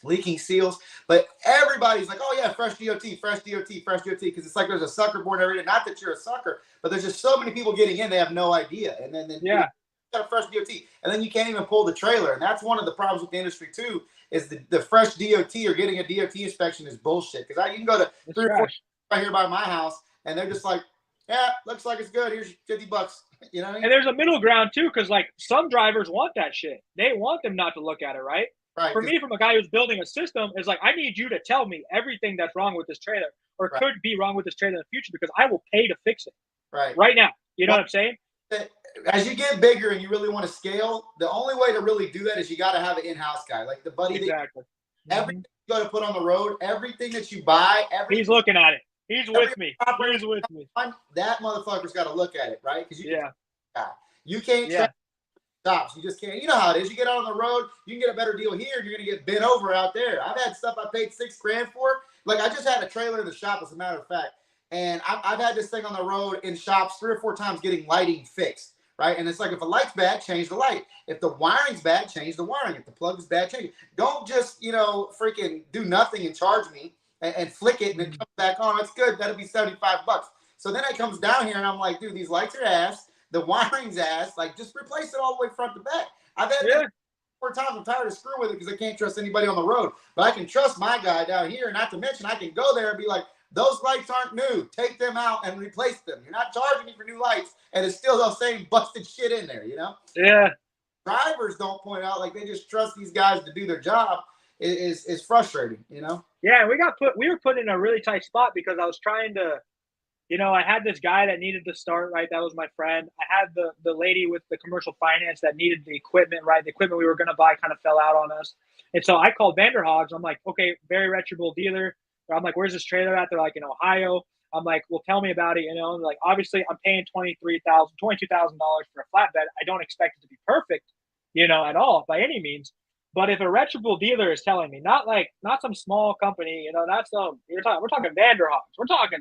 leaking seals. But everybody's like, oh, yeah, fresh DOT, fresh DOT, fresh DOT, because it's like there's a sucker born every day. Not that you're a sucker, but there's just so many people getting in, they have no idea. And then yeah. got a fresh DOT, and then you can't even pull the trailer. And that's one of the problems with the industry, too, is the fresh DOT or getting a DOT inspection is bullshit. Because you can go to 3 or 4 right here by my house, and they're just like, yeah, looks like it's good. Here's $50. You know what I mean? And there's a middle ground too, because like some drivers want that shit. They want them not to look at it, right? Right. For me, from a guy who's building a system, is like, I need you to tell me everything that's wrong with this trailer or could be wrong with this trailer in the future, because I will pay to fix it. Right now. You know what I'm saying? As you get bigger and you really want to scale, the only way to really do that is you got to have an in-house guy, like the buddy. Exactly. Everything you got to put on the road, everything that you buy, he's looking at it. He's with me. He's with me. That motherfucker's got to look at it, right? Because you can't track stops. You just can't. You know how it is. You get out on the road, you can get a better deal here, and you're gonna get bent over out there. I've had stuff I paid $6,000 for. Like I just had a trailer in the shop, as a matter of fact, and I've had this thing on the road in shops 3 or 4 times getting lighting fixed, right? And it's like, if a light's bad, change the light. If the wiring's bad, change the wiring. If the plug is bad, change it. Don't just freaking do nothing and charge me and flick it and it comes back on. That's good. That'll be $75. So then it comes down here and I'm like, dude, these lights are ass. The wiring's ass. Like, just replace it all the way front to back. I've had that 4 times. I'm tired of screwing with it because I can't trust anybody on the road. But I can trust my guy down here. Not to mention, I can go there and be like, those lights aren't new. Take them out and replace them. You're not charging me for new lights, and it's still the same busted shit in there, Yeah. Drivers don't point out, like, they just trust these guys to do their job. Is frustrating, Yeah, we were put in a really tight spot because I was trying to, I had this guy that needed to start, right? That was my friend. I had the lady with the commercial finance that needed the equipment, right? The equipment we were going to buy kind of fell out on us. And so I called Vanderhogs. I'm like, okay, very reputable dealer. I'm like, where's this trailer at? They're like, in Ohio. I'm like, well, tell me about it. And like, obviously I'm paying $22,000 for a flatbed. I don't expect it to be perfect, at all by any means. But if a reputable dealer is telling me, not some small company, we're talking Vanderhogs. We're talking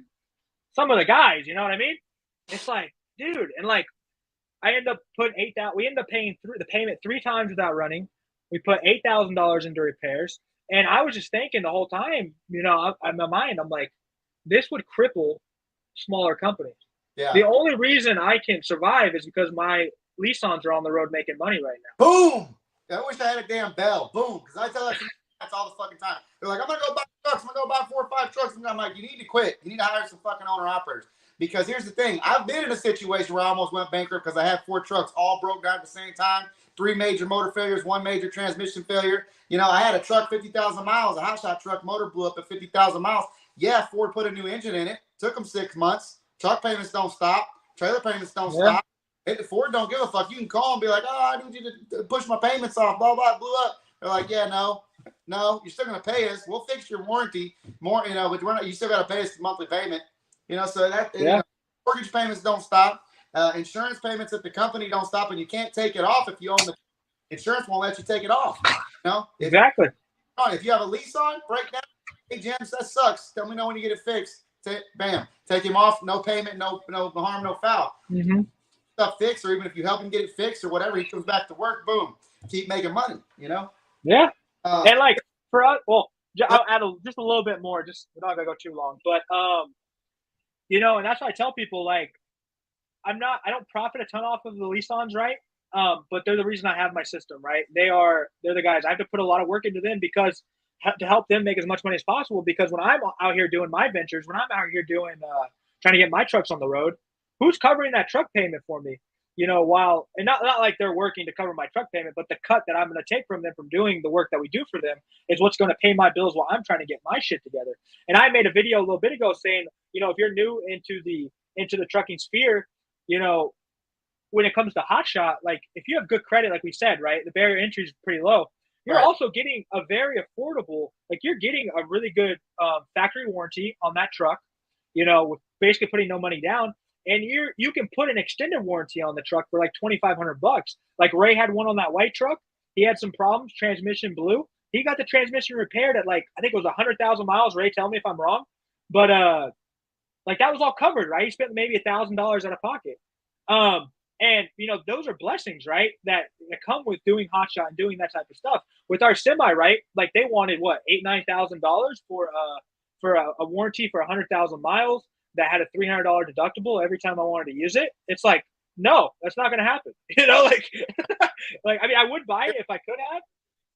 some of the guys, you know what I mean? It's like, dude, and like, I end up putting we end up paying the payment 3 times without running. We put $8,000 into repairs. And I was just thinking the whole time, in my mind, I'm like, this would cripple smaller companies. Yeah. The only reason I can survive is because my Leasons are on the road making money right now. Boom! I wish I had a damn bell. Boom! Because I tell that's all the fucking time. They're like, I'm gonna go buy trucks. I'm gonna go buy 4 or 5 trucks. And I'm like, you need to quit. You need to hire some fucking owner operators. Because here's the thing. I've been in a situation where I almost went bankrupt because I had 4 trucks all broke down at the same time. 3 major motor failures, 1 major transmission failure. I had a truck 50,000 miles, a hotshot truck, motor blew up at 50,000 miles. Yeah, Ford put a new engine in it. Took them 6 months. Truck payments don't stop. Trailer payments don't stop. Ford don't give a fuck. You can call and be like, oh, I need you to push my payments off, blah, blah, blew up. They're like, yeah, no. No, you're still going to pay us. We'll fix your warranty more, you know, but we're not, you still got to pay us the monthly payment, you know, so that, you Yeah. know, mortgage payments don't stop. Insurance payments at the company don't stop, and you can't take it off if you own the insurance won't let you take it off. You know, Exactly. if you have a lease on, break down. Hey, James, that sucks. Tell me know when you get it fixed. Bam, take him off. No payment, no harm, no foul. Mm-hmm. Stuff fixed, or even if you help him get it fixed or whatever, he comes back to work. Boom, keep making money. You know. Yeah. Uh, And like for us, well, I'll add just a little bit more. Just we're not gonna go too long, but you know, and that's why I tell people like I don't profit a ton off of the lease-ons, right? But they're the reason I have my system, right? They're the guys. I have to put a lot of work into them because to help them make as much money as possible. Because when I'm out here doing my ventures, when I'm out here doing trying to get my trucks on the road, who's covering that truck payment for me? You know, while and not like they're working to cover my truck payment, but the cut that I'm going to take from them from doing the work that we do for them is what's going to pay my bills while I'm trying to get my shit together. And I made a video a little bit ago saying, you know, if you're new into the trucking sphere, you know, when it comes to hotshot, like if you have good credit, like we said, right, the barrier entry is pretty low. You're right. also getting a very affordable, like you're getting a really good factory warranty on that truck, you know, with basically putting no money down. And you can put an extended warranty on the truck for like $2,500. Like Ray had one on that white truck. He had some problems, transmission blew. He got the transmission repaired at like I think it was 100,000 miles. Ray, tell me if I'm wrong, but like that was all covered, right? He spent maybe $1,000 out of pocket. And you know, those are blessings, right? That come with doing hotshot and doing that type of stuff. With our semi, right? Like they wanted what $8,000-9,000 for a warranty for 100,000 miles that had a $300 deductible every time I wanted to use it. It's like, no, that's not going to happen. You know, like, like I mean, I would buy it if I could have.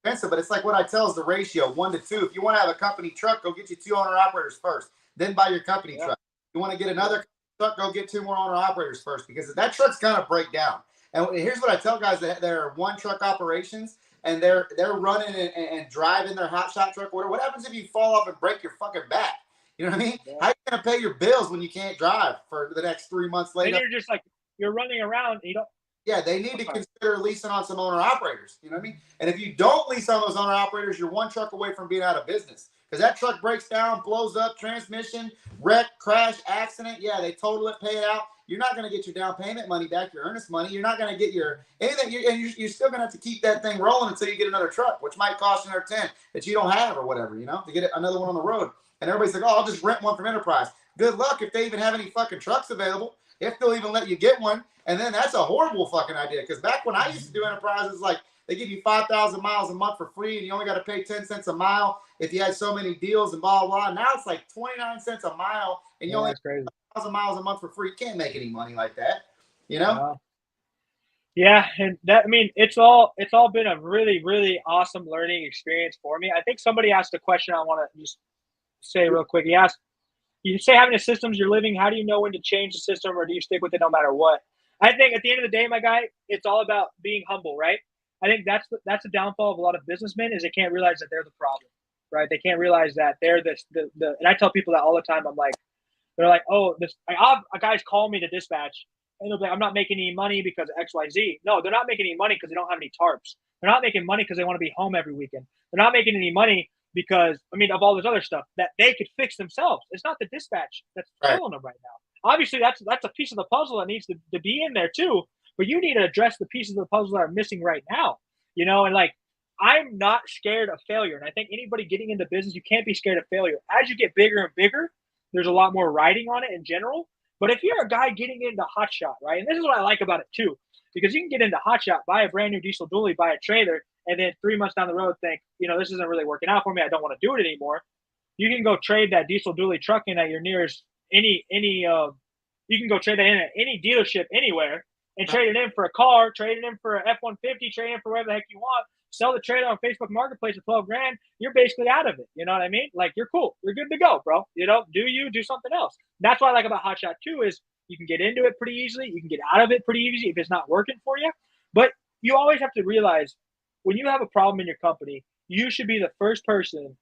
Expensive, but it's like what I tell is the ratio 1 to 2. If you want to have a company truck, go get you 2 owner operators first, then buy your company truck. You want to get another truck, go get 2 more owner operators first, because that truck's gonna break down. And here's what I tell guys that are one truck operations and they're running and driving their hotshot truck. What happens if you fall off and break your fucking back? You know what I mean? Yeah. How are you gonna pay your bills when you can't drive for the next 3 months later? And you're just like you're running around. And you don't. Yeah, they need to consider leasing on some owner operators. You know what I mean? And if you don't lease on those owner operators, you're one truck away from being out of business. Because that truck breaks down, blows up, transmission, wreck, crash, accident. Yeah, they total it, pay it out. You're not going to get your down payment money back, your earnest money. You're not going to get your anything. You're still going to have to keep that thing rolling until you get another truck, which might cost you another 10 that you don't have or whatever, you know, to get another one on the road. And everybody's like, oh, I'll just rent one from Enterprise. Good luck if they even have any fucking trucks available, if they'll even let you get one. And then that's a horrible fucking idea. Because back when I used to do Enterprises, like they give you 5,000 miles a month for free, and you only got to pay 10 cents a mile if you had so many deals and blah, blah, blah. Now it's like 29 cents a mile, and you only That's crazy. 1,000 miles a month for free. You can't make any money like that, you know? Yeah, and that I mean, it's all been a really, really awesome learning experience for me. I think somebody asked a question I want to just say real quick. He asked, you say having the systems you're living, how do you know when to change the system or do you stick with it no matter what? I think at the end of the day, my guy, it's all about being humble, right? I think that's the downfall of a lot of businessmen is they can't realize that they're the problem, right? They can't realize that they're the and I tell people that all the time. I'm like, they're like, oh, this guys call me to dispatch and they'll be like, I'm not making any money because of XYZ. No, they're not making any money because they don't have any tarps. They're not making money because they want to be home every weekend. They're not making any money because I mean of all this other stuff that they could fix themselves. It's not the dispatch that's killing them right now. Obviously, that's a piece of the puzzle that needs to be in there too. But you need to address the pieces of the puzzle that are missing right now. You know, and like I'm not scared of failure. And I think anybody getting into business, you can't be scared of failure. As you get bigger and bigger, there's a lot more riding on it in general. But if you're a guy getting into hotshot, right, and this is what I like about it too, because you can get into hotshot, buy a brand new diesel dually, buy a trailer, and then 3 months down the road think, you know, this isn't really working out for me. I don't want to do it anymore. You can go trade that diesel dually truck in at your nearest you can go trade that in at any dealership anywhere and trade it in for a car, trade it in for an F-150, trade it in for whatever the heck you want. Sell the trailer on Facebook Marketplace for 12 grand. You're basically out of it. You know what I mean? Like you're cool. You're good to go, bro. You know, do something else. That's what I like about Hotshot too is you can get into it pretty easily. You can get out of it pretty easy if it's not working for you. But you always have to realize when you have a problem in your company, you should be the first person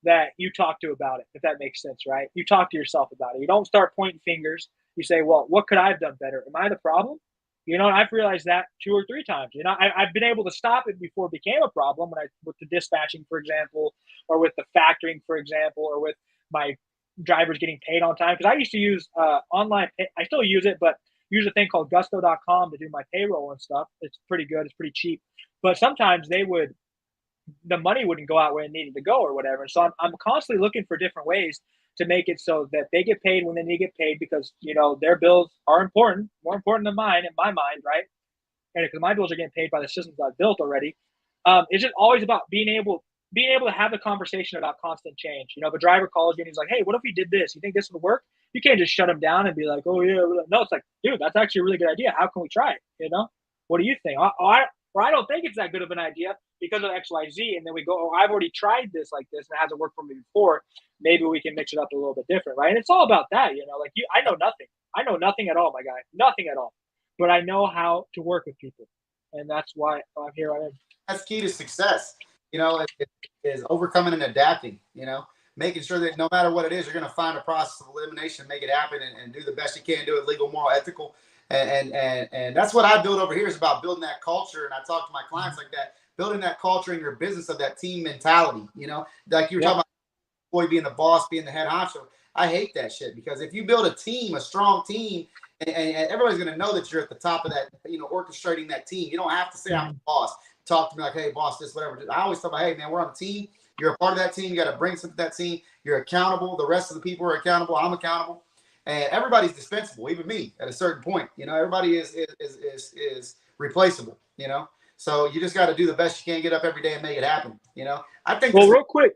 that you talk to about it, if that makes sense, right? You talk to yourself about it. You don't start pointing fingers. You say, well, what could I have done better? Am I the problem? You know, and I've realized that 2 or 3 times. You know, I've been able to stop it before it became a problem when I with the dispatching, for example, or with the factoring, for example, or with my drivers getting paid on time. Because I used to use online. I still use it, but use a thing called Gusto.com to do my payroll and stuff. It's pretty good. It's pretty cheap. But sometimes the money wouldn't go out where it needed to go or whatever. And so I'm constantly looking for different ways to make it so that they get paid when they need to get paid because, you know, their bills are important, more important than mine in my mind, right? And because my bills are getting paid by the systems I've built already. It's just always about being able to have a conversation about constant change. You know, if a driver calls you and he's like, "Hey, what if we did this? You think this would work?" You can't just shut him down and be like, "Oh yeah." No, it's like, dude, that's actually a really good idea. How can we try it? You know, what do you think? Or I don't think it's that good of an idea because of X, Y, Z. And then we go, "Oh, I've already tried this like this and it hasn't worked for me before. Maybe we can mix it up a little bit different, right?" And it's all about that, you know. Like I know nothing. I know nothing at all, my guy. Nothing at all. But I know how to work with people, and that's why I'm here. I am. That's key to success. You know, it is overcoming and adapting. You know, making sure that no matter what it is, you're going to find a process of elimination, make it happen, and do the best you can. Do it legal, moral, ethical, and that's what I build over here is about building that culture. And I talk to my clients like that, building that culture in your business of that team mentality. You know, like you were talking about, boy being the boss, being the head honcho. I hate that shit because if you build a team, a strong team, and everybody's going to know that you're at the top of that, you know, orchestrating that team. You don't have to say I'm the boss. Talk to me like, "Hey, boss, this, whatever." I always talk about, "Hey, man, we're on a team. You're a part of that team. You got to bring something to that team. You're accountable. The rest of the people are accountable. I'm accountable, and everybody's dispensable, even me at a certain point. You know, everybody is replaceable. You know, so you just got to do the best you can, get up every day and make it happen. You know, I think Well, this real quick,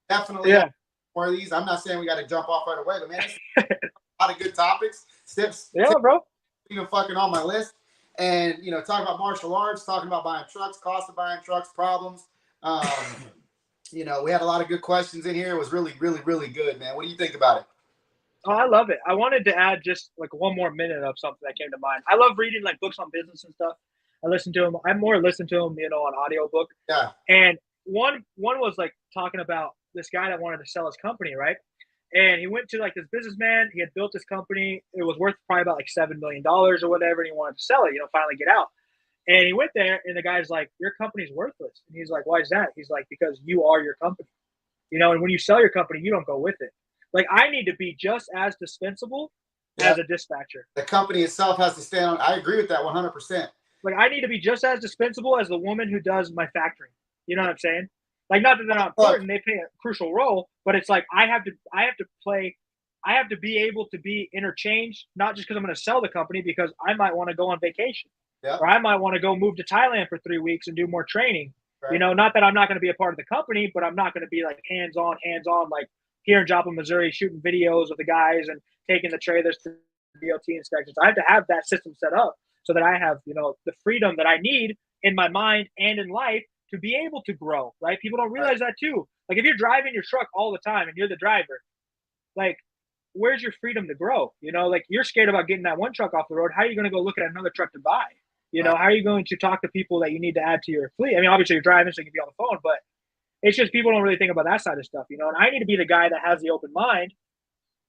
definitely yeah, more of these. I'm not saying we got to jump off right away, but man, it's a lot of good topics, tips, yeah, bro. even fucking on my list. And you know, talking about martial arts, talking about buying trucks, cost of buying trucks, problems. Um, you know, we had a lot of good questions in here. It was really, really, really good, man. What do you think about it? Oh, I love it. I wanted to add just like one more minute of something that came to mind. I love reading like books on business and stuff. I listen to them. I more listen to them, you know, on audiobook. Yeah. And one was like talking about this guy that wanted to sell his company, right? And he went to like this businessman. He had built this company. It was worth probably about like $7 million or whatever, and he wanted to sell it. You know, finally get out. And he went there, and the guy's like, "Your company's worthless." And he's like, "Why is that?" He's like, "Because you are your company. You know, and when you sell your company, you don't go with it. Like I need to be just as dispensable Yeah. as a dispatcher. The company itself has to stand on. I agree with that 100%. Like I need to be just as dispensable as the woman who does my factoring. You know what I'm saying? Like not that they're not important, they play a crucial role, but it's like I have to be able to be interchanged, not just because I'm going to sell the company, because I might want to go on vacation, Yeah. or I might want to go move to Thailand for 3 weeks and do more training. Right. You know, not that I'm not going to be a part of the company, but I'm not going to be like hands on, like here in Joplin, Missouri, shooting videos of the guys and taking the trailers to DOT inspections. I have to have that system set up so that I have, you know, the freedom that I need in my mind and in life to be able to grow, right? People don't realize that too. Like if you're driving your truck all the time and you're the driver, like where's your freedom to grow? You know, like you're scared about getting that one truck off the road. How are you going to go look at another truck to buy? You know, how are you going to talk to people that you need to add to your fleet? I mean, obviously you're driving, so you can be on the phone, but it's just people don't really think about that side of stuff, you know. And I need to be the guy that has the open mind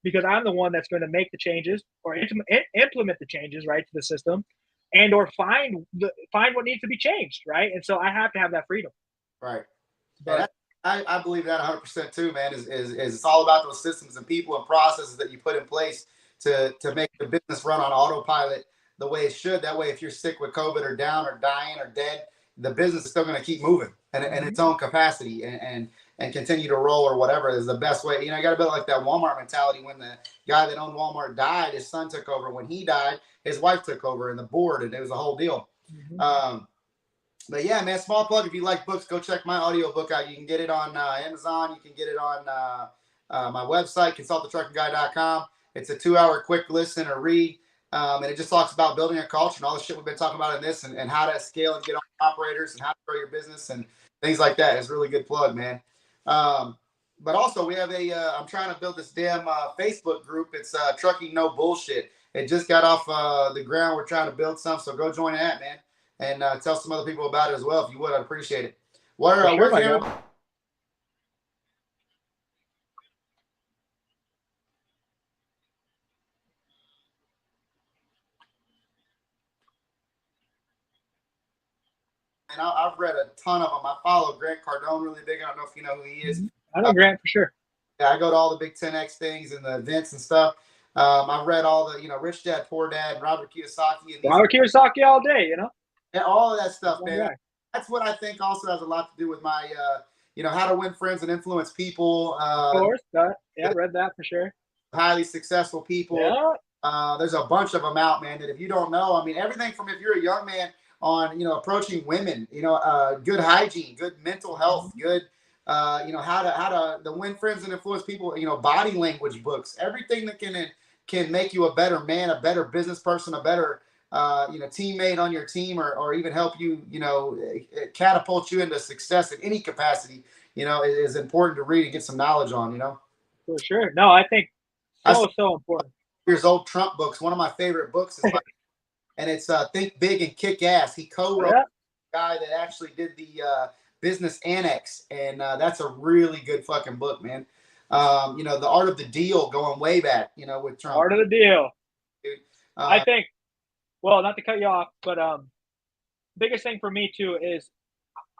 because I'm the one that's going to make the changes or implement the changes, right, to the system, and or find what needs to be changed, right. And so I have to have that freedom. Right. But I believe that 100% too, man. Is it's all about those systems and people and processes that you put in place to make the business run on autopilot the way it should. That way, if you're sick with COVID or down or dying or dead, the business is still going to keep moving and its own capacity and continue to roll or whatever is the best way. You know, you got to build like that Walmart mentality. When the guy that owned Walmart died, his son took over. When he died, his wife took over and the board, and it was a whole deal. But yeah, man, small plug. If you like books, go check my audio book out. You can get it on Amazon. You can get it on my website, consultthetruckingguy.com. It's a 2-hour quick listen or read. And it just talks about building a culture and all the shit we've been talking about in this and how to scale and get on operators and how to grow your business and things like that. It's a really good plug, man. But also we have I'm trying to build this damn Facebook group. It's Trucking No Bullshit. It just got off the ground. We're trying to build some. So go join that, man. And tell some other people about it as well. If you would, I'd appreciate it. Where can everybody and I've read a ton of them. I follow Grant Cardone really big. I don't know if you know who he is. I know Grant for sure. Yeah, I go to all the big 10X things and the events and stuff. I've read all the, Rich Dad, Poor Dad, Robert Kiyosaki. And Robert Kiyosaki all day, all of that stuff, One man. guy. That's what I think also has a lot to do with my, how to win friends and influence people. Of course. Yeah, read that for sure. Highly successful people. Yeah. There's a bunch of them out, man, that if you don't know, I mean, everything from if you're a young man on, approaching women, good hygiene, good mental health, good, how to win friends and influence people, body language books, everything that can make you a better man, a better business person, a better, teammate on your team, or even help you, catapult you into success in any capacity, is important to read and get some knowledge on, For sure. No, I think so important. Here's old Trump books. One of my favorite books is and it's Think Big and Kick Ass. He co-wrote the guy that actually did the Business Annex, and that's a really good fucking book, man. The Art of the Deal, going way back, with Trump. Art of the Deal. Dude. I think, well, not to cut you off, but biggest thing for me too is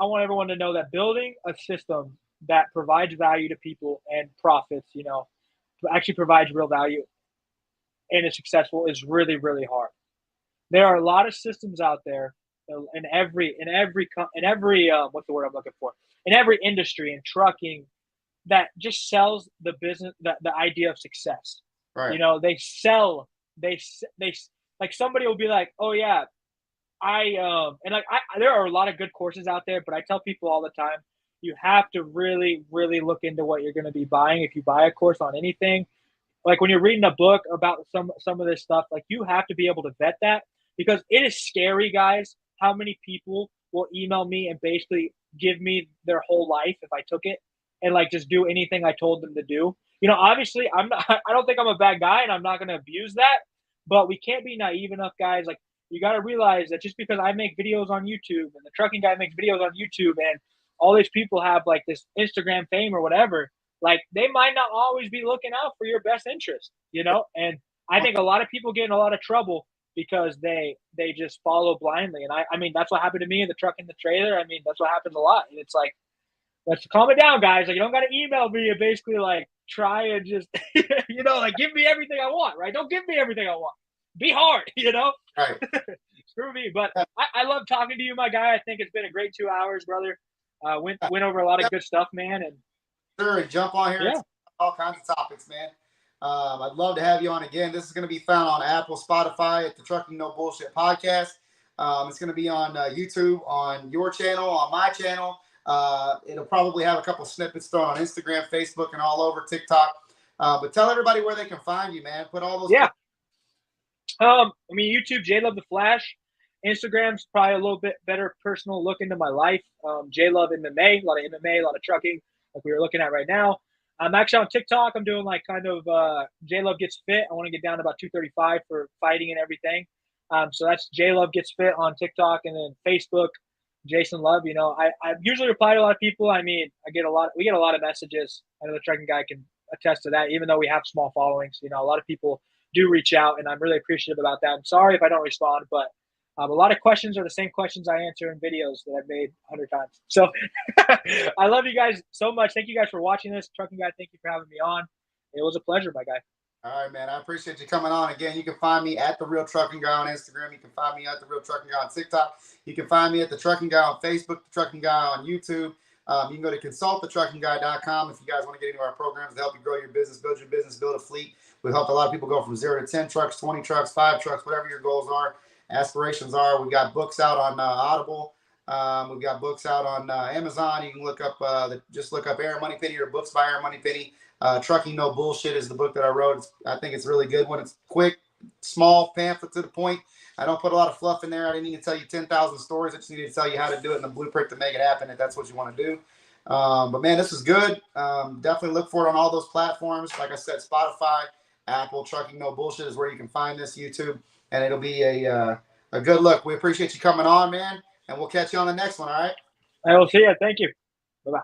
I want everyone to know that building a system that provides value to people and profits, actually provides real value and is successful is really, really hard. There are a lot of systems out there in every what's the word I'm looking for? In every industry, in trucking, that just sells the business, the idea of success. Right. They sell, they like somebody will be like, oh yeah, there are a lot of good courses out there, but I tell people all the time, you have to really, really look into what you're going to be buying. If you buy a course on anything, like when you're reading a book about some of this stuff, like you have to be able to vet that, because it is scary, guys, how many people will email me and basically give me their whole life if I took it and like just do anything I told them to do. Obviously I don't think I'm a bad guy and I'm not going to abuse that, but we can't be naive enough, guys. Like, you got to realize that just because I make videos on YouTube and the trucking guy makes videos on YouTube and all these people have like this Instagram fame or whatever, like they might not always be looking out for your best interest, And I think a lot of people get in a lot of trouble because they just follow blindly. And I mean, that's what happened to me in the truck and the trailer. I mean, that's what happens a lot. And it's like, let's calm it down, guys. Like, you don't got to email me and basically like try and just, like give me everything I want, right? Don't give me everything I want. Be hard, Right. Screw me. But I love talking to you, my guy. I think it's been a great 2 hours, brother. Went over a lot of good stuff, man. And sure, and jump on here and all kinds of topics, man. I'd love to have you on again. This is going to be found on Apple, Spotify at the Trucking No Bullshit podcast. It's going to be on YouTube, on your channel, on my channel. It'll probably have a couple snippets thrown on Instagram, Facebook, and all over TikTok. But tell everybody where they can find you, man. Put all those. Yeah. YouTube, J Love the Flash. Instagram's probably a little bit better personal look into my life. J Love MMA, a lot of MMA, a lot of trucking, like we were looking at right now. I'm actually on TikTok. I'm doing like kind of J Love Gets Fit. I want to get down to about 235 for fighting and everything. So that's J Love Gets Fit on TikTok, and then Facebook, Jason Love. I usually reply to a lot of people. I mean, we get a lot of messages. I know the trucking guy can attest to that, even though we have small followings. A lot of people do reach out, and I'm really appreciative about that. I'm sorry if I don't respond, but a lot of questions are the same questions I answer in videos that I've made 100 times. So I love you guys so much. Thank you guys for watching this. Trucking Guy, thank you for having me on. It was a pleasure, my guy. All right, man. I appreciate you coming on. Again, you can find me at The Real Trucking Guy on Instagram. You can find me at The Real Trucking Guy on TikTok. You can find me at The Trucking Guy on Facebook, The Trucking Guy on YouTube. You can go to consultthetruckingguy.com if you guys want to get into our programs to help you grow your business, build a fleet. We've helped a lot of people go from 0 to 10 trucks, 20 trucks, 5 trucks, whatever your goals are, aspirations are. We've got books out on Audible. We've got books out on Amazon. You can look up, just look up Aaron Moneypenny or books by Aaron Moneypenny. Trucking No Bullshit is the book that I wrote. I think it's really good when it's quick, small, pamphlet to the point. I don't put a lot of fluff in there. I didn't need to tell you 10,000 stories. I just need to tell you how to do it in the blueprint to make it happen if that's what you want to do. But man, this is good. Definitely look for it on all those platforms. Like I said, Spotify, Apple, Trucking No Bullshit is where you can find this, YouTube, and it'll be a good look. We appreciate you coming on, man, and we'll catch you on the next one, all right? I will see you. Thank you. Bye-bye.